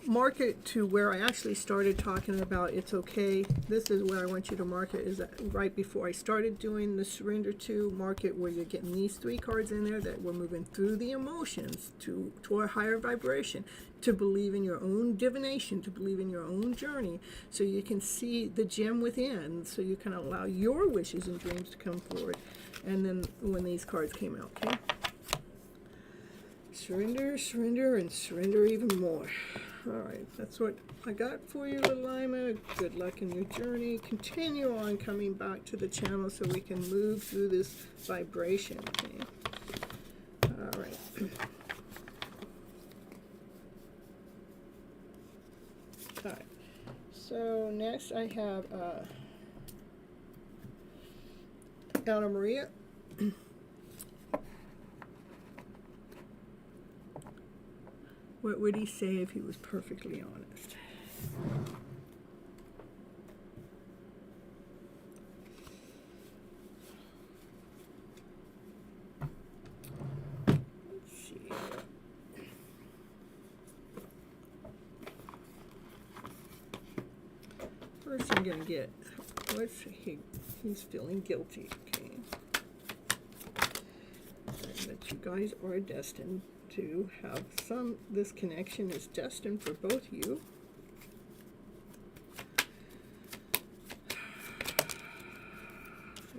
mark it to where I actually started talking about it's okay. This is where I want you to mark it, is that right before I started doing the surrender to, mark it where you're getting these 3 cards in there, that we're moving through the emotions to a higher vibration, to believe in your own divination, to believe in your own journey, so you can see the gem within, so you can allow your wishes and dreams to come forward. And then when these cards came out, okay? Surrender, surrender, and surrender even more. All right, that's what I got for you, Lilima. Good luck in your journey. Continue on coming back to the channel so we can move through this vibration, okay? All right. All right. So next I have Anna Maria. What would he say if he was perfectly honest? Let's see. First I'm going to get, he's feeling guilty, okay? That you guys are destined to have this connection is destined for both of you.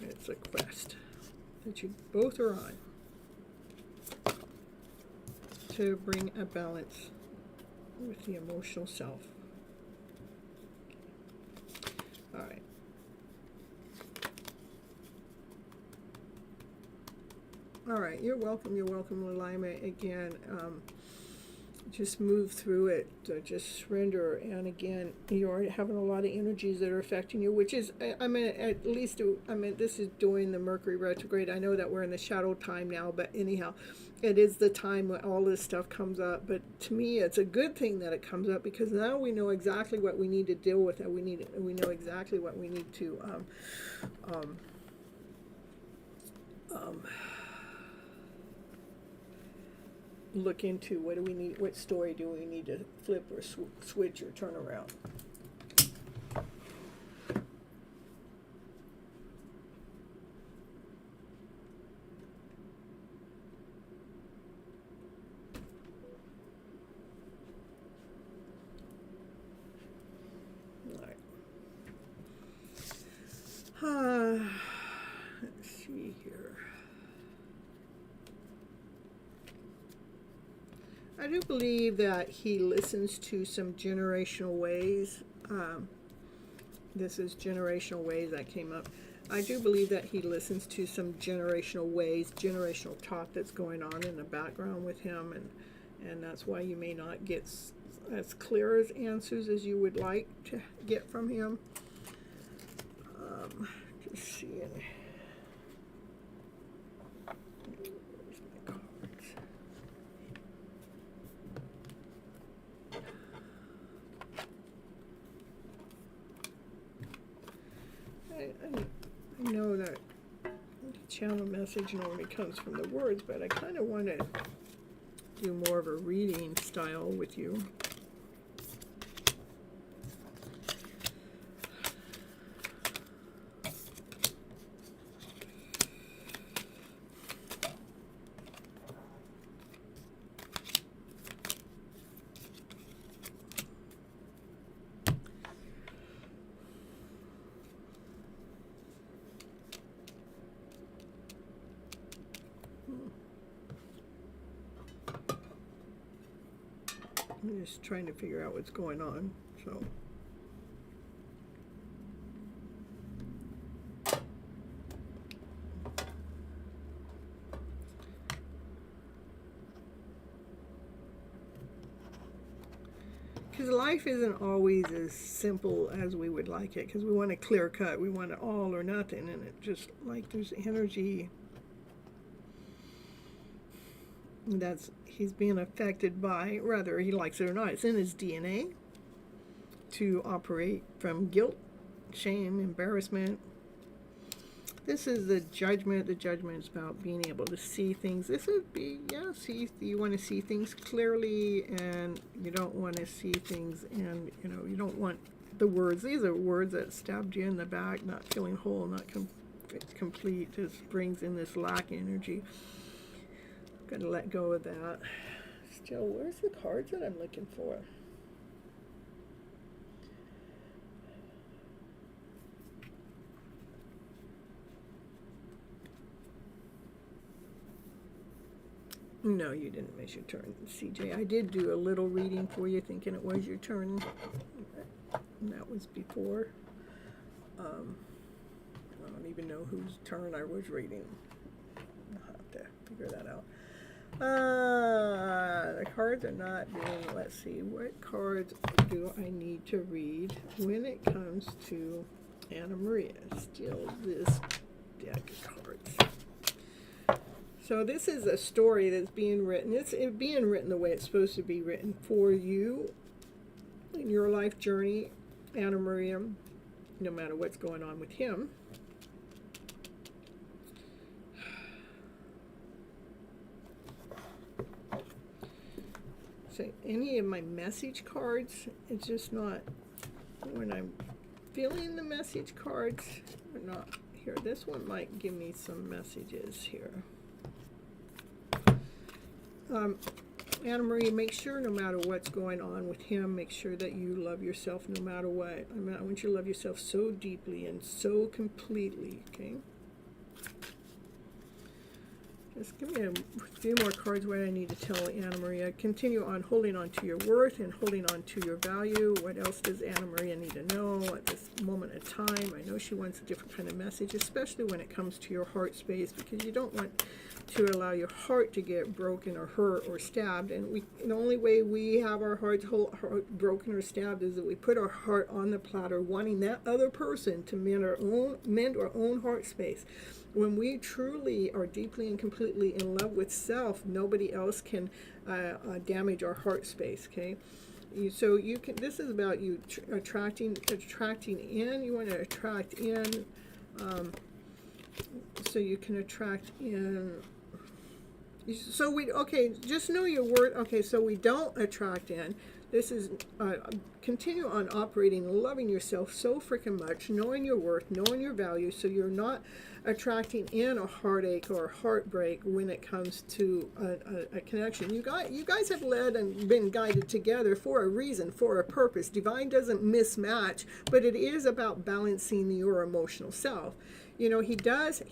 It's a quest that you both are on to bring a balance with the emotional self. All right. All right, you're welcome, Lilima. Again, just move through it, just surrender. And again, you're having a lot of energies that are affecting you, which is, I mean, at least, this is during the Mercury retrograde. I know that we're in the shadow time now, but anyhow, it is the time when all this stuff comes up. But to me, it's a good thing that it comes up, because now we know exactly what we need to deal with, and we know exactly what we need to look into. What do we need? What story do we need to flip or switch or turn around? All right. Let's see here. I do believe that he listens to some generational ways. This is generational ways that came up. I do believe that he listens to some generational ways, generational talk that's going on in the background with him, and that's why you may not get as clear as answers as you would like to get from him. Just seeing. Where's my cards? I know that channel message normally comes from the words, but I kind of want to do more of a reading style with you. I'm just trying to figure out what's going on, so. because life isn't always as simple as we would like it, because we want a clear cut, we want it all or nothing, and it just like there's energy that's he's being affected by, whether he likes it or not. It's in his DNA to operate from guilt, shame, embarrassment. This is the judgment. The judgment is about being able to see things. This would be, yeah, see, you want to see things clearly, and you don't want to see things, and you don't want the words. These are words that stabbed you in the back, not feeling whole, not complete. Just brings in this lack energy. Got to let go of that. Still, where's the cards that I'm looking for? No, you didn't miss your turn, CJ. I did do a little reading for you, thinking it was your turn. And that was before. I don't even know whose turn I was reading. I'll have to figure that out. The cards are not doing, let's see, what cards do I need to read when it comes to Anna Maria? Still this deck of cards. So this is a story that's being written. It's being written the way it's supposed to be written for you in your life journey, Anna Maria, no matter what's going on with him. So any of my message cards, it's just not, when I'm feeling the message cards, they're not here. This one might give me some messages here. Anna Maria, make sure no matter what's going on with him, make sure that you love yourself no matter what. I mean, I want you to love yourself so deeply and so completely, okay? Just give me a few more cards what I need to tell Anna Maria. Continue on holding on to your worth and holding on to your value. What else does Anna Maria need to know at this moment of time? I know she wants a different kind of message, especially when it comes to your heart space, because you don't want to allow your heart to get broken or hurt or stabbed. And the only way we have our heart broken or stabbed is that we put our heart on the platter, wanting that other person to mend our own heart space. When we truly are deeply and completely in love with self, nobody else can damage our heart space, okay? So you can. This is about you attracting in. You want to attract in, so you can attract in. So just know your worth. Okay, so we don't attract in. This is continue on operating, loving yourself so freaking much, knowing your worth, knowing your value, so you're not attracting in a heartache or a heartbreak when it comes to a connection. You guys have led and been guided together for a reason, for a purpose. Divine doesn't mismatch, but it is about balancing your emotional self. You know, he has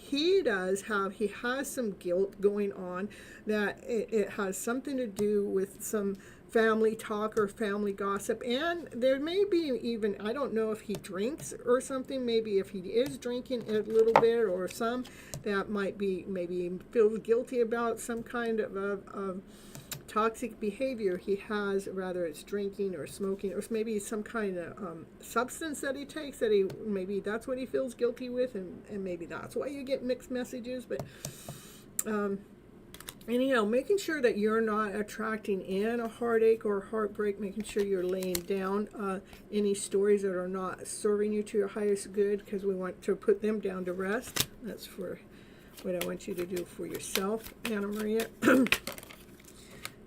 some guilt going on, that it has something to do with some family talk or family gossip, and there may be even, I don't know if he drinks or something, maybe if he is drinking a little bit or some, that might be, maybe he feels guilty about some kind of toxic behavior he has, whether it's drinking or smoking, or maybe some kind of substance that he takes, that maybe that's what he feels guilty with, and maybe that's why you get mixed messages. But anyhow, making sure that you're not attracting in a heartache or heartbreak, making sure you're laying down any stories that are not serving you to your highest good, because we want to put them down to rest. That's for what I want you to do for yourself, Anna Maria.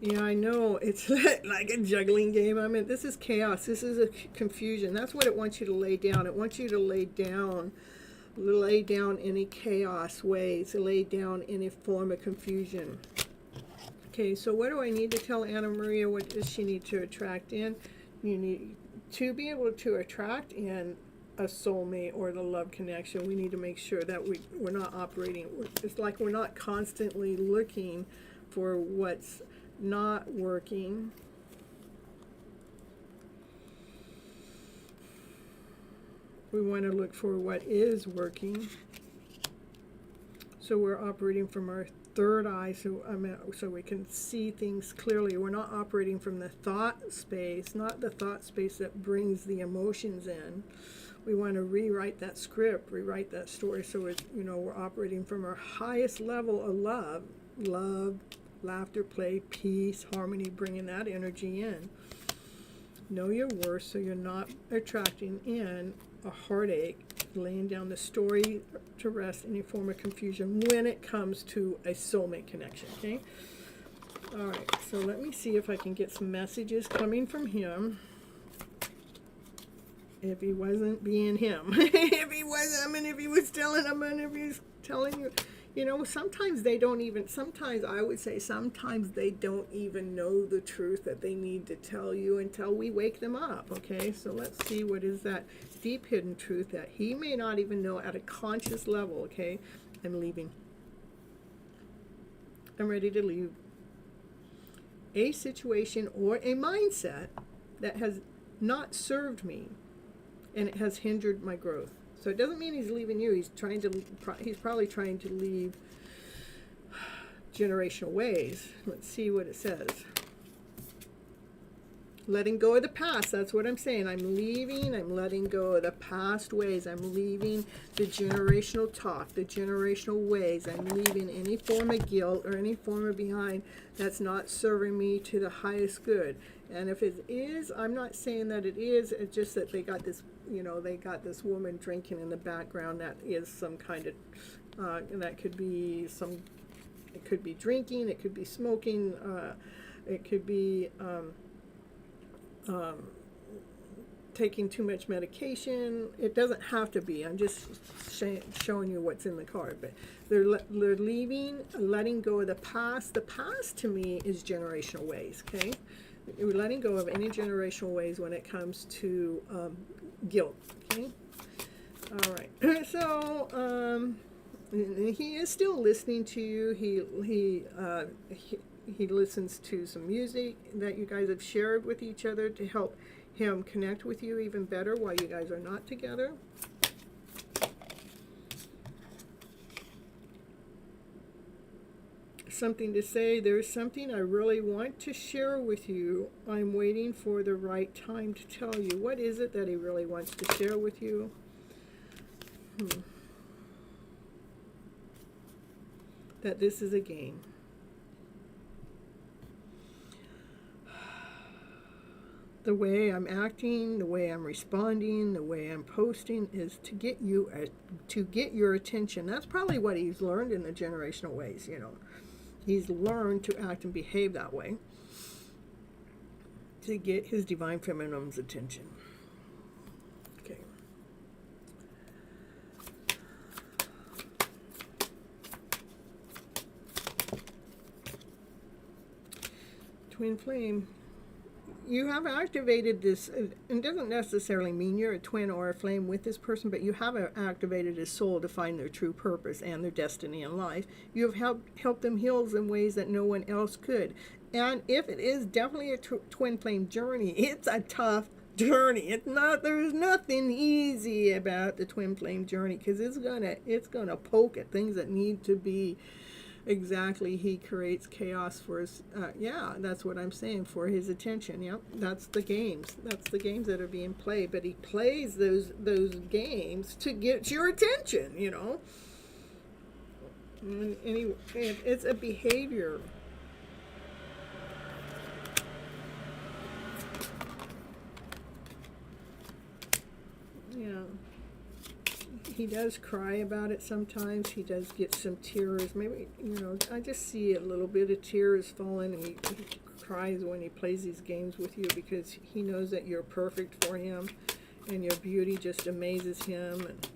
Yeah, I know, it's like a juggling game. I mean, this is chaos. This is a confusion. That's what it wants you to lay down. It wants you to lay down any chaos ways, lay down any form of confusion. Okay, so what do I need to tell Anna Maria? What does she need to attract in? You need to be able to attract in a soulmate or the love connection. We need to make sure that we're not operating. It's like we're not constantly looking for what's not working. We want to look for what is working. So we're operating from our third eye, so we can see things clearly. We're not operating from the thought space, not the thought space that brings the emotions in. We want to rewrite that script, rewrite that story, so we're operating from our highest level of love, laughter, play, peace, harmony, bringing that energy in. Know your worth so you're not attracting in a heartache, laying down the story to rest any form of confusion when it comes to a soulmate connection, okay? All right, so let me see if I can get some messages coming from him. If he wasn't being him. If he wasn't, if he was telling them, and if he's telling you, sometimes they don't even, sometimes they don't even know the truth that they need to tell you until we wake them up, okay? So let's see, what is that deep hidden truth that he may not even know at a conscious level, okay? I'm leaving. I'm ready to leave a situation or a mindset that has not served me, and it has hindered my growth. So it doesn't mean he's leaving you. He's probably trying to leave generational ways. Let's see what it says. Letting go of the past. That's what I'm saying. I'm leaving. I'm letting go of the past ways. I'm leaving the generational talk, the generational ways. I'm leaving any form of guilt or any form of behind that's not serving me to the highest good. And if it is, I'm not saying that it is. It's just that they got this, they got this woman drinking in the background. That is some kind of, that could be some, it could be drinking, it could be smoking, it could be taking too much medication. It doesn't have to be. I'm just showing you what's in the card. But they're leaving, letting go of the past. The past to me is generational ways, okay? We're letting go of any generational ways when it comes to guilt, okay? All right. So he is still listening to you. He listens to some music that you guys have shared with each other to help him connect with you even better while you guys are not together. Something to say. There's something I really want to share with you. I'm waiting for the right time to tell you. What is it that he really wants to share with you? That this is a game. The way I'm acting, the way I'm responding, the way I'm posting is to get your attention. That's probably what he's learned in the generational ways, He's learned to act and behave that way to get his divine feminine's attention. Okay. Twin flame. You have activated this. It doesn't necessarily mean you're a twin or a flame with this person, but you have activated his soul to find their true purpose and their destiny in life. You have helped them heal in ways that no one else could. And if it is definitely a twin flame journey, it's a tough journey. There's nothing easy about the twin flame journey, because it's gonna poke at things that need to be. Exactly, he creates chaos for his, that's what I'm saying, for his attention. Yep, that's the games. That's the games that are being played. But he plays those games to get your attention, And it's a behavior. Yeah. He does cry about it sometimes. He does get some tears. Maybe, I just see a little bit of tears falling. And he cries when he plays these games with you, because he knows that you're perfect for him and your beauty just amazes him. And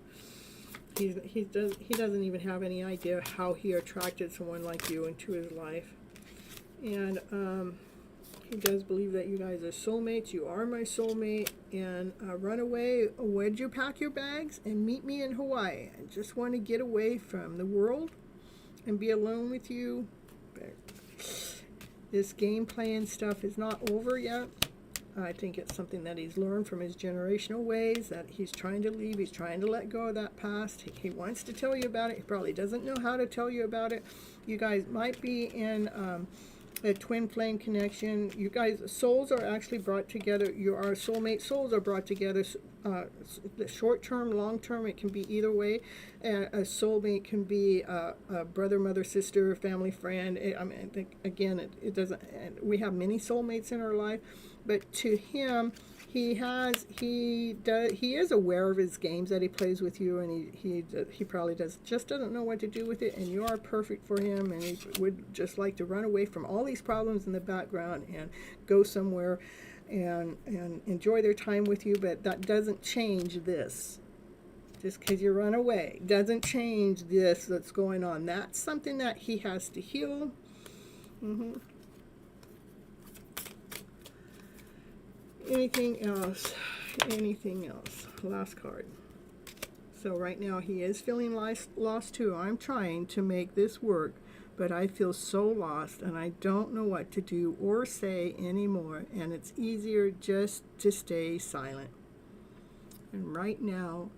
he doesn't even have any idea how he attracted someone like you into his life. And he does believe that you guys are soulmates. You are my soulmate. And run away. Would you pack your bags and meet me in Hawaii? I just want to get away from the world and be alone with you. But this game playing stuff is not over yet. I think it's something that he's learned from his generational ways, that he's trying to leave. He's trying to let go of that past. He wants to tell you about it. He probably doesn't know how to tell you about it. You guys might be in a twin flame connection. You guys, souls are actually brought together. Your soulmate souls are brought together. The short term, long term, it can be either way. A soulmate can be a brother, mother, sister, family, friend. I mean, I think, again, it doesn't. We have many soulmates in our life, but to him, he is aware of his games that he plays with you, and he probably doesn't know what to do with it, and you are perfect for him, and he would just like to run away from all these problems in the background and go somewhere and enjoy their time with you. But that doesn't change this. Just because you run away doesn't change this that's going on. That's something that he has to heal. Anything else? Anything else? Last card. So right now he is feeling lost too. I'm trying to make this work, but I feel so lost and I don't know what to do or say anymore, and it's easier just to stay silent. And right now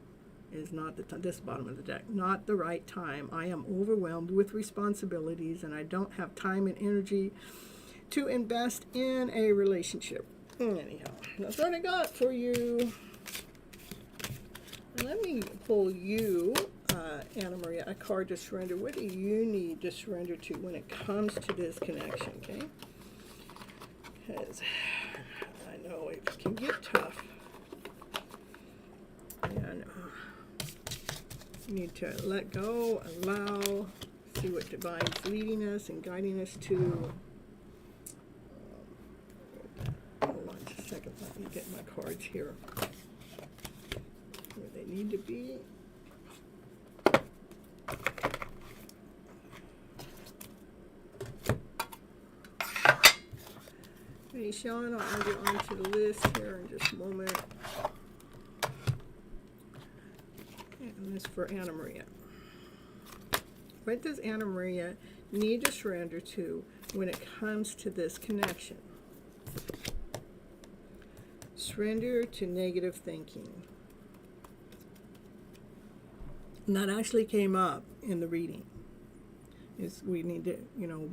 is not this bottom of the deck, not the right time. I am overwhelmed with responsibilities and I don't have time and energy to invest in a relationship. Anyhow, that's what I got for you. Let me pull you, Anna Maria, a card to surrender. What do you need to surrender to when it comes to this connection, okay? Because I know it can get tough. And you need to let go, allow, see what divine's leading us and guiding us to. Hold on just a second, let me get my cards here where they need to be. Hey Sean, I'll add you onto the list here in just a moment. And this for Anna Maria. What does Anna Maria need to surrender to when it comes to this connection? Surrender to negative thinking. And that actually came up in the reading. Is we need to,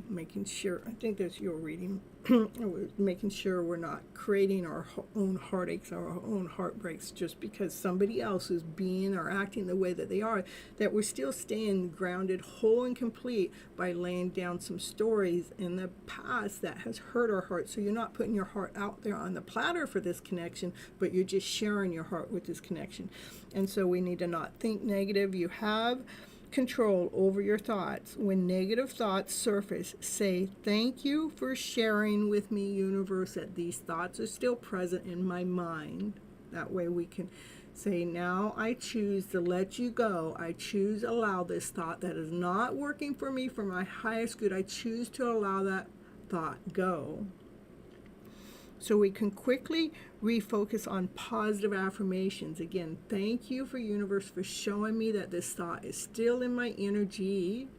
making sure, I think that's your reading, making sure we're not creating our own heartaches, our own heartbreaks just because somebody else is being or acting the way that they are, that we're still staying grounded, whole and complete by laying down some stories in the past that has hurt our heart. So you're not putting your heart out there on the platter for this connection, but you're just sharing your heart with this connection. And so we need to not think negative. You have control over your thoughts. When negative thoughts surface, say, thank you for sharing with me, universe, that these thoughts are still present in my mind. That way we can say, now I choose to let you go. I choose to allow this thought that is not working for me for my highest good. I choose to allow that thought go. So we can quickly refocus on positive affirmations. Again, thank you for universe for showing me that this thought is still in my energy.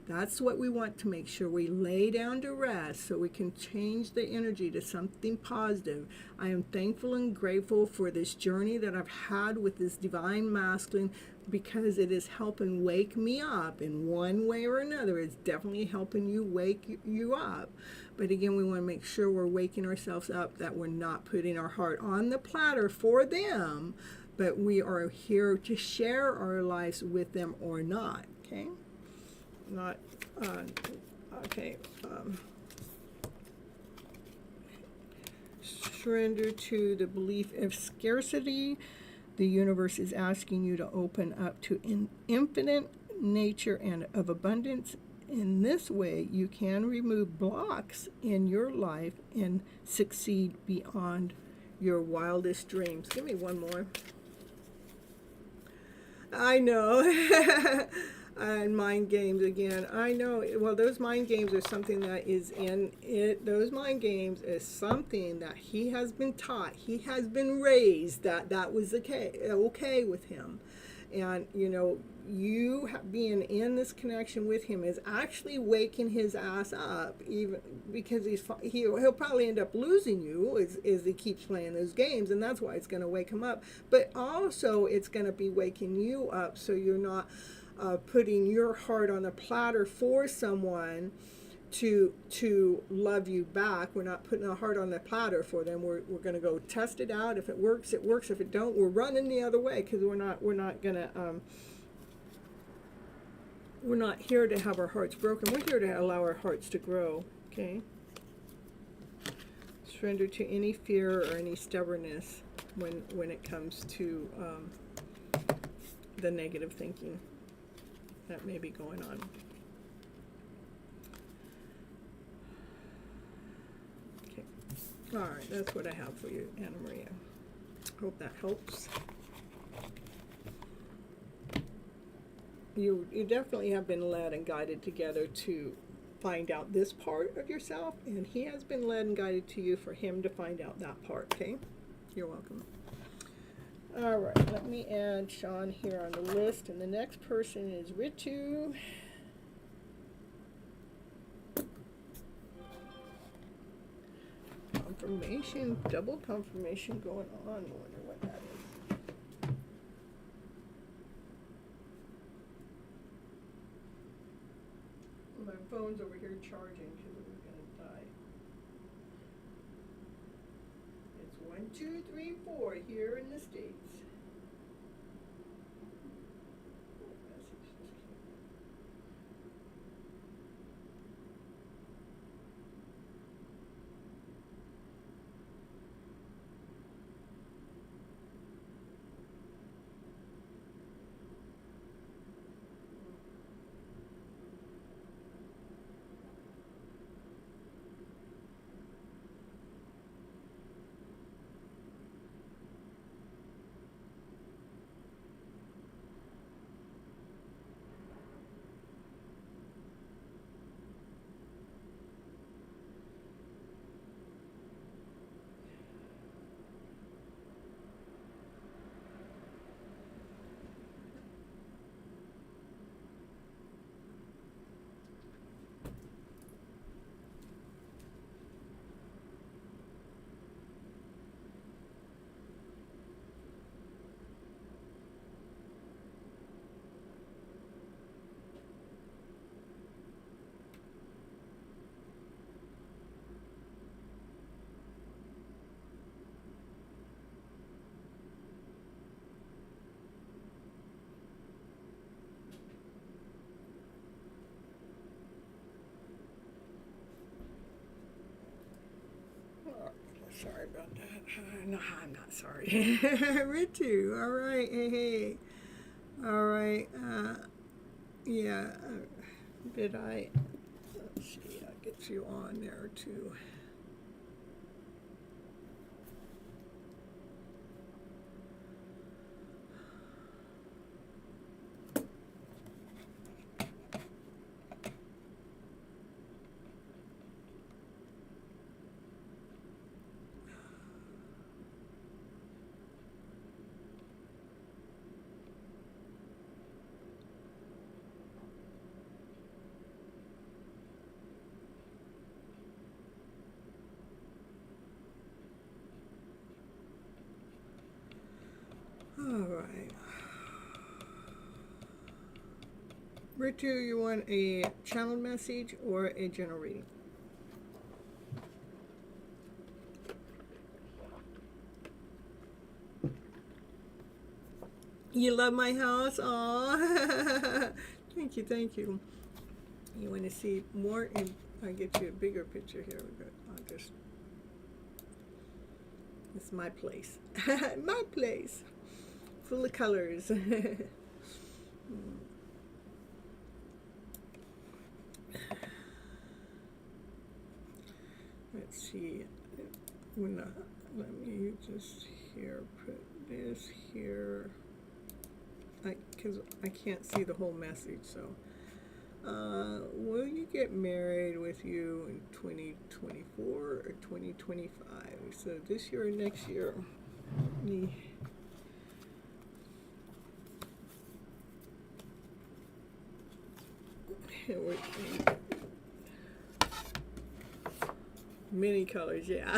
That's what we want to make sure we lay down to rest so we can change the energy to something positive. I am thankful and grateful for this journey that I've had with this divine masculine, because it is helping wake me up in one way or another. It's definitely helping you wake you up. But again, we want to make sure we're waking ourselves up, that we're not putting our heart on the platter for them, but we are here to share our lives with them or not, okay? Not, okay. Surrender to the belief of scarcity. The universe is asking you to open up to an infinite nature and of abundance. In this way, you can remove blocks in your life and succeed beyond your wildest dreams. Give me one more. I know. And mind games again. I know. Well, those mind games are something that is in it. Those mind games is something that he has been taught. He has been raised that was okay with him. And, you know, you being in this connection with him is actually waking his ass up, even because he'll probably end up losing you as he keeps playing those games, and that's why it's going to wake him up. But also it's going to be waking you up, so you're not putting your heart on a platter for someone to love you back. We're not putting a heart on the platter for them. We're going to go test it out. If it works, it works. If it don't, we're running the other way, because we're not going to we're not here to have our hearts broken. We're here to allow our hearts to grow. Okay. Surrender to any fear or any stubbornness when it comes to the negative thinking that may be going on. Okay. All right, that's what I have for you, Anna Maria. Hope that helps. You definitely have been led and guided together to find out this part of yourself, and he has been led and guided to you for him to find out that part. Okay, you're welcome. All right, let me add Sean here on the list, and the next person is Ritu. Confirmation, double confirmation going on. I wonder what that is. My phone's over here charging because it was going to die. It's 1, 2, 3, 4 here in the States. Sorry about that. No, I'm not sorry. Ritu, all right. Hey. All right. Yeah. Did I? Let's see. I'll get you on there too. All right. Ritu, you want a channel message or a general reading? You love my house? Aw. Thank you, thank you. You want to see more? I'll get you a bigger picture here. I'll just. It's my place. My place. Full of colors. Let's see. Let me just here put this here. Because I can't see the whole message. So, will you get married with you in 2024 or 2025? So this year or next year? Many colors, yeah.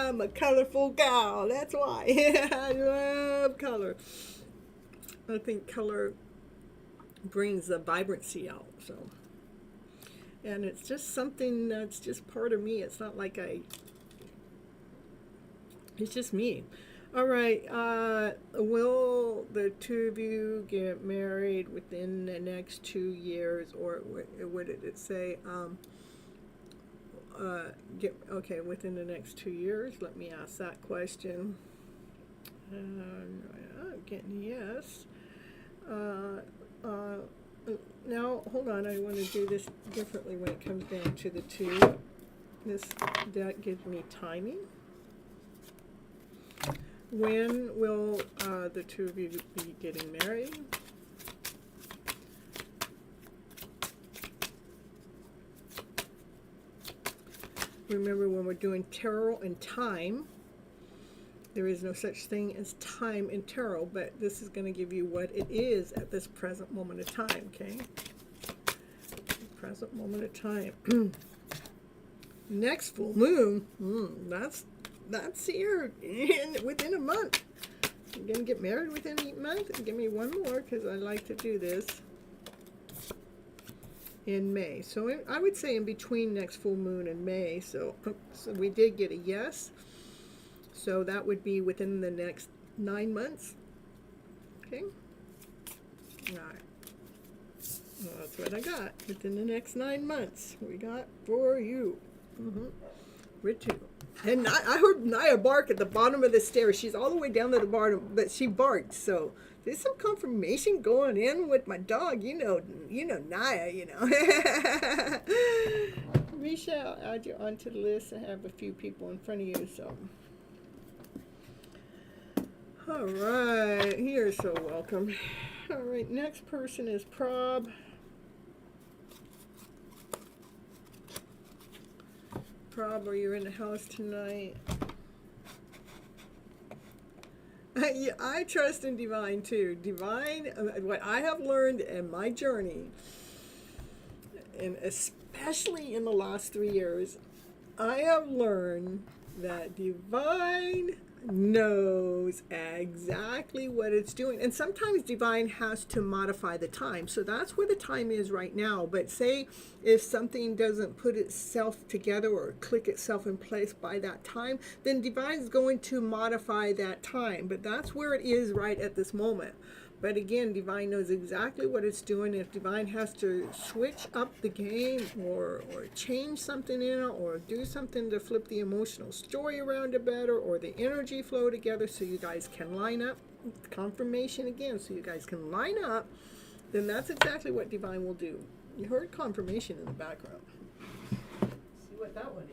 I'm a colorful gal. That's why. I love color. I think color brings the vibrancy out. So, and it's just something that's just part of me. It's not like it's just me. All right. Will the two of you get married within the next 2 years, or what did it say? Within the next 2 years. Let me ask that question. I'm getting yes. Now, hold on. I want to do this differently when it comes down to the two. That gives me timing. When will the two of you be getting married? Remember, when we're doing tarot and time, there is no such thing as time in tarot, but this is going to give you what it is at this present moment of time, okay? Present moment of time. Next full moon, that's here within a month. You're going to get married within a month? Give me one more, because I like to do this. In May. So I would say in between next full moon and May. So we did get a yes. So that would be within the next 9 months. Okay. All right. Well, that's what I got. Within the next 9 months, we got for you. Ritu. And I heard Naya bark at the bottom of the stairs. She's all the way down to the bottom, but she barked. So there's some confirmation going in with my dog. You know Naya, you know. Risha, I'll add you onto the list. I have a few people in front of you, so. All right, you're so welcome. All right, next person is Prob. Prob, are you in the house tonight? Yeah, I trust in Divine too. Divine, what I have learned in my journey, and especially in the last 3 years, I have learned that Divine knows exactly what it's doing. And sometimes Divine has to modify the time. So that's where the time is right now. But say if something doesn't put itself together or click itself in place by that time, then Divine is going to modify that time. But that's where it is right at this moment. But again, Divine knows exactly what it's doing. If Divine has to switch up the game or change something in it or do something to flip the emotional story around it better or the energy flow together so you guys can line up, confirmation again, so you guys can line up, then that's exactly what Divine will do. You heard confirmation in the background. See what that one is.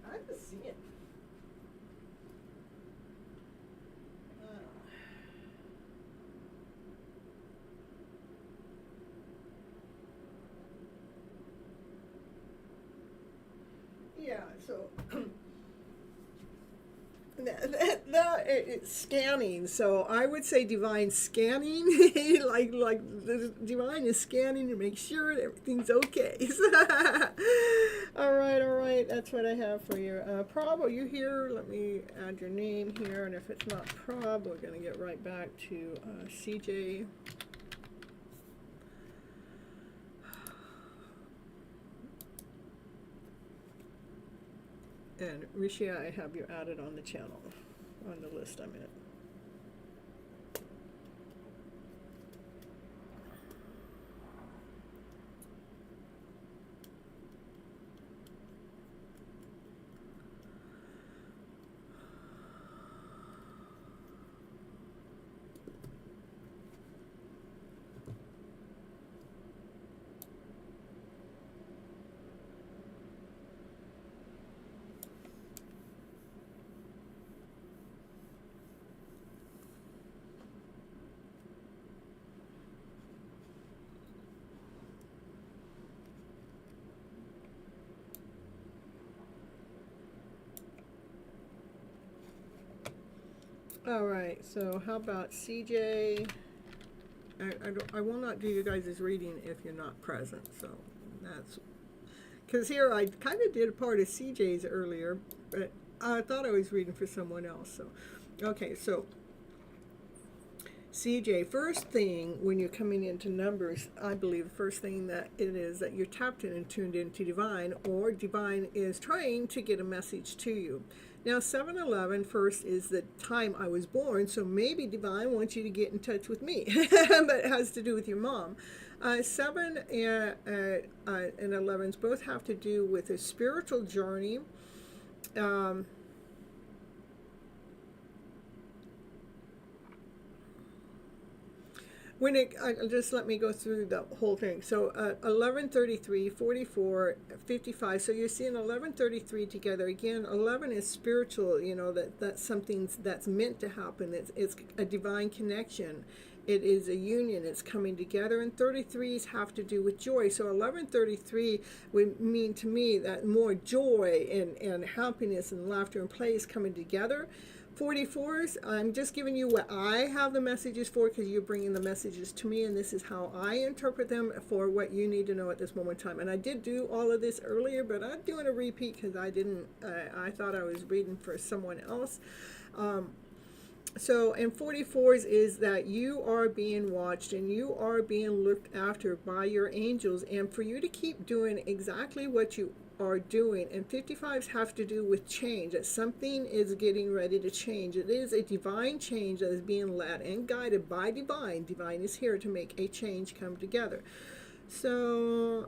I have to see it. Yeah, so it's scanning. So I would say Divine scanning, like the Divine is scanning to make sure that everything's okay. all right. That's what I have for you. Prob, are you here? Let me add your name here, and if it's not Prob, we're gonna get right back to CJ. And Rishia, I have you added on the channel, on the list I'm in. All right, so how about CJ? I will not do you guys' reading if you're not present. So that's because here I kind of did a part of CJ's earlier, but I thought I was reading for someone else. So, okay, so CJ, first thing when you're coming into numbers, I believe the first thing that it is that you're tapped in and tuned into divine, or divine is trying to get a message to you. Now, 7-11 first is the time I was born, so maybe divine wants you to get in touch with me, but it has to do with your mom. 7 and 11s both have to do with a spiritual journey. When it just let me go through the whole thing. So 1133, 44, 55. So you're seeing 1133 together again. 11 is spiritual. You know that's something that's meant to happen. It's a divine connection. It is a union. It's coming together. And 33s have to do with joy. So 1133 would mean to me that more joy and happiness and laughter and play is coming together. 44s, I'm just giving you what I have the messages for, because you're bringing the messages to me, and this is how I interpret them for what you need to know at this moment in time. And I did do all of this earlier, but I'm doing a repeat because I didn't, I thought I was reading for someone else. So, and 44s is that you are being watched and you are being looked after by your angels, and for you to keep doing exactly what you are doing. And 55s have to do with change, that something is getting ready to change. It is a divine change that is being led and guided by divine. Divine is here to make a change come together. So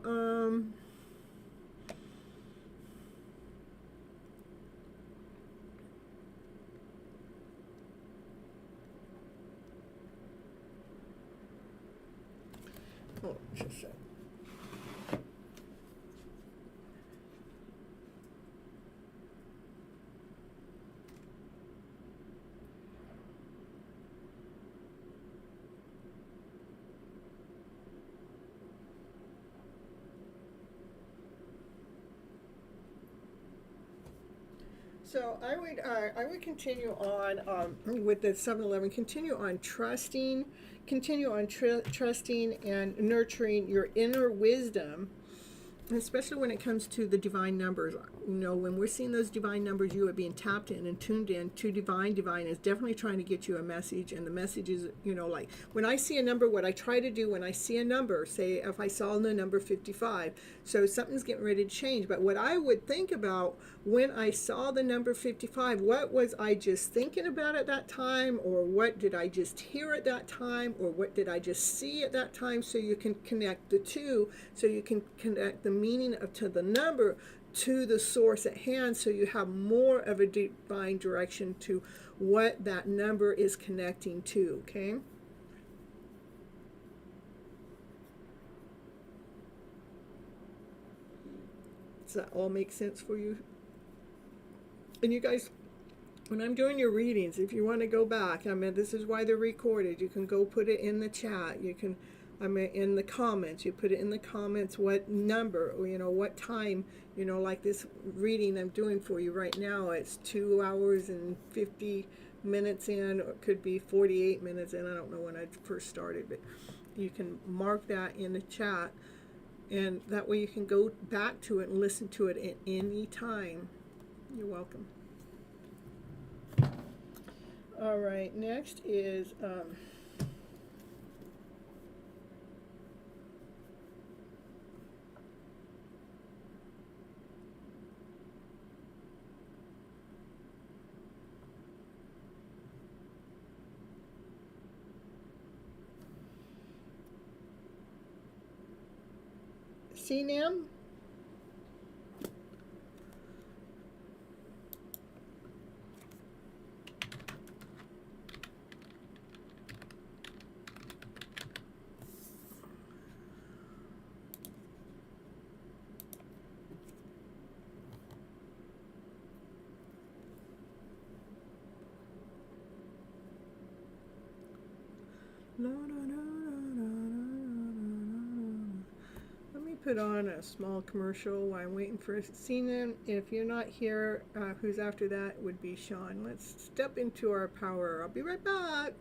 just a sec. So I would continue on with the 7-11. Continue on trusting. Continue on trusting and nurturing your inner wisdom, especially when it comes to the divine numbers. You know, when we're seeing those divine numbers, you are being tapped in and tuned in to divine. Divine is definitely trying to get you a message, and the message is, you know, like when I see a number, what I try to do when I see a number, say if I saw the number 55, so something's getting ready to change. But what I would think about when I saw the number 55, what was I just thinking about at that time, or what did I just hear at that time, or what did I just see at that time, so you can connect the two, so you can connect the meaning of to the number to the source at hand, so you have more of a divine direction to what that number is connecting to. Okay, does that all make sense for you? And you guys, when I'm doing your readings, if you want to go back, I mean, this is why they're recorded. You can go put it in the chat. You can, I mean, in the comments, you put it in the comments what number, or, you know, what time, you know, like this reading I'm doing for you right now, it's 2 hours and 50 minutes in, or it could be 48 minutes in. I don't know when I first started, but you can mark that in the chat, and that way you can go back to it and listen to it at any time. You're welcome. All right, next is CNAM. Let me put on a small commercial while I'm waiting for Cena. If you're not here, who's after that would be Sean. Let's step into our power. I'll be right back.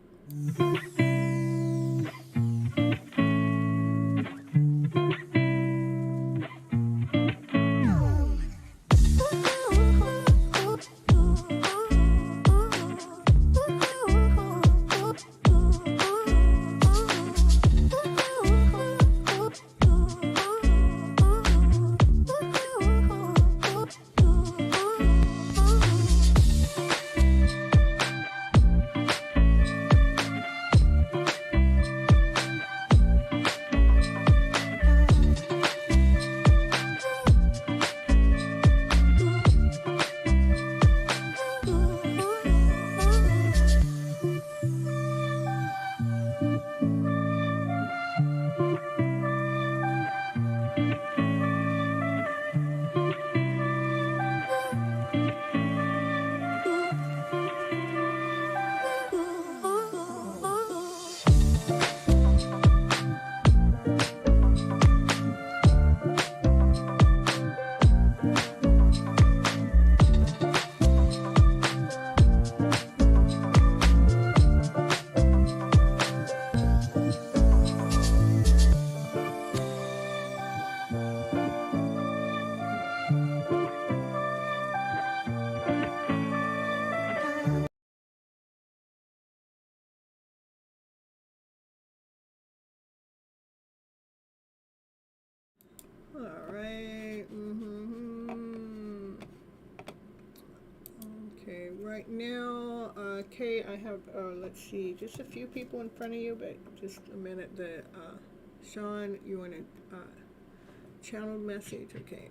All right. Okay, right now, Kay, I have, let's see, just a few people in front of you, but just a minute. Sean, you want to channel message? Okay.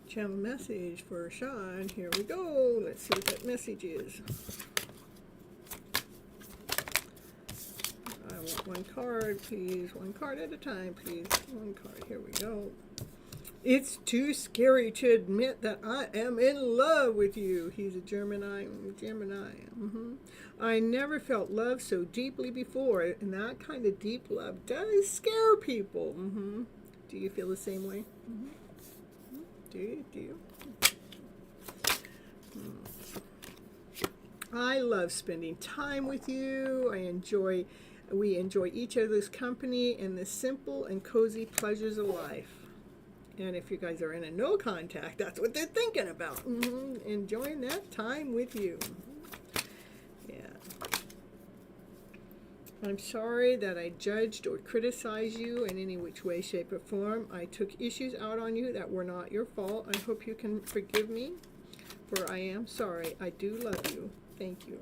Channel message for Sean. Here we go. Let's see what that message is. I want one card, please. One card at a time, please. One card. Here we go. It's too scary to admit that I am in love with you. He's a Gemini. I never felt love so deeply before, and that kind of deep love does scare people. Do you feel the same way? Do you? I love spending time with you. We enjoy each other's company and the simple and cozy pleasures of life. And if you guys are in a no contact, that's what they're thinking about. Enjoying that time with you. Yeah. I'm sorry that I judged or criticized you in any which way, shape, or form. I took issues out on you that were not your fault. I hope you can forgive me, for I am sorry. I do love you. Thank you.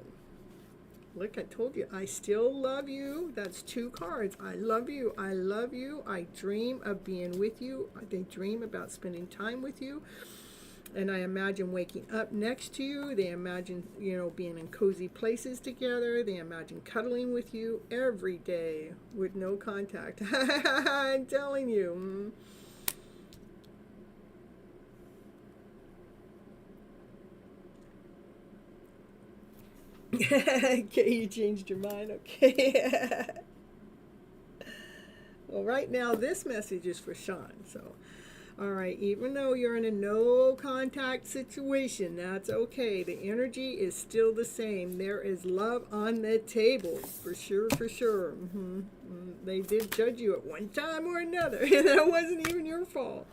Look, I told you, I still love you. That's 2 cards. I love you. I love you. I dream of being with you. They dream about spending time with you. And I imagine waking up next to you. They imagine, being in cozy places together. They imagine cuddling with you every day with no contact. I'm telling you. Okay, you changed your mind. Okay. Well, right now, this message is for Sean. So, all right, even though you're in a no contact situation, that's okay. The energy is still the same. There is love on the table, for sure, for sure. They did judge you at one time or another, and that wasn't even your fault.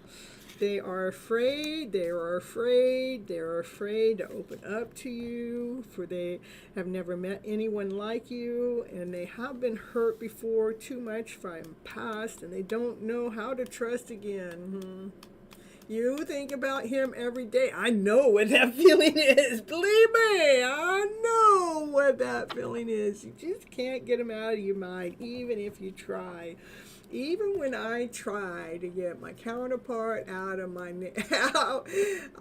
They are afraid, they're afraid to open up to you, for they have never met anyone like you, and they have been hurt before too much from past, and they don't know how to trust again. You think about him every day. I know what that feeling is. Believe me, I know what that feeling is. You just can't get him out of your mind, even if you try. Even when I try to get my counterpart out of my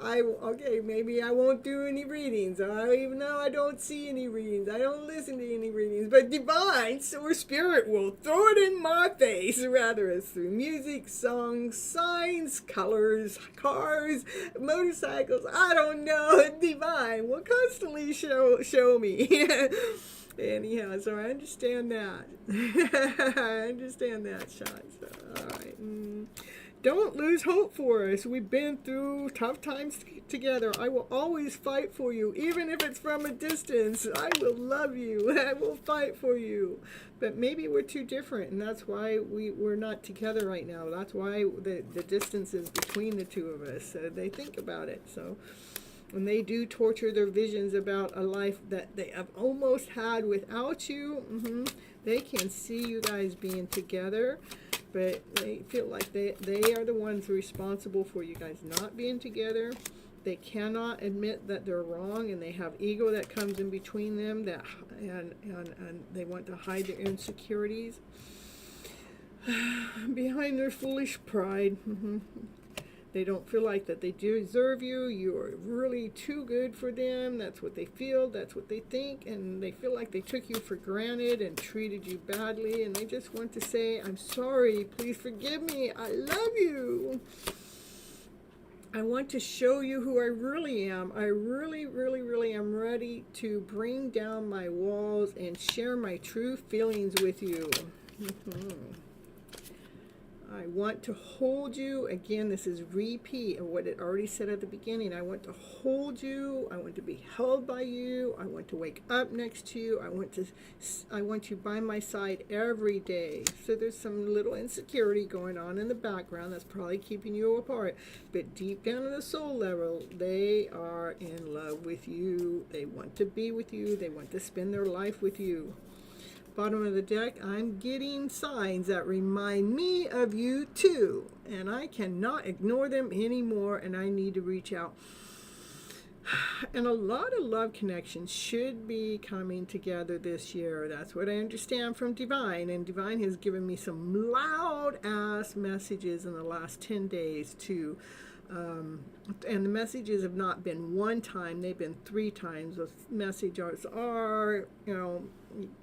okay, maybe I won't do any readings. Even though I don't see any readings, I don't listen to any readings, but divine or spirit will throw it in my face, rather it's through music, songs, signs, colors, cars, motorcycles. I don't know. Divine will constantly show me. Anyhow, so I understand that. I understand that, Sean. So, all right. Don't lose hope for us. We've been through tough times together. I will always fight for you, even if it's from a distance. I will love you. I will fight for you. But maybe we're too different, and that's why we're not together right now. That's why the distance is between the two of us. So they think about it. So. And they do torture their visions about a life that they have almost had without you. They can see you guys being together, but they feel like they are the ones responsible for you guys not being together. They cannot admit that they're wrong, and they have ego that comes in between them, and they want to hide their insecurities behind their foolish pride. They don't feel like that they deserve you. You are really too good for them. That's what they feel. That's what they think. And they feel like they took you for granted and treated you badly. And they just want to say, I'm sorry. Please forgive me. I love you. I want to show you who I really am. I really, really, really am ready to bring down my walls and share my true feelings with you. I want to hold you. Again, this is repeat of what it already said at the beginning. I want to hold you. I want to be held by you. I want to wake up next to you. I want you by my side every day. So there's some little insecurity going on in the background that's probably keeping you apart. But deep down on the soul level, they are in love with you. They want to be with you. They want to spend their life with you. Bottom of the deck, I'm getting signs that remind me of you too, and I cannot ignore them anymore, and I need to reach out. And a lot of love connections should be coming together this year. That's what I understand from Divine, and Divine has given me some loud ass messages in the last 10 days too. And the messages have not been one time, they've been 3 times. The messages are,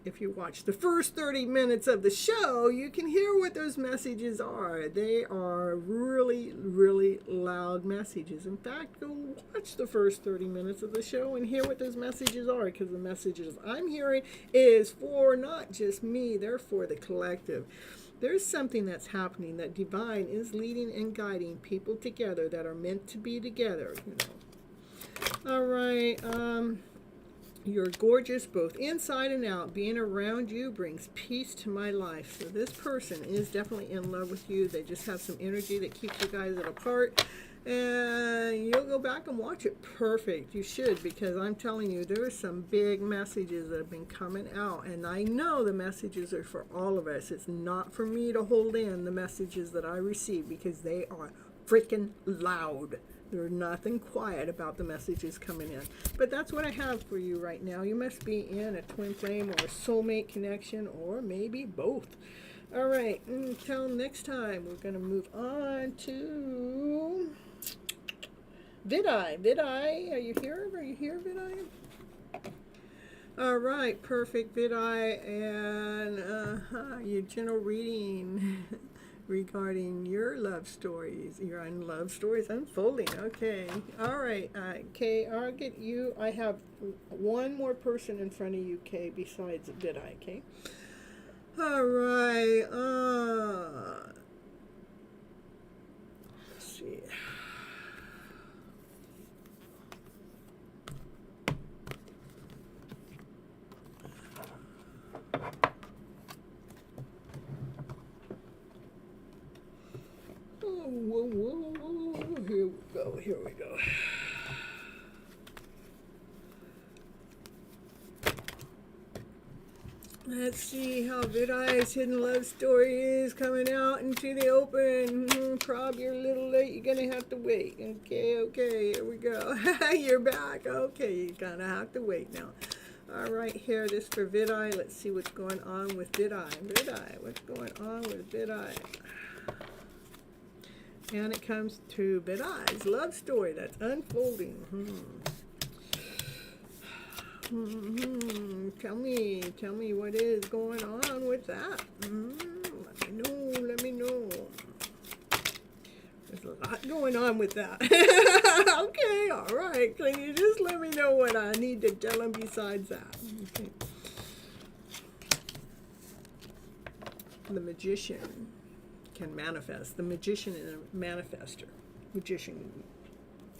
if you watch the first 30 minutes of the show, you can hear what those messages are. They are really, really loud messages. In fact, go watch the first 30 minutes of the show and hear what those messages are, because the messages I'm hearing is for not just me, they're for the collective. There's something that's happening that Divine is leading and guiding people together that are meant to be together, All right, you're gorgeous both inside and out. Being around you brings peace to my life. So this person is definitely in love with you. They just have some energy that keeps you guys apart. And you'll go back and watch it. Perfect. You should, because I'm telling you, there are some big messages that have been coming out. And I know the messages are for all of us. It's not for me to hold in the messages that I receive, because they are freaking loud. There's nothing quiet about the messages coming in. But that's what I have for you right now. You must be in a twin flame or a soulmate connection, or maybe both. All right, until next time, we're going to move on to Vidai. Vidai, are you here? Are you here, Vidai? All right, perfect, Vidai. And your general reading regarding your love stories, your love stories unfolding. Okay, all right, Kay, I'll get you. I have one more person in front of you, Kay, besides Vidai, okay? All right, let's see. Whoa. Here we go. Let's see how Vidai's hidden love story is coming out into the open. Prob, you're a little late. You're going to have to wait. Okay, here we go. You're back. Okay, you're going to have to wait now. All right, here it is for Vidai. Let's see what's going on with Vidai. Vidai, what's going on with Vidai? And it comes to Vidai's love story that's unfolding. Tell me what is going on with that. Let me know. There's a lot going on with that. Okay, all right. Can you just let me know what I need to tell him besides that? Okay. The magician can manifest. The magician is a manifester. Magician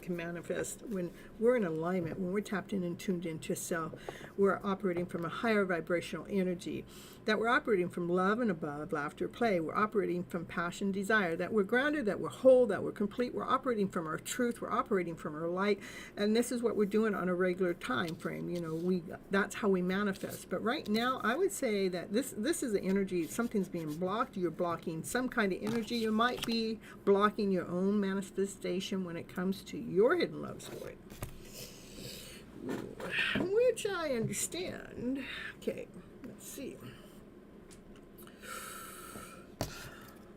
can manifest when we're in alignment, when we're tapped in and tuned into self. We're operating from a higher vibrational energy, that we're operating from love and above, laughter, play. We're operating from passion, desire, that we're grounded, that we're whole, that we're complete. We're operating from our truth. We're operating from our light. And this is what we're doing on a regular time frame. That's how we manifest. But right now, I would say that this is the energy. Something's being blocked. You're blocking some kind of energy. You might be blocking your own manifestation when it comes to your hidden love story, which I understand. Okay, let's see.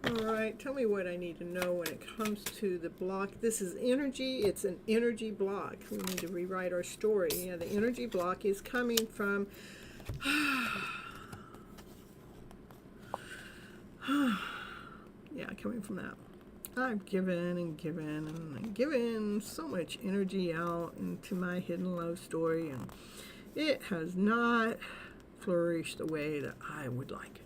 All right, tell me what I need to know when it comes to the block. This is energy. It's an energy block. We need to rewrite our story. Yeah, the energy block is coming from coming from that. I've given and given and given so much energy out into my hidden love story, and it has not flourished the way that I would like it.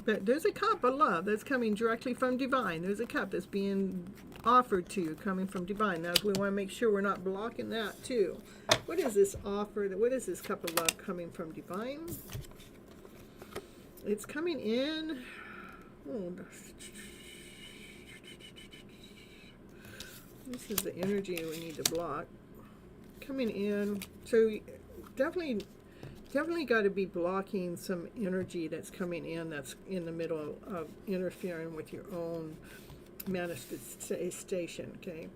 But there's a cup of love that's coming directly from divine. There's a cup that's being offered to you coming from divine. Now we want to make sure we're not blocking that too. What is this offer? What is this cup of love coming from divine? It's coming in. Oh, this is the energy we need to block. Coming in. So definitely got to be blocking some energy that's coming in that's in the middle of interfering with your own manifestation. Okay,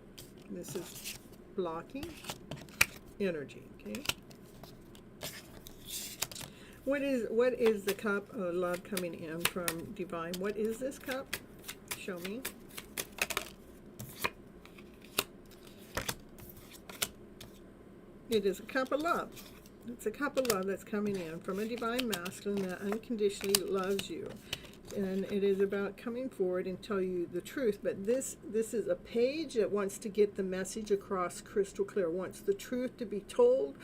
this is blocking energy. Okay, what is the cup of love coming in from divine? What is this cup? Show me. It is a cup of love. It's a cup of love that's coming in from a divine masculine that unconditionally loves you. And it is about coming forward and tell you the truth. But this is a page that wants to get the message across crystal clear, wants the truth to be told.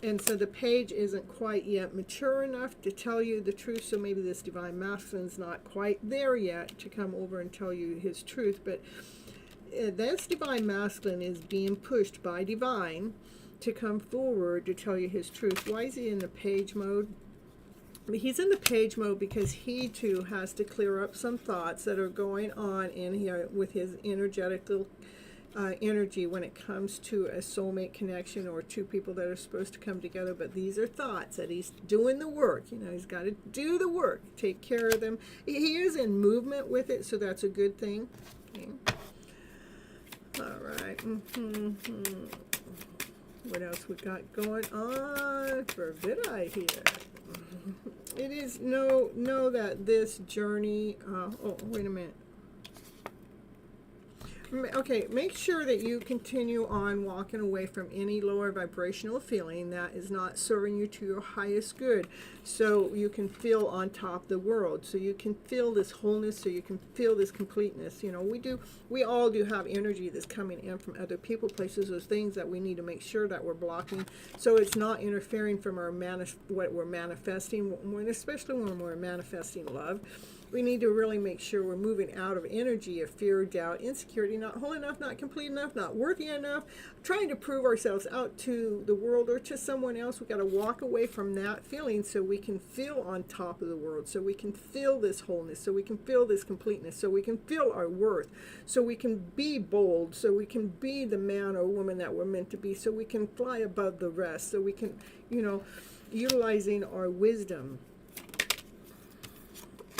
And so the page isn't quite yet mature enough to tell you the truth. So maybe this divine masculine is not quite there yet to come over and tell you his truth. But this divine masculine is being pushed by divine to come forward to tell you his truth. Why is he in the page mode? He's in the page mode because he too has to clear up some thoughts that are going on in here with his energetical energy when it comes to a soulmate connection or two people that are supposed to come together. But these are thoughts that he's doing the work. You know, he's got to do the work, take care of them. He is in movement with it, so that's a good thing. Okay. All right. What else we got going on for Vidai here? It is know that this journey. Oh, wait a minute. Okay, make sure that you continue on walking away from any lower vibrational feeling that is not serving you to your highest good, so you can feel on top of the world, so you can feel this wholeness, so you can feel this completeness. You know, we all do have energy that's coming in from other people, places, those things that we need to make sure that we're blocking, so it's not interfering from our what we're manifesting, especially when we're manifesting love. We need to really make sure we're moving out of energy of fear, doubt, insecurity, not whole enough, not complete enough, not worthy enough, trying to prove ourselves out to the world or to someone else. We've got to walk away from that feeling so we can feel on top of the world, so we can feel this wholeness, so we can feel this completeness, so we can feel our worth, so we can be bold, so we can be the man or woman that we're meant to be, so we can fly above the rest, so we can, you know, utilizing our wisdom.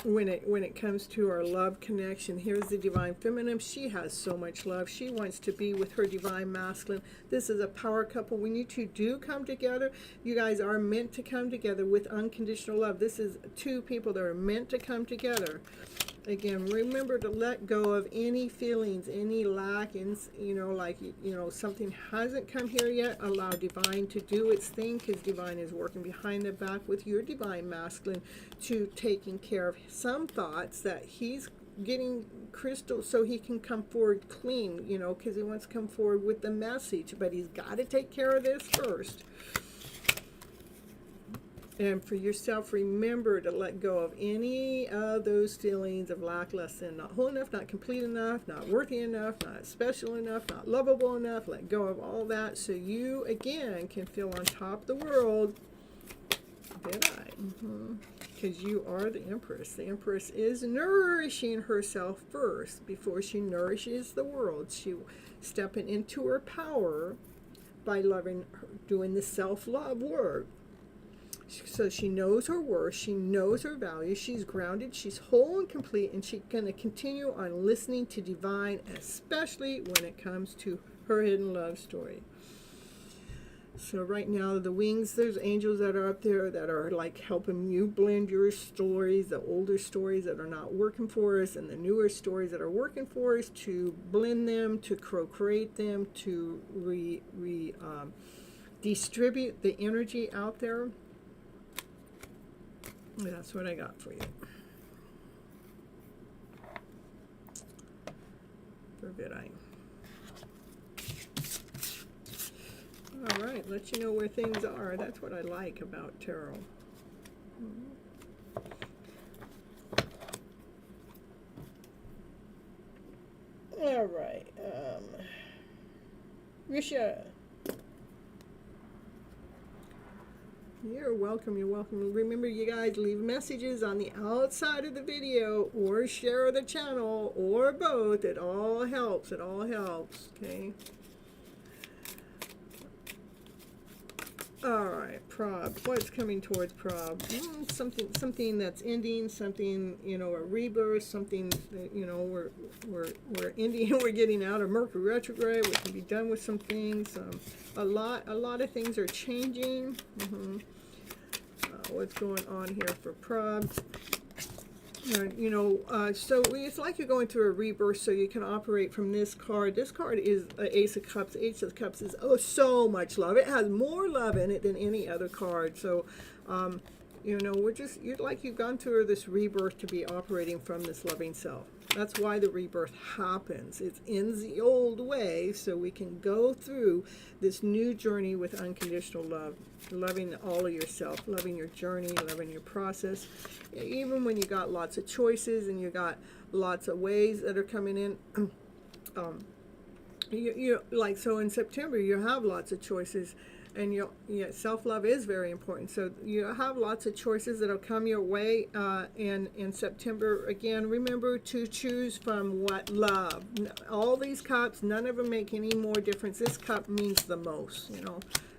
When it comes to our love connection, here's the divine feminine. She has so much love. She wants to be with her divine masculine. This is a power couple. When you two do come together, you guys are meant to come together with unconditional love. This is two people that are meant to come together. Again, remember to let go of any feelings, any lack, and something hasn't come here yet. Allow divine to do its thing, because divine is working behind the back with your divine masculine to taking care of some thoughts that he's getting crystal, so he can come forward clean, because he wants to come forward with the message, but he's got to take care of this first. And for yourself, remember to let go of any of those feelings of lackluster, not whole enough, not complete enough, not worthy enough, not special enough, not lovable enough. Let go of all that so you, again, can feel on top of the world. Did I? Because you are the Empress. The Empress is nourishing herself first before she nourishes the world. She stepping into her power by loving her, doing the self-love work. So she knows her worth, she knows her value, she's grounded, she's whole and complete, and she's going to continue on listening to divine, especially when it comes to her hidden love story. So right now, the wings, there's angels that are up there that are like helping you blend your stories, the older stories that are not working for us, and the newer stories that are working for us, to blend them, to co-create them, to distribute the energy out there. That's what I got for you. For Vidai. All right, let you know where things are. That's what I like about tarot. All right. Risha. You're welcome. You're welcome. Remember, you guys, leave messages on the outside of the video or share the channel or both. It all helps. It all helps. Okay. All right, Prob. What's coming towards Prob? Something that's ending. Something, a rebirth. Something that, we're ending. We're getting out of Mercury retrograde. We can be done with some things. A lot of things are changing. What's going on here for Prob? So it's like you're going through a rebirth, so you can operate from this card. This card is Ace of Cups. Ace of Cups is so much love. It has more love in it than any other card. So, you've gone through this rebirth to be operating from this loving self. That's why the rebirth happens. It ends the old way so we can go through this new journey with unconditional love. Loving all of yourself, loving your journey, loving your process. Even when you got lots of choices and you got lots of ways that are coming in. So in September you have lots of choices. And self-love is very important. So you have lots of choices that'll come your way in September. Again, remember to choose from what love. All these cups, none of them make any more difference. This cup means the most,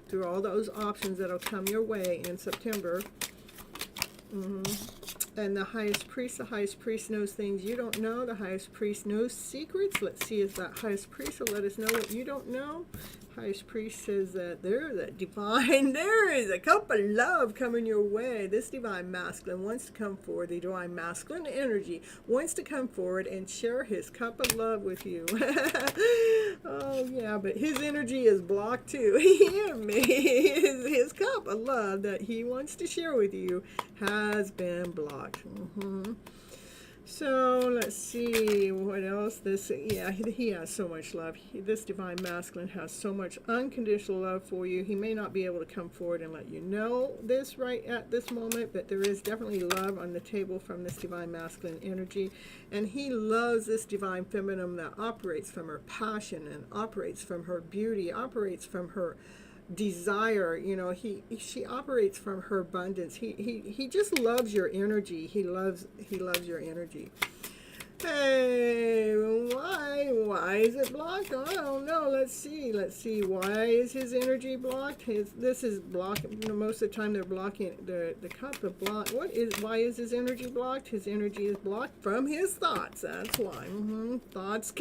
through all those options that'll come your way in September. And the highest priest knows things you don't know. The highest priest knows secrets. Let's see if that highest priest will let us know what you don't know. Highest priest says that there is a cup of love coming your way. This divine masculine wants to come forward. The divine masculine energy wants to come forward and share his cup of love with you. Oh yeah, but his energy is blocked too. His cup of love that he wants to share with you has been blocked. So let's see what else. He has so much love. This divine masculine has so much unconditional love for you. He may not be able to come forward and let you know this right at this moment, but there is definitely love on the table from this divine masculine energy. And he loves this divine feminine that operates from her passion and operates from her beauty, operates from her desire. She operates from her abundance. He just loves your energy. He loves your energy. Hey, why is it blocked? I don't know. Let's see. Why is his energy blocked? This is blocked. Most of the time they're blocking the cup of block. Why is his energy blocked? His energy is blocked from his thoughts. That's why. Thoughts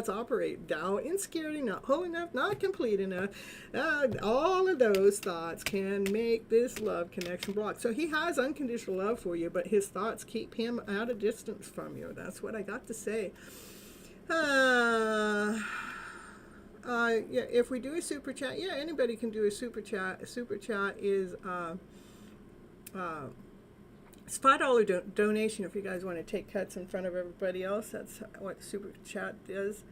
operate. Doubt, insecurity, not whole enough, not complete enough. All of those thoughts can make this love connection blocked. So he has unconditional love for you, but his thoughts keep him at a distance from you. That's what I got to say. If we do a super chat, anybody can do a super chat. A super chat is it's $5 donation if you guys want to take cuts in front of everybody else. That's what super chat does.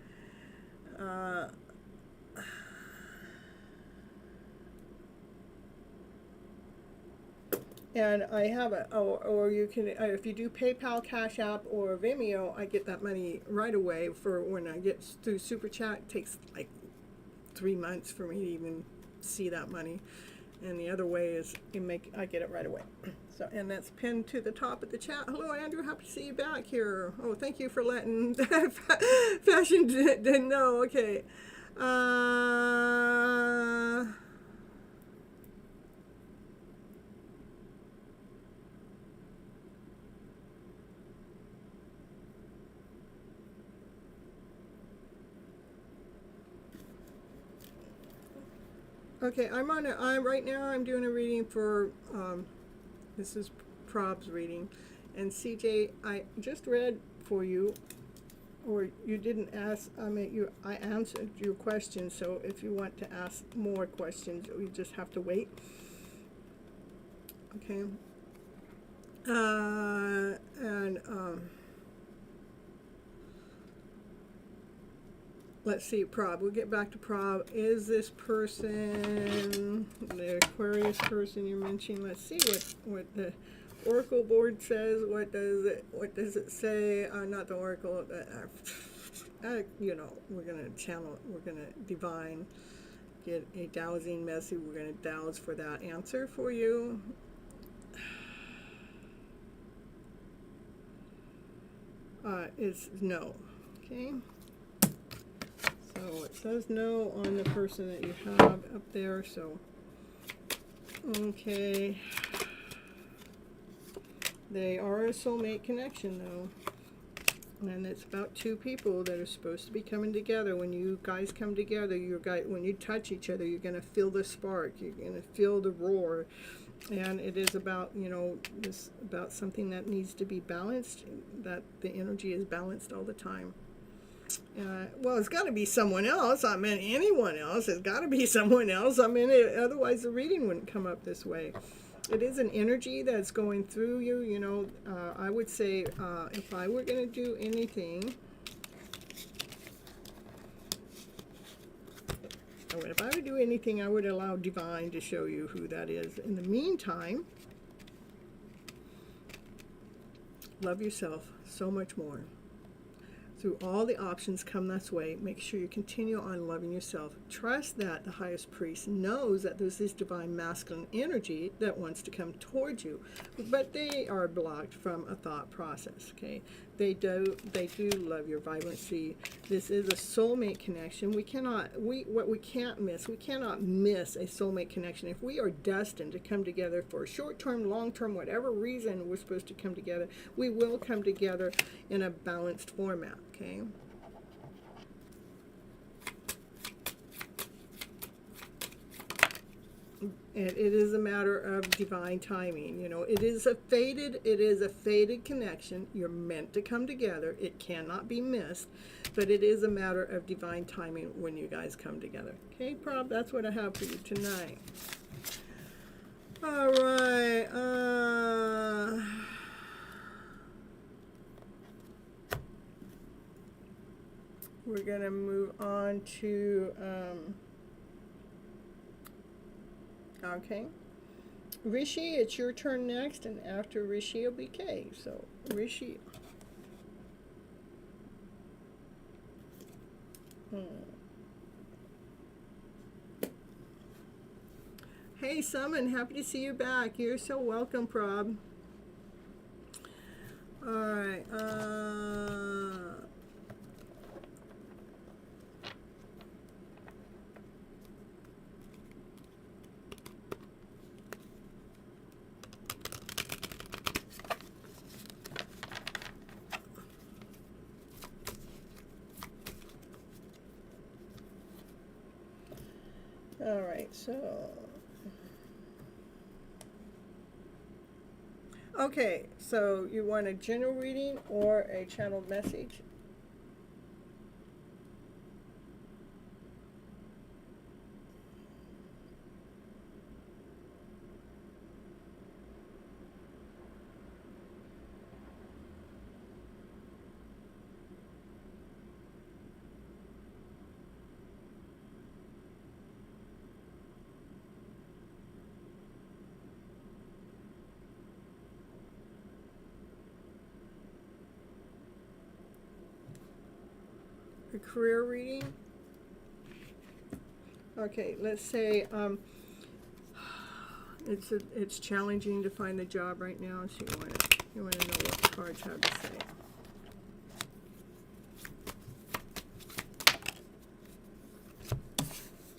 And I have or you can, if you do PayPal, Cash App, or Venmo, I get that money right away. For when I get through Super Chat, it takes like 3 months for me to even see that money. And the other way is I get it right away. So, and that's pinned to the top of the chat. Hello, Andrew. Happy to see you back here. Oh, thank you for letting Fashion didn't know. Okay. Okay, right now I'm doing a reading for, this is Prob's reading, and CJ, I just read for you, or you didn't ask, I answered your question, so if you want to ask more questions, you just have to wait. Okay. Let's see, Prob. We'll get back to Prob. Is this person, the Aquarius person you're mentioning? Let's see what the Oracle board says. What does it say? Not the Oracle. you know, we're going to channel, we're going to divine, get a dowsing message. We're going to douse for that answer for you. It's no. Okay. So it says no on the person that you have up there. So, okay. They are a soulmate connection, though. And it's about two people that are supposed to be coming together. When you guys come together, when you touch each other, you're going to feel the spark. You're going to feel the roar. And it is about, you know, this about something that needs to be balanced, that the energy is balanced all the time. Well, it's got to be someone else. I mean, anyone else. It's got to be someone else. I mean, otherwise the reading wouldn't come up this way. It is an energy that's going through you. You know, I would say if I were going to do anything, if I would do anything, I would allow Divine to show you who that is. In the meantime, love yourself so much more. Through all the options come this way, make sure you continue on loving yourself. Trust that the highest priest knows that there's this divine masculine energy that wants to come towards you, but they are blocked from a thought process. Okay, they do love your vibrancy. This is a soulmate connection. We cannot miss a soulmate connection. If we are destined to come together for a short-term, long-term, whatever reason we're supposed to come together, we will come together in a balanced format. Okay. And it is a matter of divine timing. You know, it is a fated connection. You're meant to come together. It cannot be missed, but it is a matter of divine timing when you guys come together. Okay, Prob, that's what I have for you tonight. All right. We're going to move on to, okay. Rishi, it's your turn next, and after Rishi will be Kay. So, Rishi. Hey, Summon, happy to see you back. You're so welcome, Prob. All right. All right, so okay, so you want a general reading or a channeled message? A career reading? Okay, let's say it's challenging to find a job right now, so you want to know what the cards have to say.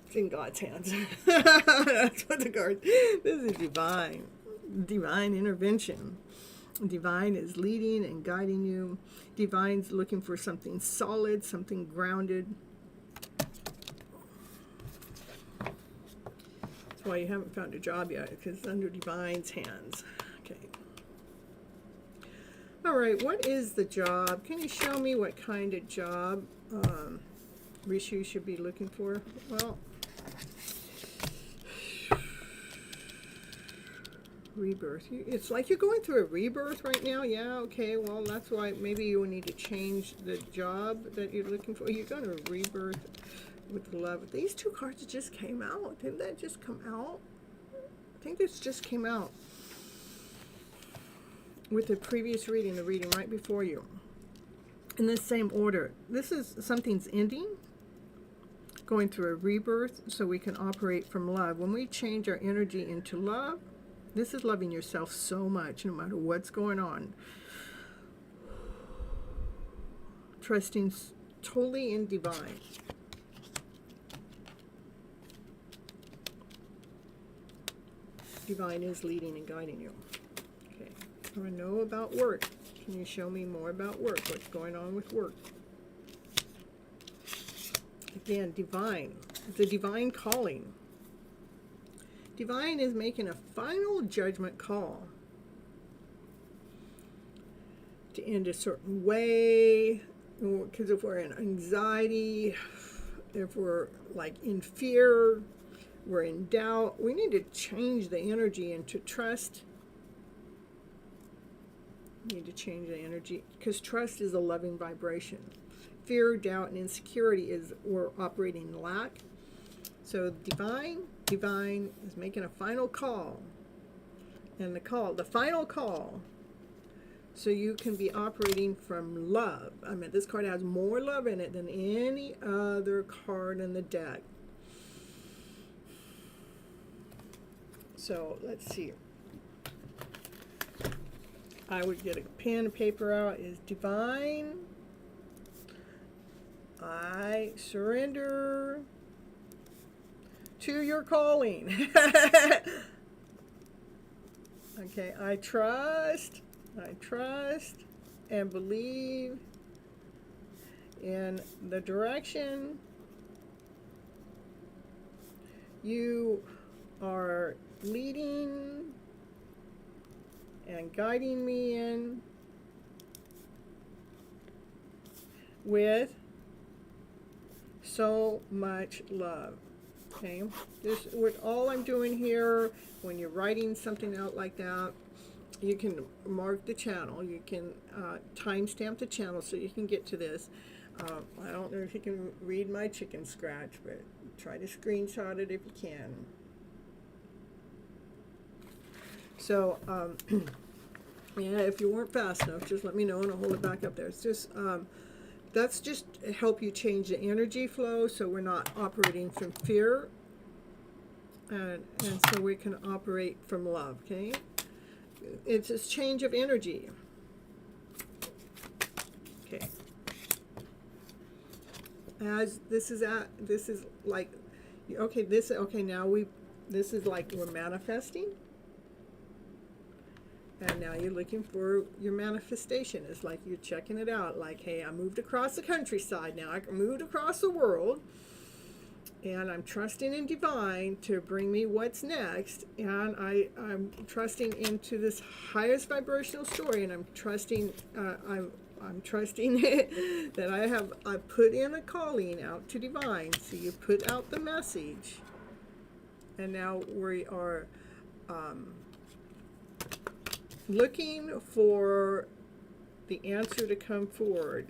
It's in God's hands. That's what the card. This is divine intervention. Divine is leading and guiding you. Divine's looking for something solid, something grounded. That's why you haven't found a job yet, because it's under Divine's hands. Okay. All right, what is the job? Can you show me what kind of job Rishi should be looking for? Well, rebirth. It's like you're going through a rebirth right now. Yeah, okay. Well, that's why maybe you need to change the job that you're looking for. You're going to rebirth with love. These two cards just came out. Didn't that just come out? I think this just came out with the previous reading, the reading right before you. in the same order. This is something's ending, going through a rebirth, so we can operate from love. When we change our energy into love, this is loving yourself so much, no matter what's going on. Trusting totally in divine. Divine is leading and guiding you. Okay. I want to know about work. Can you show me more about work? What's going on with work? Again, divine. The divine calling. Divine is making a final judgment call to end a certain way. Because if we're in anxiety, if we're like in fear, we're in doubt, we need to change the energy into trust. We need to change the energy, because trust is a loving vibration. Fear, doubt, and insecurity is we're operating in lack. So divine is making a final call. And the final call, so you can be operating from love. I mean, this card has more love in it than any other card in the deck. So let's see. I would get a pen and paper out. Is divine. I surrender to your calling. Okay, I trust and believe in the direction you are leading and guiding me in with so much love. Okay, this what all I'm doing here. When you're writing something out like that, you can mark the channel. You can timestamp the channel so you can get to this. I don't know if you can read my chicken scratch, but try to screenshot it if you can. So, yeah, if you weren't fast enough, just let me know and I'll hold it back up there. It's just, that's just help you change the energy flow so we're not operating from fear, and so we can operate from love, okay? It's this change of energy. Okay. As this is like, okay, this is like we're manifesting. And now you're looking for your manifestation. It's like you're checking it out. Like, hey, I moved across the countryside. Now I moved across the world. And I'm trusting in divine to bring me what's next. And I'm trusting into this highest vibrational story. And I'm trusting, I'm trusting that I put in a calling out to divine. So you put out the message. And now we are looking for the answer to come forward.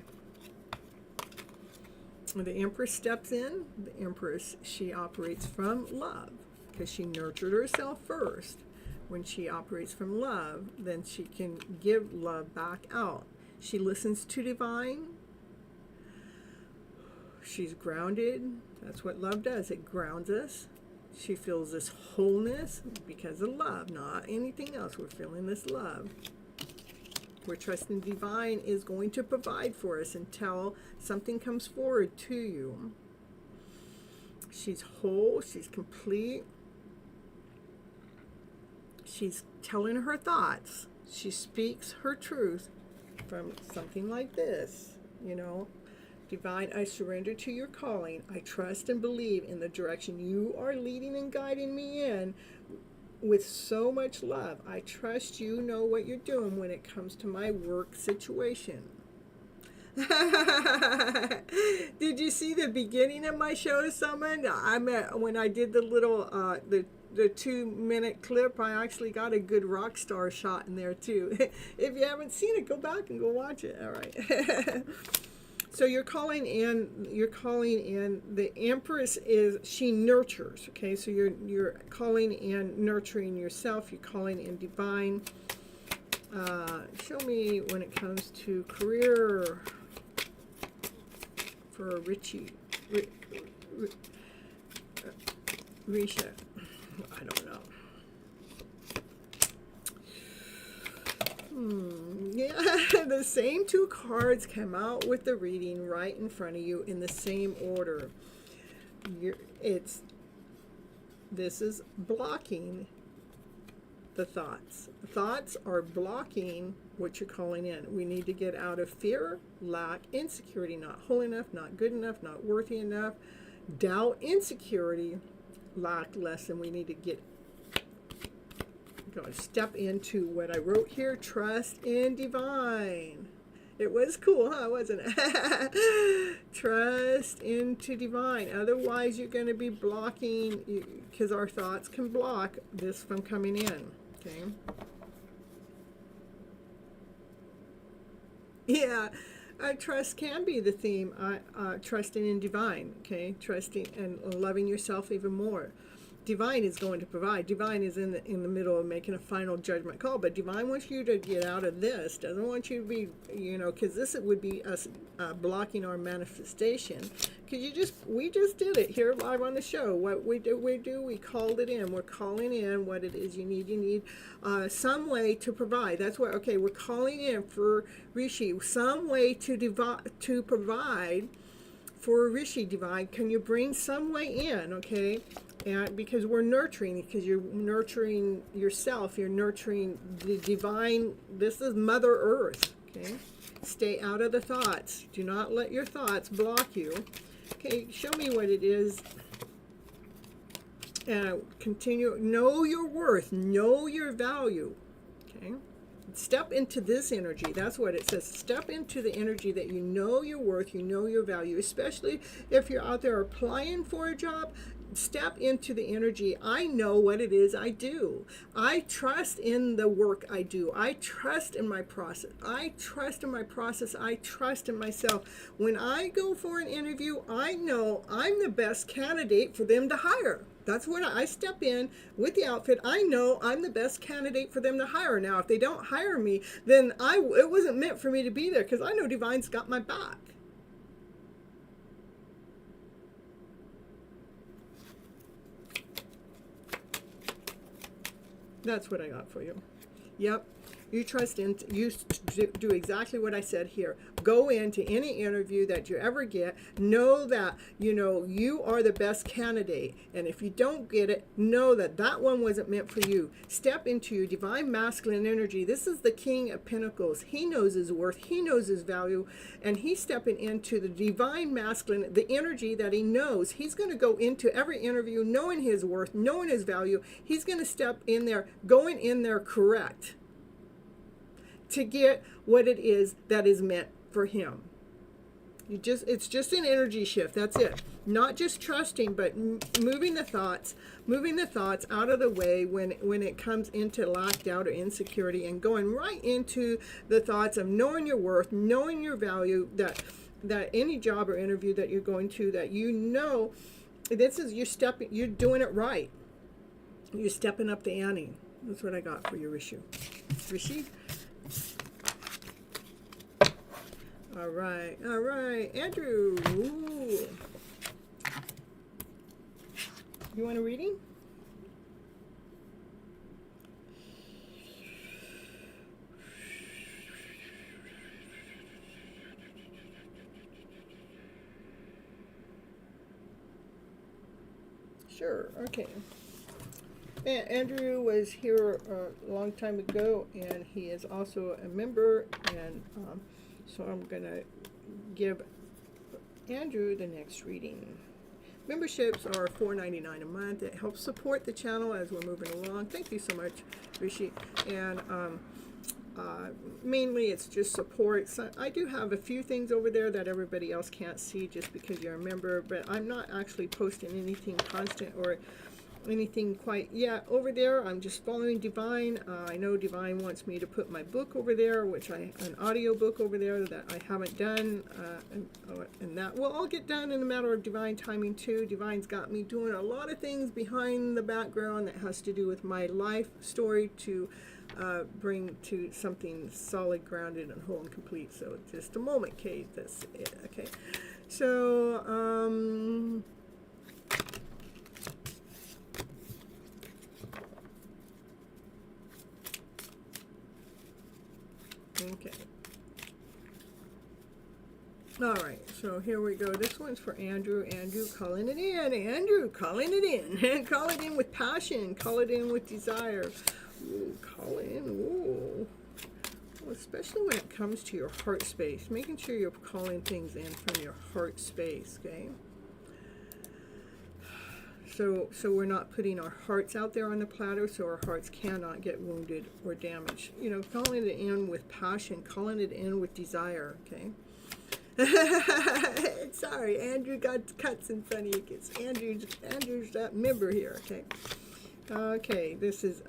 When the Empress steps in, the Empress, she operates from love because she nurtured herself first. When she operates from love, then she can give love back out. She listens to divine. She's grounded. That's what love does. It grounds us. She feels this wholeness because of love, not anything else. We're feeling this love. We're trusting divine is going to provide for us until something comes forward to you. She's whole. She's complete. She's telling her thoughts. She speaks her truth from something like this, you know. Divine, I surrender to your calling. I trust and believe in the direction you are leading and guiding me in with so much love. I trust you know what you're doing when it comes to my work situation. Did you see the beginning of my show, someone? When I did the little, the 2-minute clip, I actually got a good rock star shot in there too. If you haven't seen it, go back and go watch it. All right. So you're calling in, the Empress she nurtures, okay? So you're calling in nurturing yourself, you're calling in divine. Show me when it comes to career. for Risha. I don't know. Yeah, the same two cards come out with the reading right in front of you in the same order. This is blocking the thoughts. Thoughts are blocking what you're calling in. We need to get out of fear, lack, insecurity, not whole enough, not good enough, not worthy enough, doubt, insecurity, lack, less, and we need to go step into what I wrote here, trust in divine. It was cool, huh? Wasn't it? Trust into divine. Otherwise, you're going to be blocking, because our thoughts can block this from coming in. Okay. Yeah, trust can be the theme. Trusting in divine. Okay, trusting and loving yourself even more. Divine is going to provide. Divine is in the middle of making a final judgment call, but divine wants you to get out of this. Doesn't want you to be, because this would be us blocking our manifestation. Because we just did it here live on the show. What we called it in. We're calling in what it is you need. You need some way to provide. That's what. Okay, we're calling in for Rishi. Some way to provide for Rishi divine. Can you bring some way in? Okay. And because we're nurturing, because you're nurturing yourself, you're nurturing the divine. This is Mother Earth. Okay, stay out of the thoughts. Do not let your thoughts block you. Okay, show me what it is. And continue. Know your worth. Know your value. Okay, step into this energy. That's what it says. Step into the energy that you know your worth. You know your value. Especially if you're out there applying for a job. Step into the energy. I know what it is I do. I trust in the work I do. I trust in my process. I trust in my process. I trust in myself. When I go for an interview, I know I'm the best candidate for them to hire. That's what I step in with the outfit. I know I'm the best candidate for them to hire. Now, if they don't hire me, then it wasn't meant for me to be there, because I know Divine's got my back. That's what I got for you. Yep. You trust in, you do exactly what I said here. Go into any interview that you ever get. Know that, you are the best candidate. And if you don't get it, know that that one wasn't meant for you. Step into your divine masculine energy. This is the King of Pentacles. He knows his worth. He knows his value. And he's stepping into the divine masculine, the energy that he knows. He's going to go into every interview knowing his worth, knowing his value. He's going to step in there, going in there correct, to get what it is that is meant for him. It's just an energy shift. That's it. Not just trusting, but moving the thoughts out of the way when it comes into lack, doubt, or insecurity, and going right into the thoughts of knowing your worth, knowing your value, that any job or interview that you're going to, that this is you're doing it right. You're stepping up the ante. That's what I got for you, Rishi. All right, Andrew. Ooh. You want a reading? Sure, okay. Andrew was here a long time ago, and he is also a member, and so I'm going to give Andrew the next reading. Memberships are $4.99 a month. It helps support the channel as we're moving along. Thank you so much, Rishi. And mainly it's just support. So I do have a few things over there that everybody else can't see just because you're a member, but I'm not actually posting anything constant or anything quite yet over there. I'm just following Divine. I know Divine wants me to put my book over there, an audio book over there that I haven't done, and that will all get done in a matter of Divine timing too. Divine's got me doing a lot of things behind the background that has to do with my life story to bring to something solid, grounded, and whole and complete. So just a moment, Kate. That's it. Okay. So, okay. All right, so here we go. This one's for Andrew. Andrew, calling it in. Andrew, calling it in. Call it in with passion. Call it in with desire. Ooh, call it in. Ooh. Well, especially when it comes to your heart space. Making sure you're calling things in from your heart space, okay? So we're not putting our hearts out there on the platter, so our hearts cannot get wounded or damaged. You know, calling it in with passion. Calling it in with desire, okay? Sorry, Andrew got cuts in front of you. It's Andrew's that member here. Okay. Okay. This is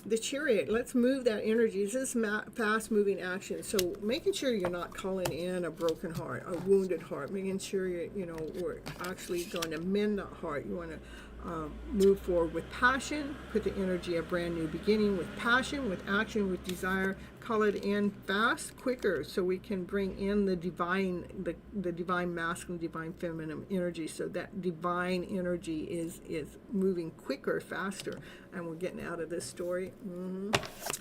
the Chariot. Let's move that energy. This is fast-moving action. So making sure you're not calling in a broken heart, a wounded heart. Making sure we're actually going to mend that heart. You want to move forward with passion. Put the energy of brand new beginning with passion, with action, with desire. Call it in fast, quicker, so we can bring in the divine, the divine masculine, divine feminine energy. So that divine energy is moving quicker, faster, and we're getting out of this story.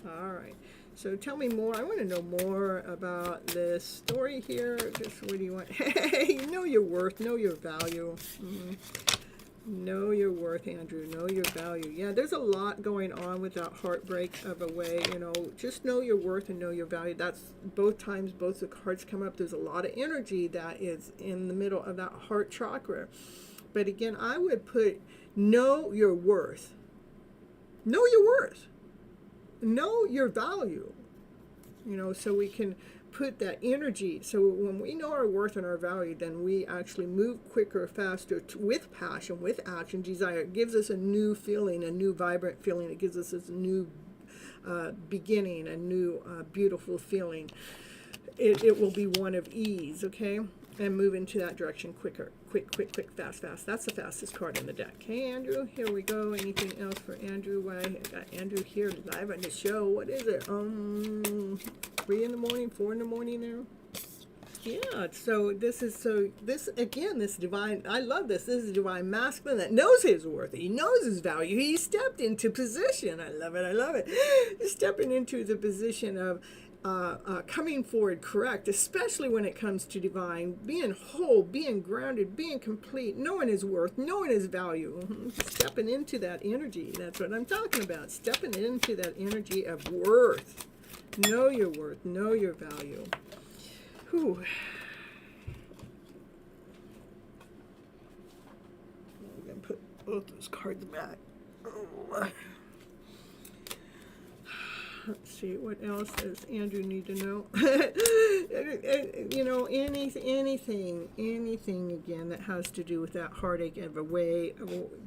All right. So tell me more. I want to know more about this story here. Just what do you want? Hey, know your worth, know your value. Know your worth, Andrew. Know your value. Yeah, there's a lot going on with that heartbreak of a way. Just know your worth and know your value. That's both times both the cards come up. There's a lot of energy that is in the middle of that heart chakra. But again, I would put know your worth. Know your worth. Know your value. So we can put that energy. So when we know our worth and our value, then we actually move quicker, faster, with passion, with action, desire. It gives us a new feeling, a new vibrant feeling. It gives us this new beginning, a new beautiful feeling. It will be one of ease, okay? And move into that direction quicker. Quick, fast. That's the fastest card in the deck. Okay, Andrew, here we go. Anything else for Andrew? Why I got Andrew here live on the show. What is it? 3 in the morning, 4 in the morning now? Yeah, this again, this divine, I love this. This is divine masculine that knows his worth. He knows his value. He stepped into position. I love it. He's stepping into the position of coming forward correct, especially when it comes to divine, being whole, being grounded, being complete, knowing his worth, knowing his value, stepping into that energy. That's what I'm talking about, stepping into that energy of worth. Know your worth, know your value. Whew. I'm going to put both those cards back. Oh. Let's see, what else does Andrew need to know? Anything again that has to do with that heartache of a way.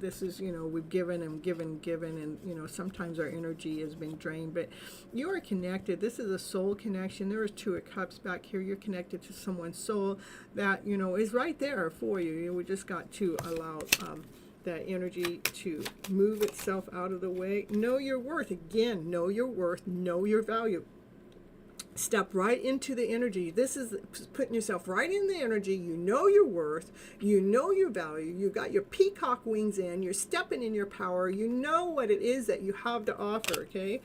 This is, we've given and given, and, sometimes our energy has been drained, but you are connected. This is a soul connection. There is 2 of Cups back here. You're connected to someone's soul that, is right there for you. We just got to allow that energy to move itself out of the way. Know your worth. Again, know your worth, know your value. Step right into the energy. This is putting yourself right in the energy. You know your worth, you know your value, you got your peacock wings in, you're stepping in your power, you know what it is that you have to offer, okay?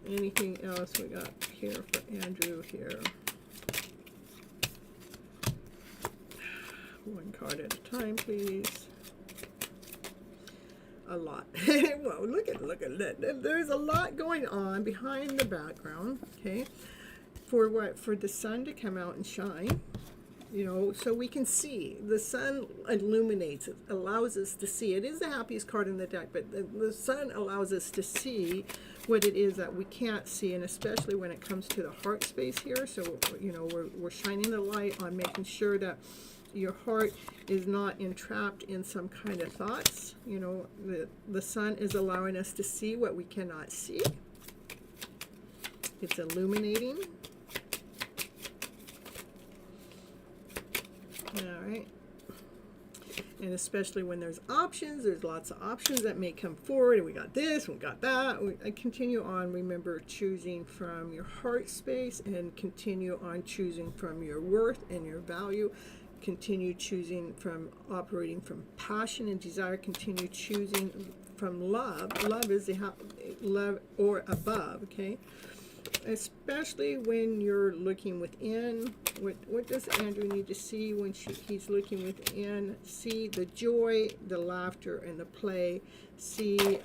Anything else we got here for Andrew here? One card at a time, please. A lot. Well, look at that. There's a lot going on behind the background, okay? For what? For the sun to come out and shine, so we can see. The sun illuminates it, allows us to see. It is the happiest card in the deck, but the sun allows us to see what it is that we can't see, and especially when it comes to the heart space here. So, we're shining the light on making sure that your heart is not entrapped in some kind of thoughts. The sun is allowing us to see what we cannot see. It's illuminating. All right. And especially when there's options, there's lots of options that may come forward, and we got this, we got that. I continue on. Remember, choosing from your heart space, and continue on choosing from your worth and your value. Continue choosing from operating from passion and desire. Continue choosing from love. Love is the love or above, okay? Especially when you're looking within. What does Andrew need to see when he's looking within? See the joy, the laughter, and the play. See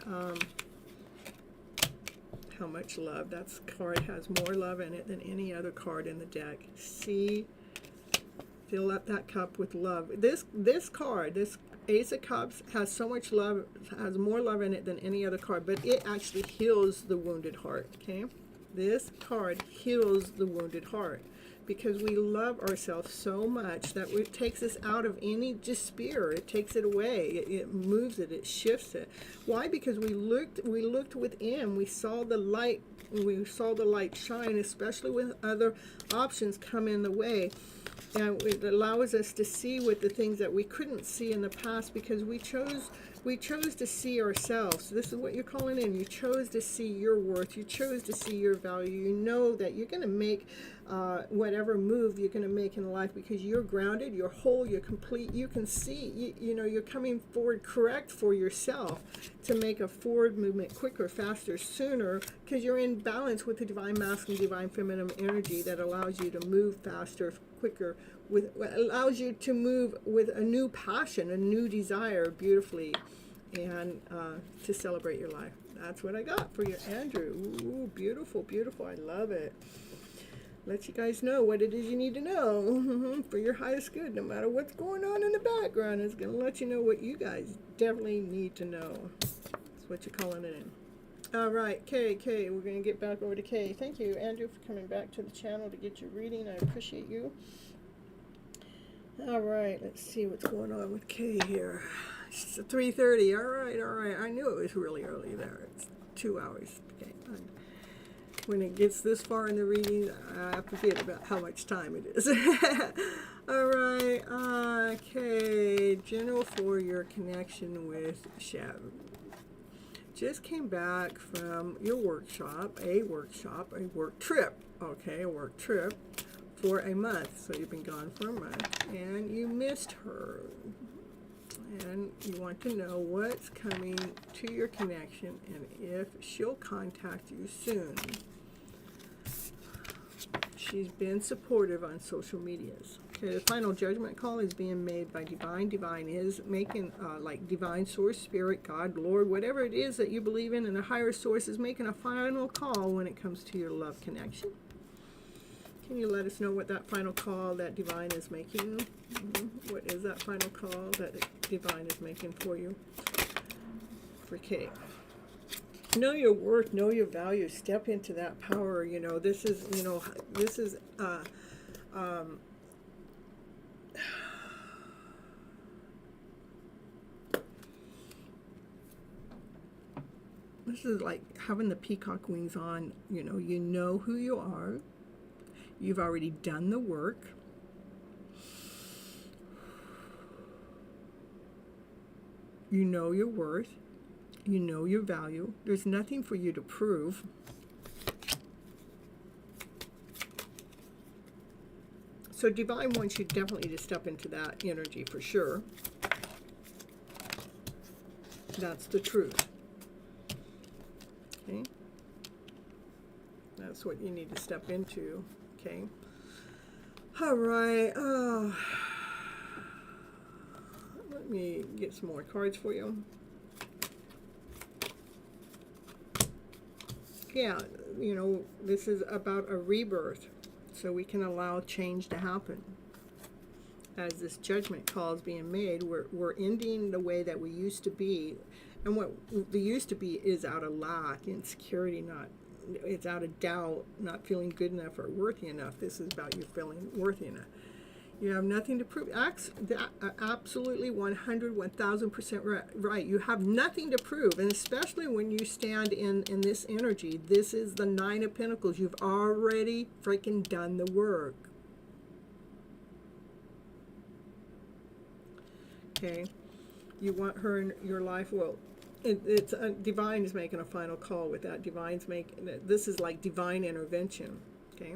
how much love. That card has more love in it than any other card in the deck. See, fill up that cup with love. This card, this Ace of Cups, has so much love, has more love in it than any other card, but it actually heals the wounded heart, okay? This card heals the wounded heart, because we love ourselves so much that it takes us out of any despair. It takes it away. It moves it. It shifts it. Why? Because we looked within. We saw the light. We saw the light shine, especially when other options come in the way. And it allows us to see with the things that we couldn't see in the past, because we chose to see ourselves. This is what you're calling in. You chose to see your worth. You chose to see your value. You know that you're going to make whatever move you're going to make in life, because you're grounded, you're whole, you're complete. You can see, you know, you're coming forward correct for yourself to make a forward movement quicker, faster, sooner, because you're in balance with the divine masculine, divine feminine energy that allows you to move faster, quicker, allows you to move with a new passion, a new desire, beautifully, and to celebrate your life. That's what I got for you, Andrew. Ooh, beautiful, beautiful. I love it. Let you guys know what it is you need to know for your highest good. No matter what's going on in the background, it's going to let you know what you guys definitely need to know. That's what you're calling it in. All right, Kay, we're going to get back over to Kay. Thank you, Andrew, for coming back to the channel to get your reading. I appreciate you. All right, let's see what's going on with Kay here. It's 3:30. All right. I knew it was really early there. It's 2 hours. Okay. When it gets this far in the reading, I forget about how much time it is. All right. Okay. General for your connection with Shab. Just came back from your workshop, a work trip. Okay, a work trip for a month. So you've been gone for a month, and you missed her. And you want to know what's coming to your connection and if she'll contact you soon. She's been supportive on social medias. Okay, the final judgment call is being made by Divine. Divine is making, like Divine Source, Spirit, God, Lord, whatever it is that you believe in, and the higher source is making a final call when it comes to your love connection. Can you let us know what that final call that Divine is making? What is that final call that Divine is making for you? For Kate. Know your worth, know your value, step into that power. You know, this is, this is like having the peacock wings on. You know who you are. You've already done the work. You know your worth. You know your value. There's nothing for you to prove. So Divine wants you definitely to step into that energy for sure. That's the truth. Okay? That's what you need to step into. Okay. All right. Let me get some more cards for you. Yeah, this is about a rebirth, so we can allow change to happen. As this judgment call is being made, we're ending the way that we used to be, and what the used to be is out of lack, insecurity, it's out of doubt, not feeling good enough or worthy enough. This is about you feeling worthy enough. You have nothing to prove. Absolutely 100,000% right. You have nothing to prove, and especially when you stand in this energy. This is the Nine of Pentacles. You've already freaking done the work. Okay. You want her in your life. Well, it's divine is making a final call with that. Divine's making, this is like divine intervention. Okay.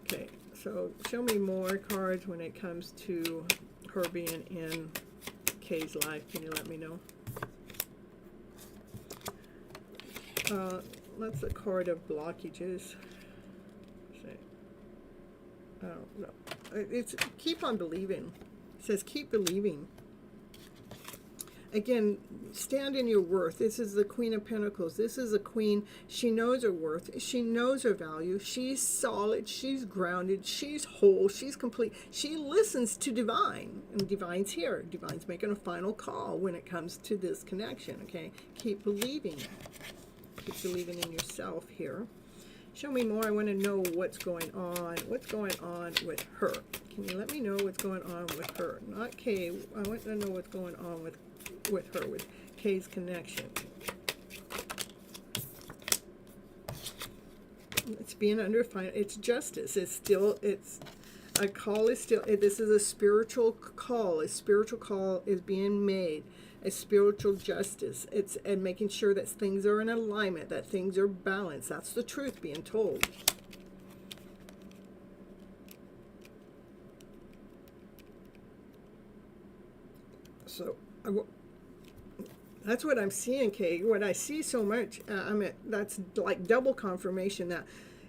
Okay. So show me more cards when it comes to her being in Kay's life. Can you let me know? That's a card of blockages. Oh, no. It's keep on believing. It says keep believing. Again, stand in your worth. This is the Queen of Pentacles. This is a queen. She knows her worth. She knows her value. She's solid. She's grounded. She's whole. She's complete. She listens to divine. And divine's here. Divine's making a final call when it comes to this connection. Okay? Keep believing. Keep believing in yourself here. Show me more. I want to know what's going on. What's going on with her? Can you let me know what's going on with her? Not Kay. I want to know what's going on with her, with Kay's connection. It's being under fire. It's justice. It's still, it's a call is still, this is a spiritual call. A spiritual call is being made. A spiritual justice. It's and making sure that things are in alignment, that things are balanced. That's the truth being told. So that's what I'm seeing, Kay. What I see so much, that's like double confirmation that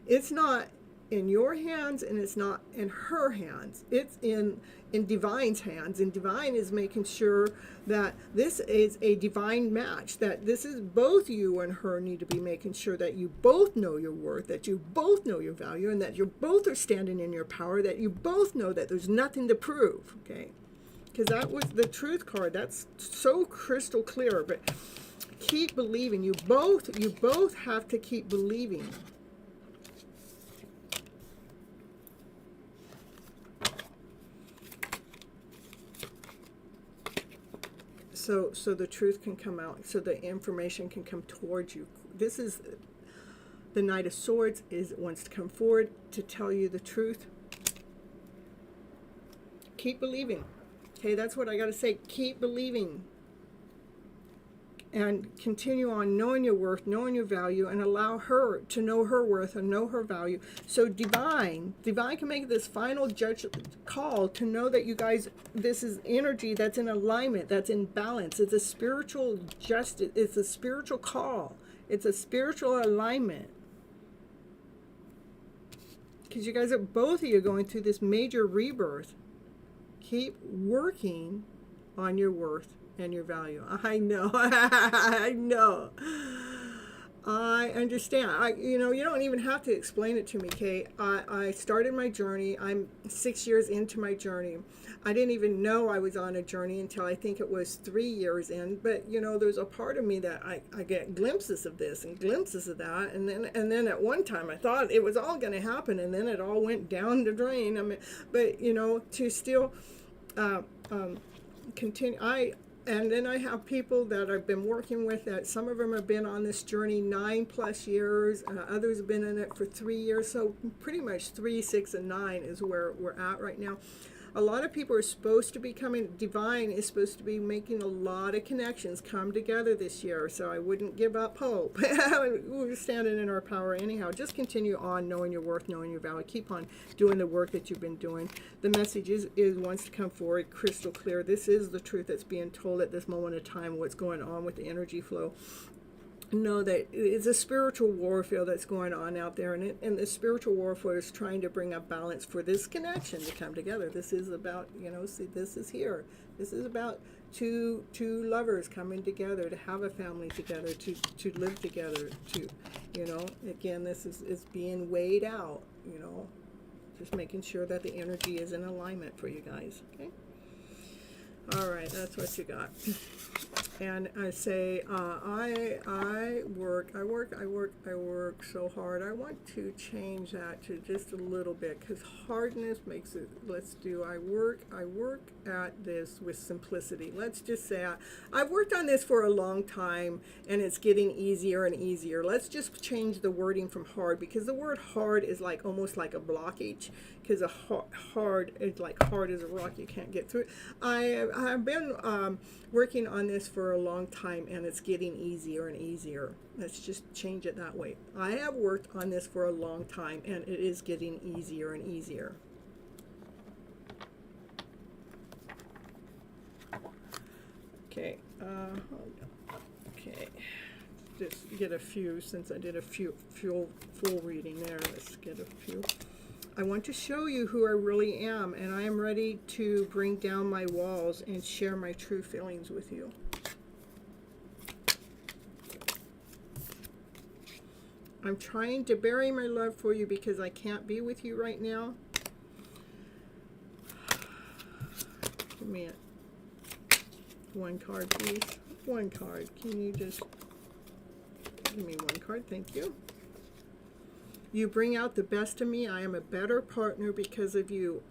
it's not in your hands and it's not in her hands. It's in divine's hands, and divine is making sure that this is a divine match, that this is both you and her need to be making sure that you both know your worth, that you both know your value, and that you both are standing in your power, that you both know that there's nothing to prove. Okay, because that was the truth card. That's so crystal clear. But keep believing. You both have to keep believing. So the truth can come out, so the information can come towards you. This is the Knight of Swords, wants to come forward to tell you the truth. Keep believing. Okay, that's what I got to say. Keep believing. And continue on knowing your worth, knowing your value, and allow her to know her worth and know her value. So divine can make this final judge call to know that you guys, this is energy that's in alignment, that's in balance. It's a spiritual justice. It's a spiritual call. It's a spiritual alignment. Because you guys are, both of you, going through this major rebirth. Keep working on your worth and your value. I know. I know. I understand. You don't even have to explain it to me, Kay. I started my journey. I'm 6 years into my journey. I didn't even know I was on a journey until I think it was 3 years in. But there's a part of me that I get glimpses of this and glimpses of that, and then at one time I thought it was all going to happen, and then it all went down the drain. I mean, but to still continue. And then I have people that I've been working with that some of them have been on this journey 9+ years. Others have been in it for 3 years. So pretty much 3, 6, and 9 is where we're at right now. A lot of people are supposed to be coming. Divine is supposed to be making a lot of connections come together this year. So I wouldn't give up hope. We're standing in our power anyhow. Just continue on knowing your worth, knowing your value. Keep on doing the work that you've been doing. The message is wants to come forward crystal clear. This is the truth that's being told at this moment of time, what's going on with the energy flow. Know that it's a spiritual warfare that's going on out there, and the spiritual warfare is trying to bring a balance for this connection to come together. This is about, see, this is here. This is about two lovers coming together to have a family together, to live together, again, this is being weighed out, just making sure that the energy is in alignment for you guys. Okay. All right, that's what you got. And I say, I work so hard. I want to change that to just a little bit, because hardness makes it, I work at this with simplicity. Let's just say I've worked on this for a long time, and it's getting easier and easier. Let's just change the wording from hard, because the word hard is almost like a blockage. because a hard, it's like hard as a rock, you can't get through it. I've been working on this for a long time, and it's getting easier and easier. Let's just change it that way. I have worked on this for a long time, and it is getting easier and easier. Okay, hold on. Okay, just get a few, since I did a full reading there, let's get a few. I want to show you who I really am, and I am ready to bring down my walls and share my true feelings with you. I'm trying to bury my love for you because I can't be with you right now. Give me one card, please. One card. Can you just give me one card? Thank you. You bring out the best of me. I am a better partner because of you.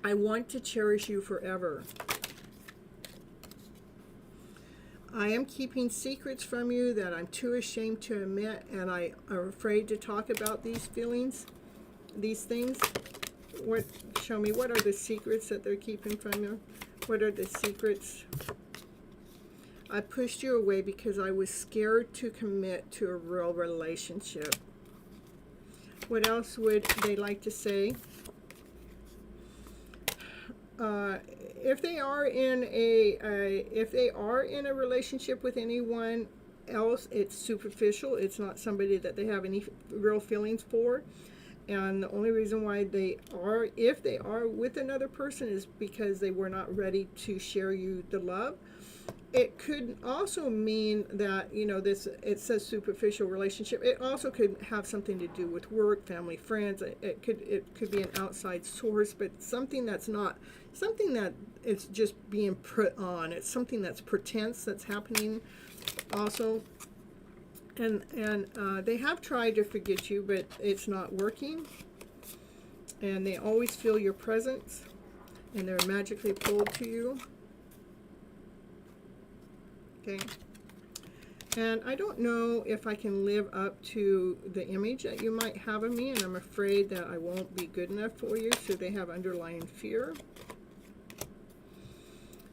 I want to cherish you forever. I am keeping secrets from you that I'm too ashamed to admit, and I am afraid to talk about these feelings, these things. Show me, what are the secrets that they're keeping from you? What are the secrets? I pushed you away because I was scared to commit to a real relationship. What else would they like to say? If they are in a relationship with anyone else, it's superficial. It's not somebody that they have any real feelings for. And the only reason why they are, if they are with another person, is because they were not ready to share you the love. It could also mean that, you know, it says superficial relationship. It also could have something to do with work, family, friends. It could be an outside source, but something that's not, something that it's just being put on. It's something that's pretense that's happening also. And they have tried to forget you, but it's not working. And they always feel your presence, and they're magically pulled to you. Okay, and I don't know if I can live up to the image that you might have of me, and I'm afraid that I won't be good enough for you, so they have underlying fear.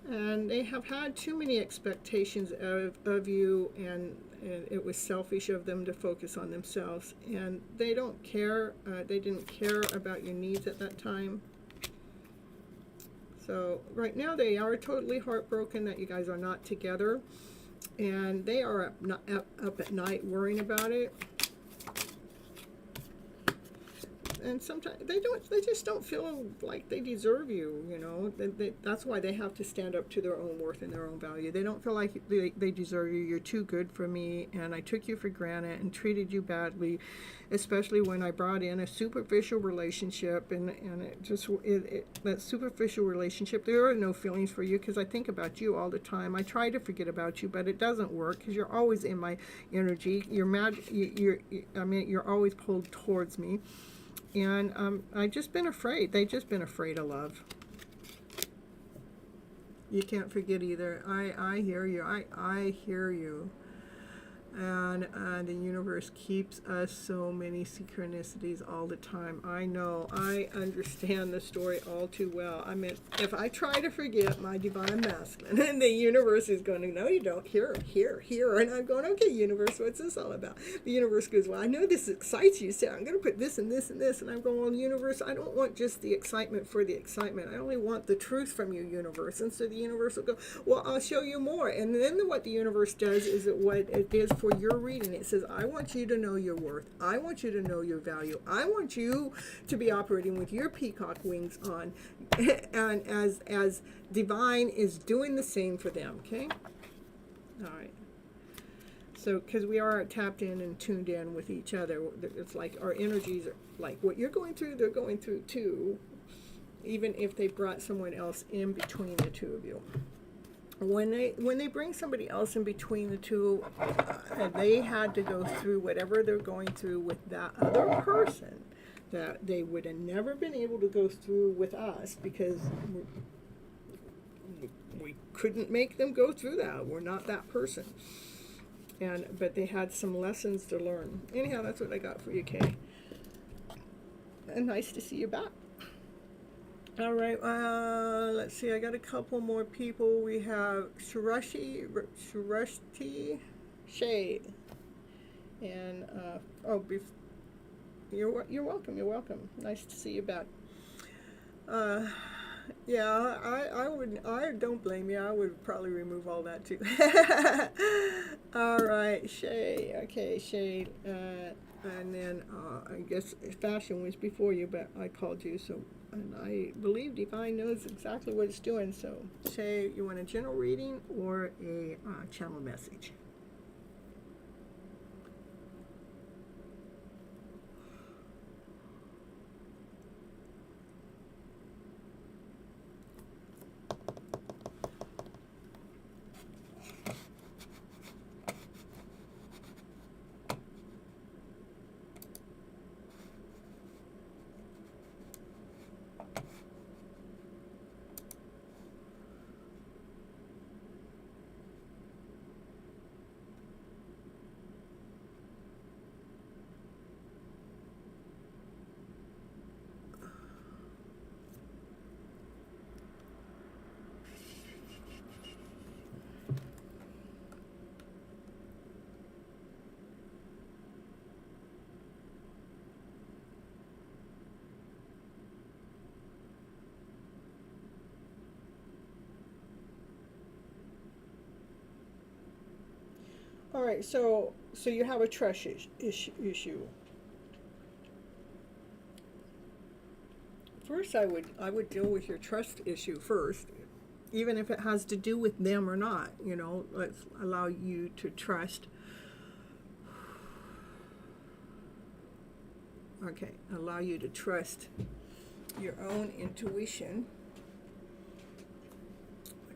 And they have had too many expectations of you, and it was selfish of them to focus on themselves. And they don't care, they didn't care about your needs at that time. So right now they are totally heartbroken that you guys are not together, and they are up at night worrying about it. And sometimes they just don't feel like they deserve you, you know. That's why they have to stand up to their own worth and their own value. They don't feel like they deserve you. You're too good for me, and I took you for granted and treated you badly, especially when I brought in a superficial relationship, and that superficial relationship, there are no feelings for you because I think about you all the time. I try to forget about you, but it doesn't work because you're always in my energy. You're always pulled towards me. And I've just been afraid. They've just been afraid of love. You can't forget either. I hear you. I hear you. And the universe keeps us so many synchronicities all the time. I know. I understand the story all too well. I mean, if I try to forget my divine masculine, and the universe is going to, no, you don't. Here. And I'm going, okay, universe, what's this all about? The universe goes, well, I know this excites you, so I'm going to put this and this and this. And I'm going, well, universe, I don't want just the excitement for the excitement. I only want the truth from you, universe. And so the universe will go, well, I'll show you more. And then what the universe does is what it is for your reading. It says, I want you to know your worth. I want you to know your value. I want you to be operating with your peacock wings on, and as divine is doing the same for them. Okay, all right. So because we are tapped in and tuned in with each other, it's like our energies are like what you're going through, they're going through too, even if they brought someone else in between the two of you. When they bring somebody else in between the two, they had to go through whatever they're going through with that other person that they would have never been able to go through with us, because we couldn't make them go through that. We're not that person. But they had some lessons to learn. Anyhow, that's what I got for you, Kay. And nice to see you back. All right, let's see. I got a couple more people. We have Shurushi Shay, and you're welcome. You're welcome. Nice to see you back. Yeah, I don't blame you. I would probably remove all that too. All right, Shay. Okay, Shay. And then I guess fashion was before you, but I called you, so, and I believe Divine knows exactly what it's doing. So, Shay, you want a general reading or a channel message? All right, so you have a trust issue. First, I would deal with your trust issue first, even if it has to do with them or not. You know, let's allow you to trust. Okay, allow you to trust your own intuition.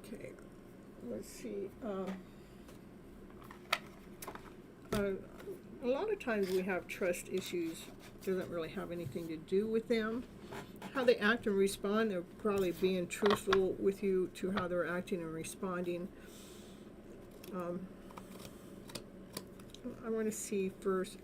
Okay, let's see. A lot of times we have trust issues. Doesn't really have anything to do with them. How they act and respond, they're probably being truthful with you to how they're acting and responding. I want to see first.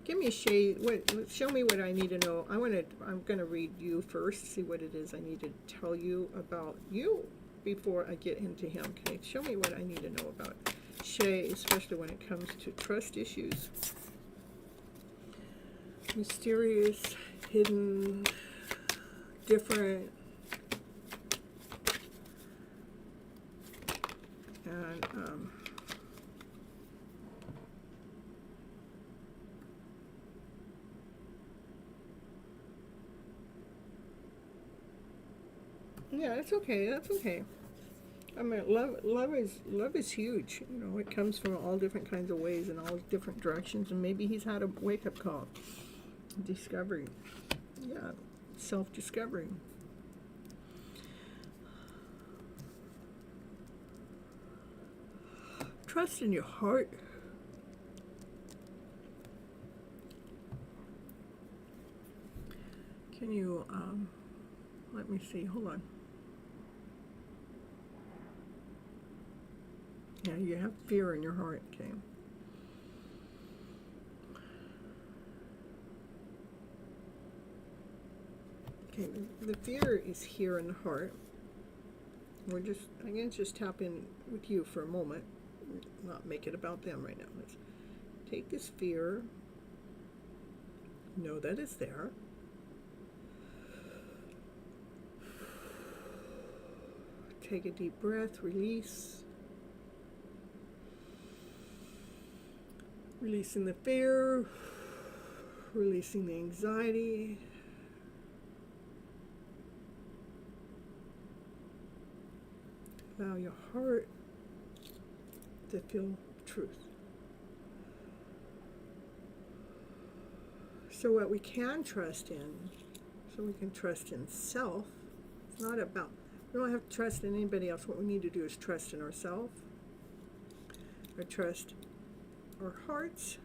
Give me a shade. Show me what I need to know. I'm going to read you first. See what it is I need to tell you about you before I get into him. Okay. Show me what I need to know about Shay, especially when it comes to trust issues. Mysterious, hidden, different, and yeah, that's okay. That's okay. I mean, love is huge. You know, it comes from all different kinds of ways and all different directions. And maybe he's had a wake up call, discovery. Yeah, self-discovery. Trust in your heart. Can you let me see? Hold on. Yeah, you have fear in your heart, okay? Okay, the fear is here in the heart. I'm going to just tap in with you for a moment, not make it about them right now. Let's take this fear, know that it's there. Take a deep breath, release. Releasing the fear, releasing the anxiety. Allow your heart to feel truth. So what we can trust in, so we can trust in self, it's not about, we don't have to trust in anybody else. What we need to do is trust in ourselves, or trust our hearts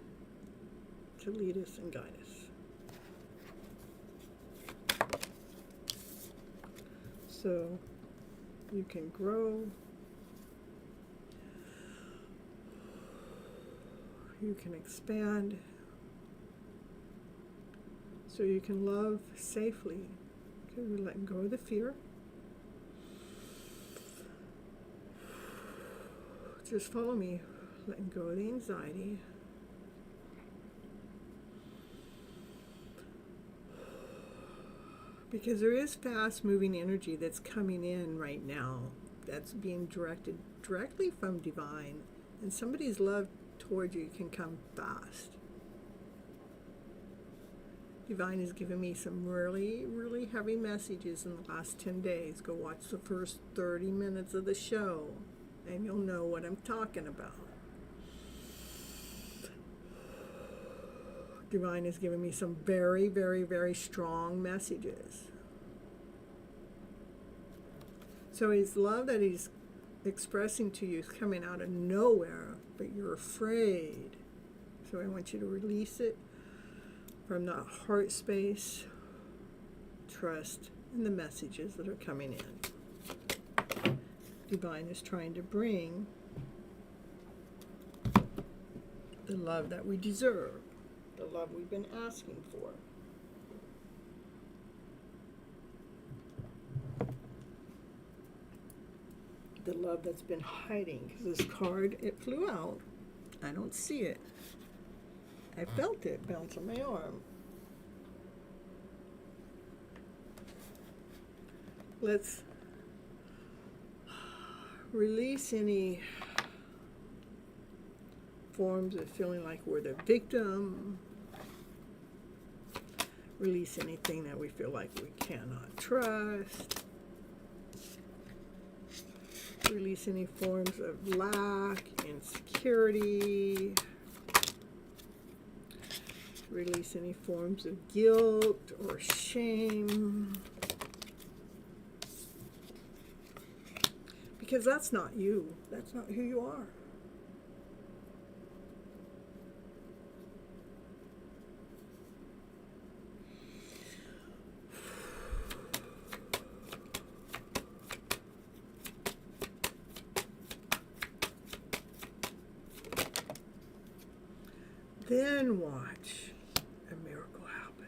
to lead us and guide us. So you can grow, you can expand, so you can love safely, Okay, we're letting go of the fear. Just follow me. Letting go of the anxiety. Because there is fast moving energy that's coming in right now that's being directed directly from divine. And somebody's love towards you can come fast. Divine has given me some really, really heavy messages in the last 10 days. Go watch the first 30 minutes of the show and you'll know what I'm talking about. Divine has given me some very, very, very strong messages. So his love that he's expressing to you is coming out of nowhere, but you're afraid. So I want you to release it from that heart space, trust in the messages that are coming in. Divine is trying to bring the love that we deserve. The love we've been asking for. The love that's been hiding. Because this card, it flew out. I don't see it. I felt it bounce on my arm. Let's release any forms of feeling like we're the victim. Release anything that we feel like we cannot trust. Release any forms of lack, insecurity. Release any forms of guilt or shame. Because that's not you. That's not who you are. Then watch a miracle happen.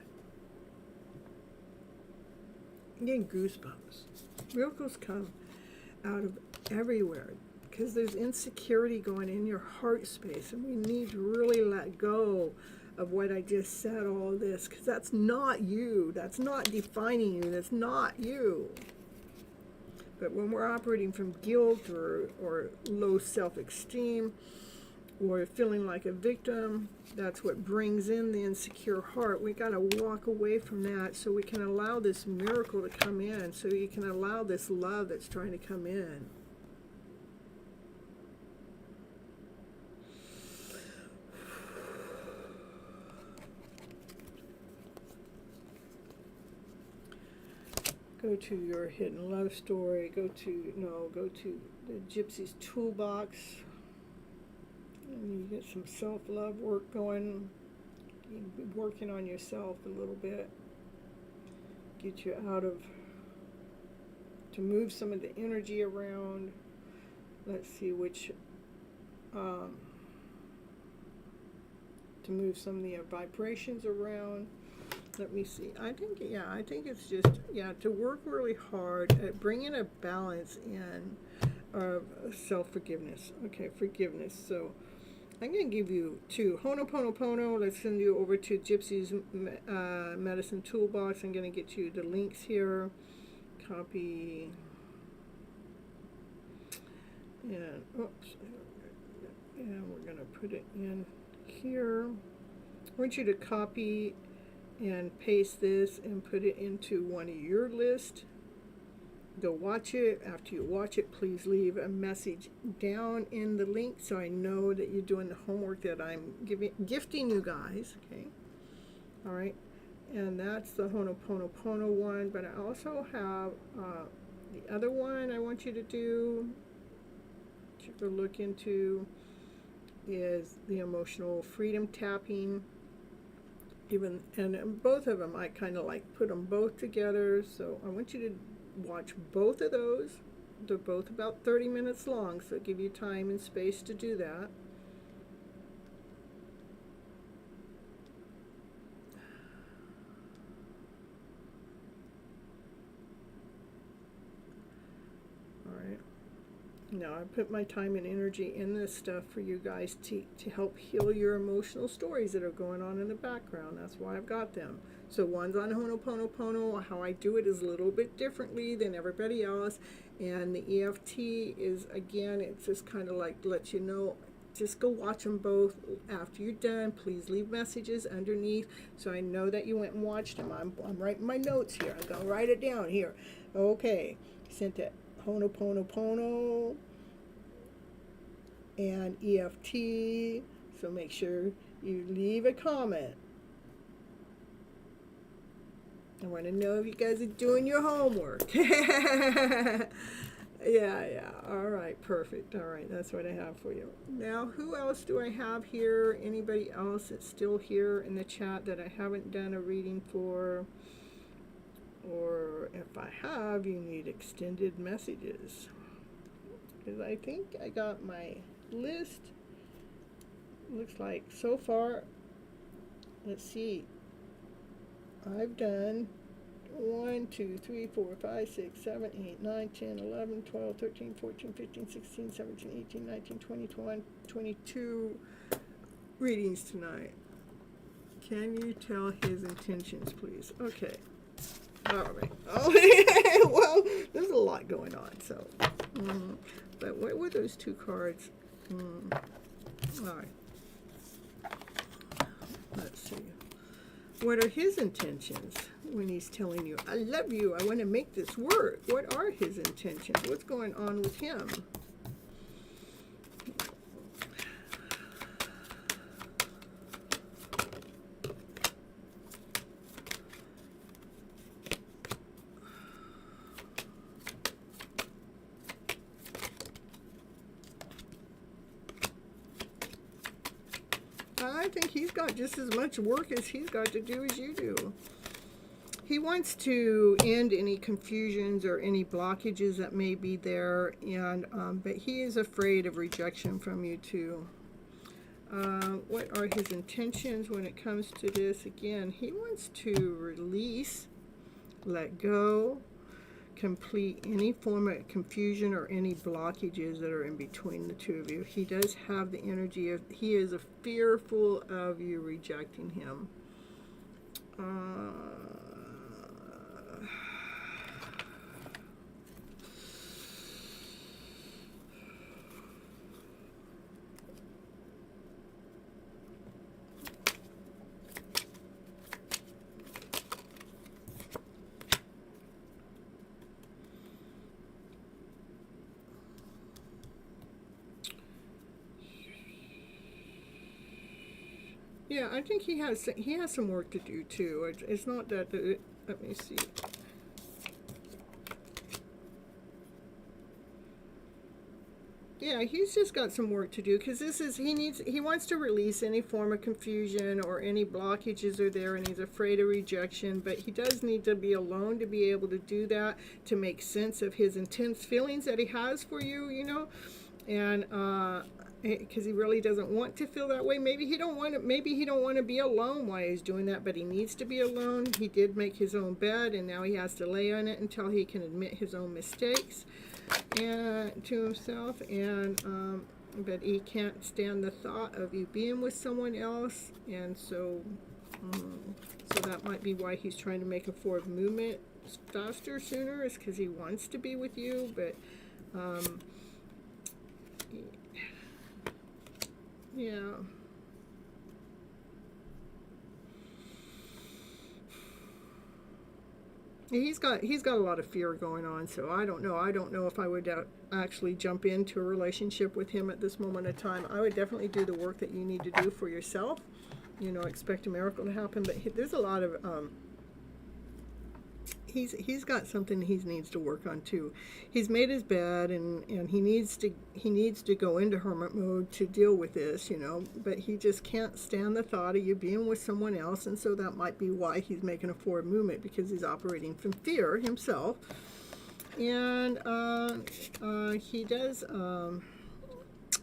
I'm getting goosebumps. Miracles come out of everywhere because there's insecurity going in your heart space, and we need to really let go of what I just said, all this, because that's not you. That's not defining you. That's not you. But when we're operating from guilt or low self-esteem, or feeling like a victim, that's what brings in the insecure heart. We got to walk away from that so we can allow this miracle to come in, so you can allow this love that's trying to come in. Go to your hidden love story. Go to the Gypsy's Toolbox. And you get some self-love work going. You be working on yourself a little bit. Get you to move some of the energy around. Let's see which, to move some of the vibrations around. Let me see. I think it's just, to work really hard at bringing a balance in of self-forgiveness. Okay, forgiveness. So I'm going to give you two. Ho'oponopono, let's send you over to Gypsy's Medicine Toolbox. I'm going to get you the links here. Copy. And, oops. And we're going to put it in here. I want you to copy and paste this and put it into one of your lists. Go watch it. After you watch it, please leave a message down in the link so I know that you're doing the homework that I'm gifting you guys. Okay. All right. And that's the Ho'oponopono one. But I also have the other one I want you to do, to look into, is the emotional freedom tapping. And both of them, I kind of like put them both together. So I want you to watch both of those. They're both about 30 minutes long, so give you time and space to do that. Now, I put my time and energy in this stuff for you guys to help heal your emotional stories that are going on in the background. That's why I've got them. So one's on Ho'oponopono. How I do it is a little bit differently than everybody else. And the EFT is, again, it's just kind of like let you know, just go watch them both. After you're done, please leave messages underneath so I know that you went and watched them. I'm writing my notes here. I'm going to write it down here. Okay, Cynthia Ho'oponopono and EFT. So make sure you leave a comment. I want to know if you guys are doing your homework. Yeah. All right, perfect. All right, that's what I have for you. Now, who else do I have here? Anybody else that's still here in the chat that I haven't done a reading for? Or if I have, you need extended messages. Because I think I got my list. Looks like so far, let's see, I've done 1, 2, 3, 4, 5, 6, 7, 8, 9, 10, 11, 12, 13, 14, 15, 16, 17, 18, 19, 20, 21, 22 readings tonight. Can you tell his intentions, please? Okay. All right. Oh, well, there's a lot going on, so. But what were those two cards? All right. Let's see. What are his intentions when he's telling you, I love you, I want to make this work? What are his intentions? What's going on with him? I think he's got just as much work as he's got to do as you do. He wants to end any confusions or any blockages that may be there, and but he is afraid of rejection from you too. What are his intentions when it comes to this? Again, he wants to release, let go, complete any form of confusion or any blockages that are in between the two of you. He does have the energy of, he is fearful of you rejecting him. Yeah, I think he has some work to do too. It's not that. Let me see. Yeah, he's just got some work to do because he wants to release any form of confusion or any blockages are there, and he's afraid of rejection. But he does need to be alone to be able to do that, to make sense of his intense feelings that he has for you, you know, and because he really doesn't want to feel that way. Maybe he don't want to be alone while he's doing that, but he needs to be alone. He did make his own bed, and now he has to lay on it until he can admit his own mistakes and to himself. And but he can't stand the thought of you being with someone else, and so that might be why he's trying to make a forward movement faster, sooner, is because he wants to be with you. But yeah. He's got a lot of fear going on, so I don't know if I would actually jump into a relationship with him at this moment in time. I would definitely do the work that you need to do for yourself. You know, expect a miracle to happen, but there's a lot of he's got something he needs to work on too. He's made his bed, and he needs to go into hermit mode to deal with this, you know, but he just can't stand the thought of you being with someone else, and so that might be why he's making a forward movement, because he's operating from fear himself. And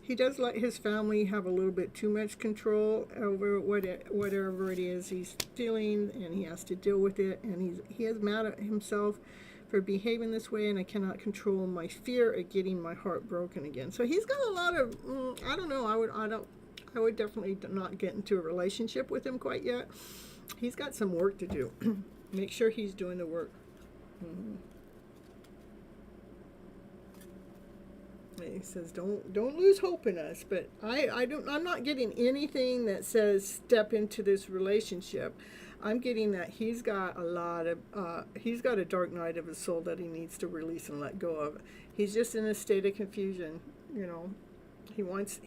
he does let his family have a little bit too much control over whatever it is he's feeling, and he has to deal with it, and he is mad at himself for behaving this way, and I cannot control my fear of getting my heart broken again. So he's got a lot of, I don't know, I would definitely not get into a relationship with him quite yet. He's got some work to do. Make sure he's doing the work. He says, don't lose hope in us. But I'm not getting anything that says step into this relationship. I'm getting that he's got a dark night of his soul that he needs to release and let go of. He's just in a state of confusion, you know. He wants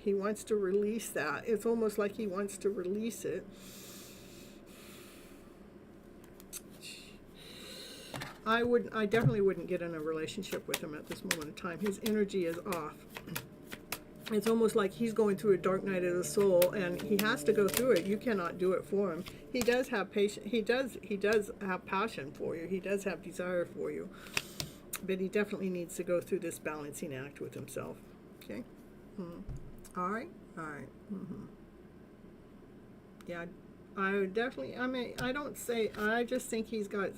to release that. It's almost like he wants to release it. I definitely wouldn't get in a relationship with him at this moment in time. His energy is off. It's almost like he's going through a dark night of the soul, and he has to go through it. You cannot do it for him. He does have patience. He does have passion for you. He does have desire for you, but he definitely needs to go through this balancing act with himself. Okay. All right. Yeah. I would definitely, I just think he's going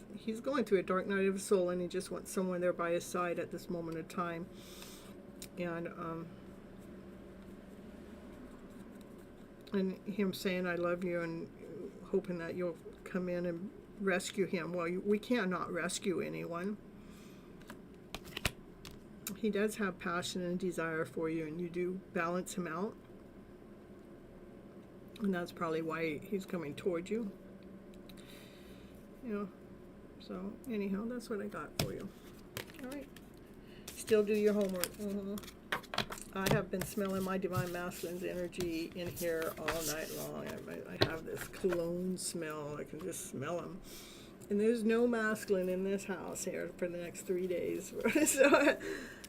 through a dark night of his soul, and he just wants someone there by his side at this moment in time. And him saying, I love you, and hoping that you'll come in and rescue him. Well, we cannot rescue anyone. He does have passion and desire for you, and you do balance him out. And that's probably why he's coming toward you. You know, so anyhow, that's what I got for you. All right. Still do your homework. I have been smelling my Divine Masculine's energy in here all night long. I have this cologne smell. I can just smell them. And there's no masculine in this house here for the next 3 days.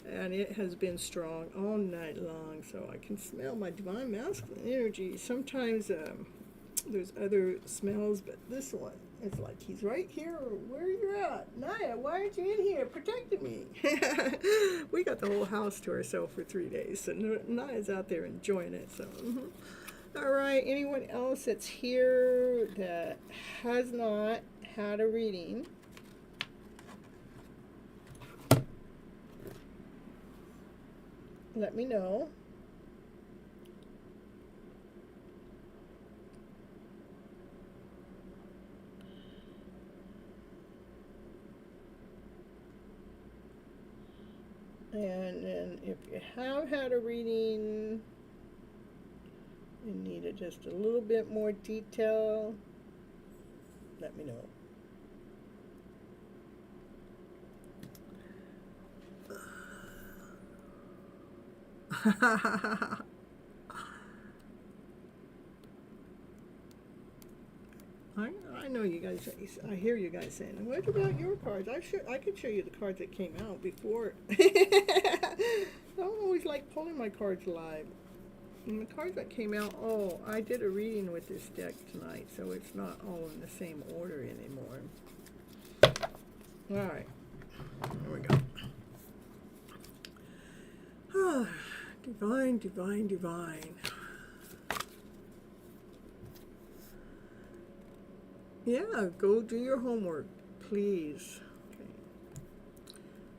And it has been strong all night long, so I can smell my Divine Masculine energy. Sometimes there's other smells, but this one, it's like he's right here where you're at. Naya, why aren't you in here protecting me? We got the whole house to ourselves for 3 days, so Naya's out there enjoying it. So, All right, anyone else that's here that has not had a reading? Let me know. And then if you have had a reading and needed just a little bit more detail, let me know. I know you guys. I hear you guys saying, "What about your cards?" I could show you the cards that came out before. I don't always like pulling my cards live. And the cards that came out. Oh, I did a reading with this deck tonight, so it's not all in the same order anymore. All right, here we go. Divine, divine, divine. Yeah, go do your homework, please. Okay.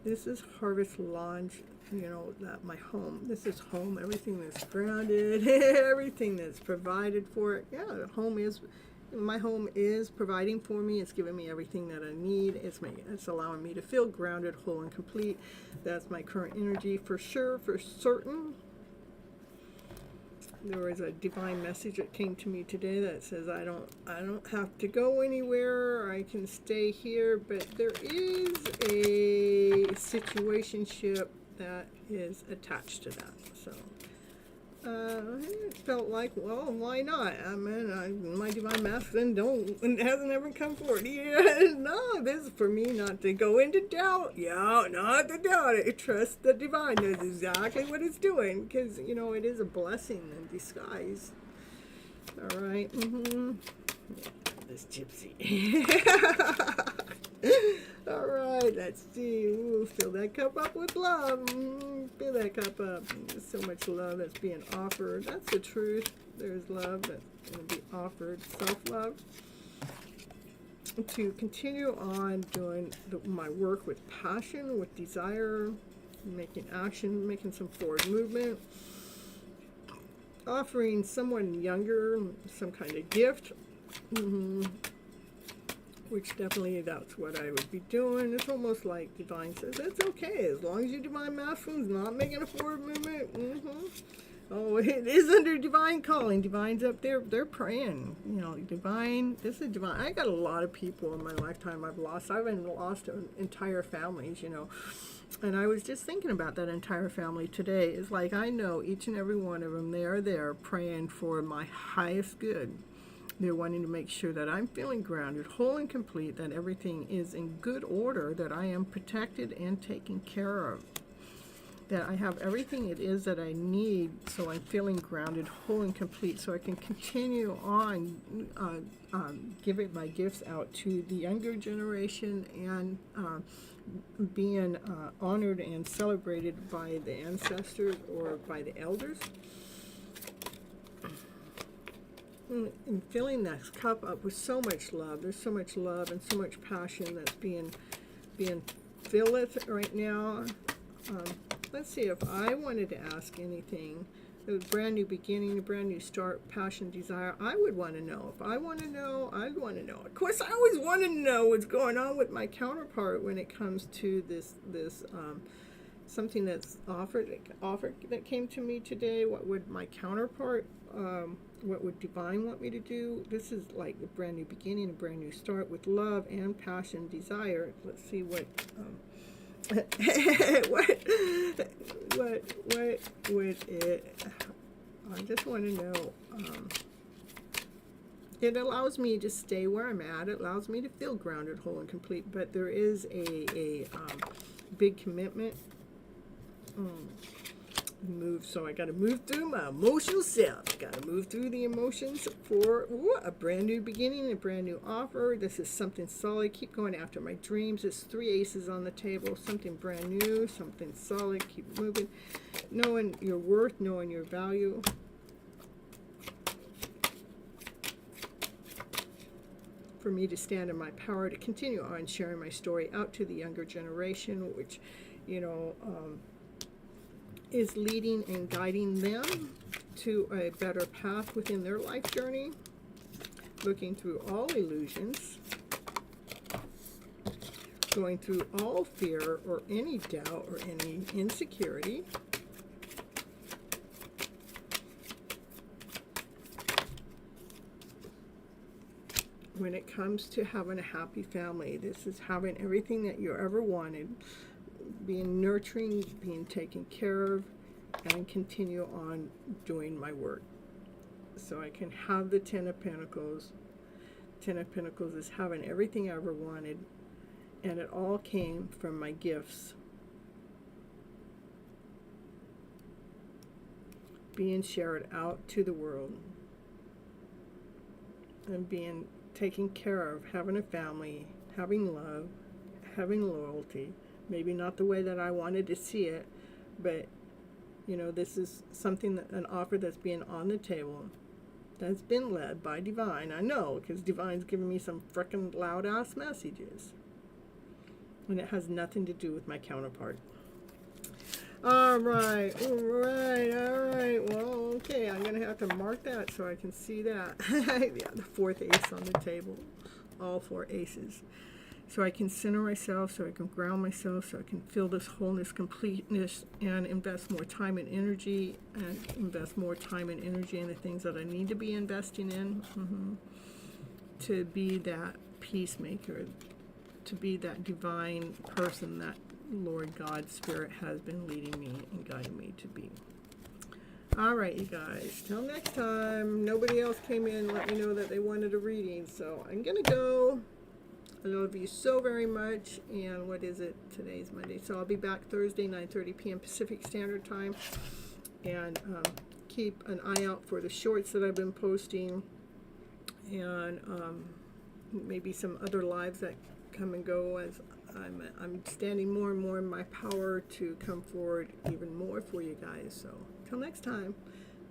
This is Harvest Lodge, you know, that my home. This is home, everything that's grounded, everything that's provided for it. Yeah, my home is providing for me. It's giving me everything that I need. It's allowing me to feel grounded, whole, and complete. That's my current energy for sure, for certain. There was a divine message that came to me today that says I don't have to go anywhere. I can stay here, but there is a situationship that is attached to that. So it felt like, well, why not? I mean, my divine masculine hasn't ever come forward. Yeah, no, this is for me not to go into doubt. Yeah, not to doubt it. Trust the divine knows exactly what it's doing, because you know it is a blessing in disguise. All right. Yeah, this gypsy. All right, let's see. Ooh, fill that cup up with love. Fill that cup up. There's so much love that's being offered. That's the truth. There's love that's going to be offered. Self-love. to continue on doing my work with passion, with desire, making action, making some forward movement, offering someone younger some kind of gift, which definitely that's what I would be doing. It's almost like Divine says, it's okay, as long as your Divine Masculine's not making a forward movement. Oh, it is under Divine calling. Divine's up there, they're praying. You know, Divine, this is Divine. I got a lot of people in my lifetime I've lost. I've even lost entire families, you know. And I was just thinking about that entire family today. It's like I know each and every one of them, they are there praying for my highest good. They're wanting to make sure that I'm feeling grounded, whole and complete, that everything is in good order, that I am protected and taken care of, that I have everything it is that I need, so I'm feeling grounded, whole and complete, so I can continue on giving my gifts out to the younger generation and being honored and celebrated by the ancestors or by the elders. And filling that cup up with so much love. There's so much love and so much passion that's being filled with right now. Let's see, if I wanted to ask anything, a brand new beginning, a brand new start, passion, desire, I would want to know. If I want to know, I'd want to know. Of course, I always want to know what's going on with my counterpart when it comes to this something that's offered that came to me today. What would my counterpart, what would Divine want me to do? This is like a brand new beginning, a brand new start with love and passion, desire. Let's see what what would it, I just want to know. It allows me to stay where I'm at. It allows me to feel grounded, whole, and complete. But there is a big commitment. So I got to move through my emotional self. I got to move through the emotions for a brand new beginning, a brand new offer. This is something solid. Keep going after my dreams. There's 3 aces on the table. Something brand new, something solid. Keep moving. Knowing your worth, knowing your value. For me to stand in my power, to continue on sharing my story out to the younger generation, which, you know, is leading and guiding them to a better path within their life journey, looking through all illusions, going through all fear or any doubt or any insecurity, when it comes to having a happy family. This is having everything that you ever wanted, being nurturing, being taken care of, and continue on doing my work. So I can have the 10 of Pentacles. 10 of Pentacles is having everything I ever wanted, and it all came from my gifts. Being shared out to the world. And being taken care of, having a family, having love, having loyalty. Maybe not the way that I wanted to see it, but, you know, this is something, that an offer that's being on the table, that's been led by Divine. I know, because Divine's giving me some frickin' loud-ass messages. And it has nothing to do with my counterpart. All right. Well, okay, I'm going to have to mark that so I can see that. Yeah, the 4th ace on the table. All 4 aces. So I can center myself, so I can ground myself, so I can feel this wholeness, completeness, and invest more time and energy, in the things that I need to be investing in, to be that peacemaker, to be that divine person that Lord God Spirit has been leading me and guiding me to be. All right, you guys, till next time. Nobody else came in and let me know that they wanted a reading, so I'm gonna go. I love you so very much. And what is it? Today's Monday. So I'll be back Thursday, 9:30 p.m. Pacific Standard Time. And keep an eye out for the shorts that I've been posting. And maybe some other lives that come and go as I'm standing more and more in my power to come forward even more for you guys. So till next time.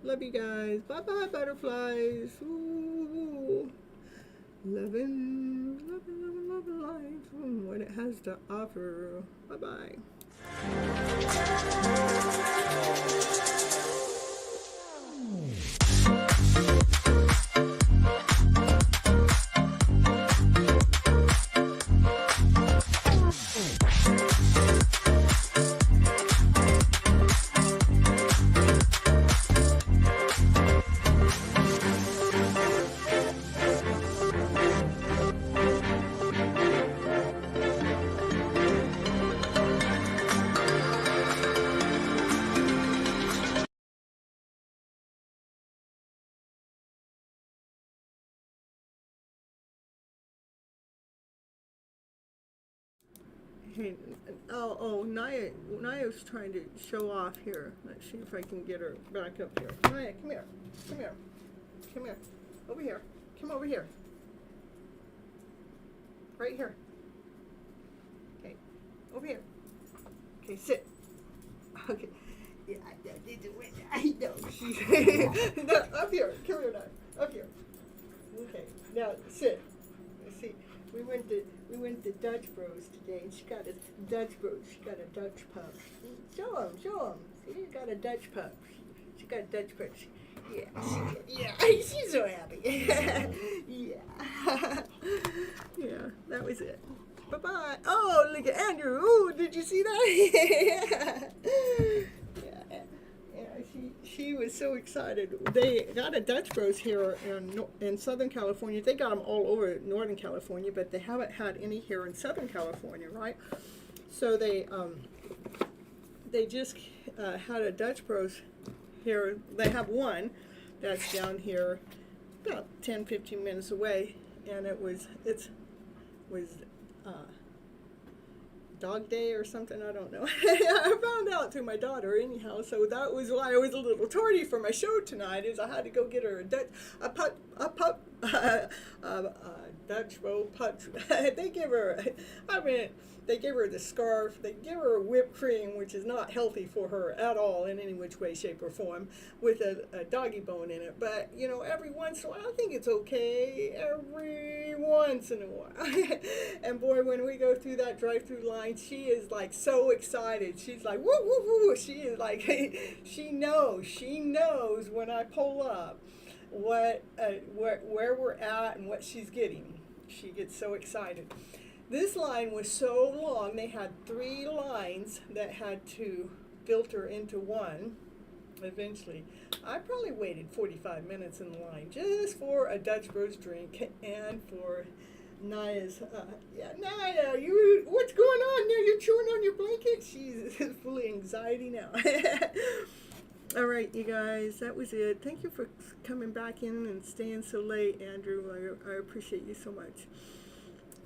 Love you guys. Bye-bye, butterflies. Ooh. Loving, loving, loving, loving life and what it has to offer. Bye-bye. Hey, Naya's trying to show off here. Let's see if I can get her back up here. Naya, come here. Come here. Come here. Over here. Come over here. Right here. Okay. Over here. Okay, sit. Okay. Yeah, I know. No, up here. Come here now. Up here. Okay. Now sit. Let's see. We went to Dutch Bros today, and she got a Dutch Bros. She got a Dutch pup. Show him. See, you got a Dutch pup. She got a Dutch pup. Yeah, she's so happy. Yeah, yeah, that was it. Bye bye. Oh, look at Andrew. Ooh, did you see that? She was so excited. They got a Dutch Bros here in Southern California. They got them all over Northern California, but they haven't had any here in Southern California, right? So they just had a Dutch Bros here. They have one that's down here about 10-15 minutes away, and it was dog day or something, I don't know. I found out through my daughter anyhow, so that was why I was a little tardy for my show tonight, is I had to go get her a Dutch Bro pup. They give her, they give her the scarf, they give her whipped cream, which is not healthy for her at all in any which way, shape, or form, with a doggy bone in it. But, you know, every once in a while, I think it's okay, every once in a while. And boy, when we go through that drive-through line, she is like so excited. She's like, woo, woo, woo. She is like, she knows when I pull up where we're at and what she's getting. She gets so excited. This line was so long, they had 3 lines that had to filter into one eventually. I probably waited 45 minutes in the line just for a Dutch Bros drink and for Naya's, Naya, what's going on there? You're chewing on your blanket? She's full of anxiety now. All right, you guys, that was it. Thank you for coming back in and staying so late, Andrew. I appreciate you so much.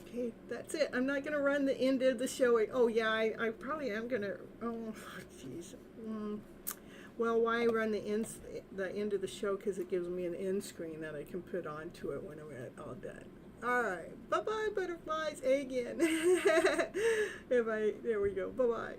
Okay, that's it. I'm not going to run the end of the show. Oh, yeah, I probably am going to. Oh, jeez. Well, why run the end of the show? Because it gives me an end screen that I can put onto it when I'm all done. All right. Bye-bye, butterflies. Again. There we go. Bye-bye.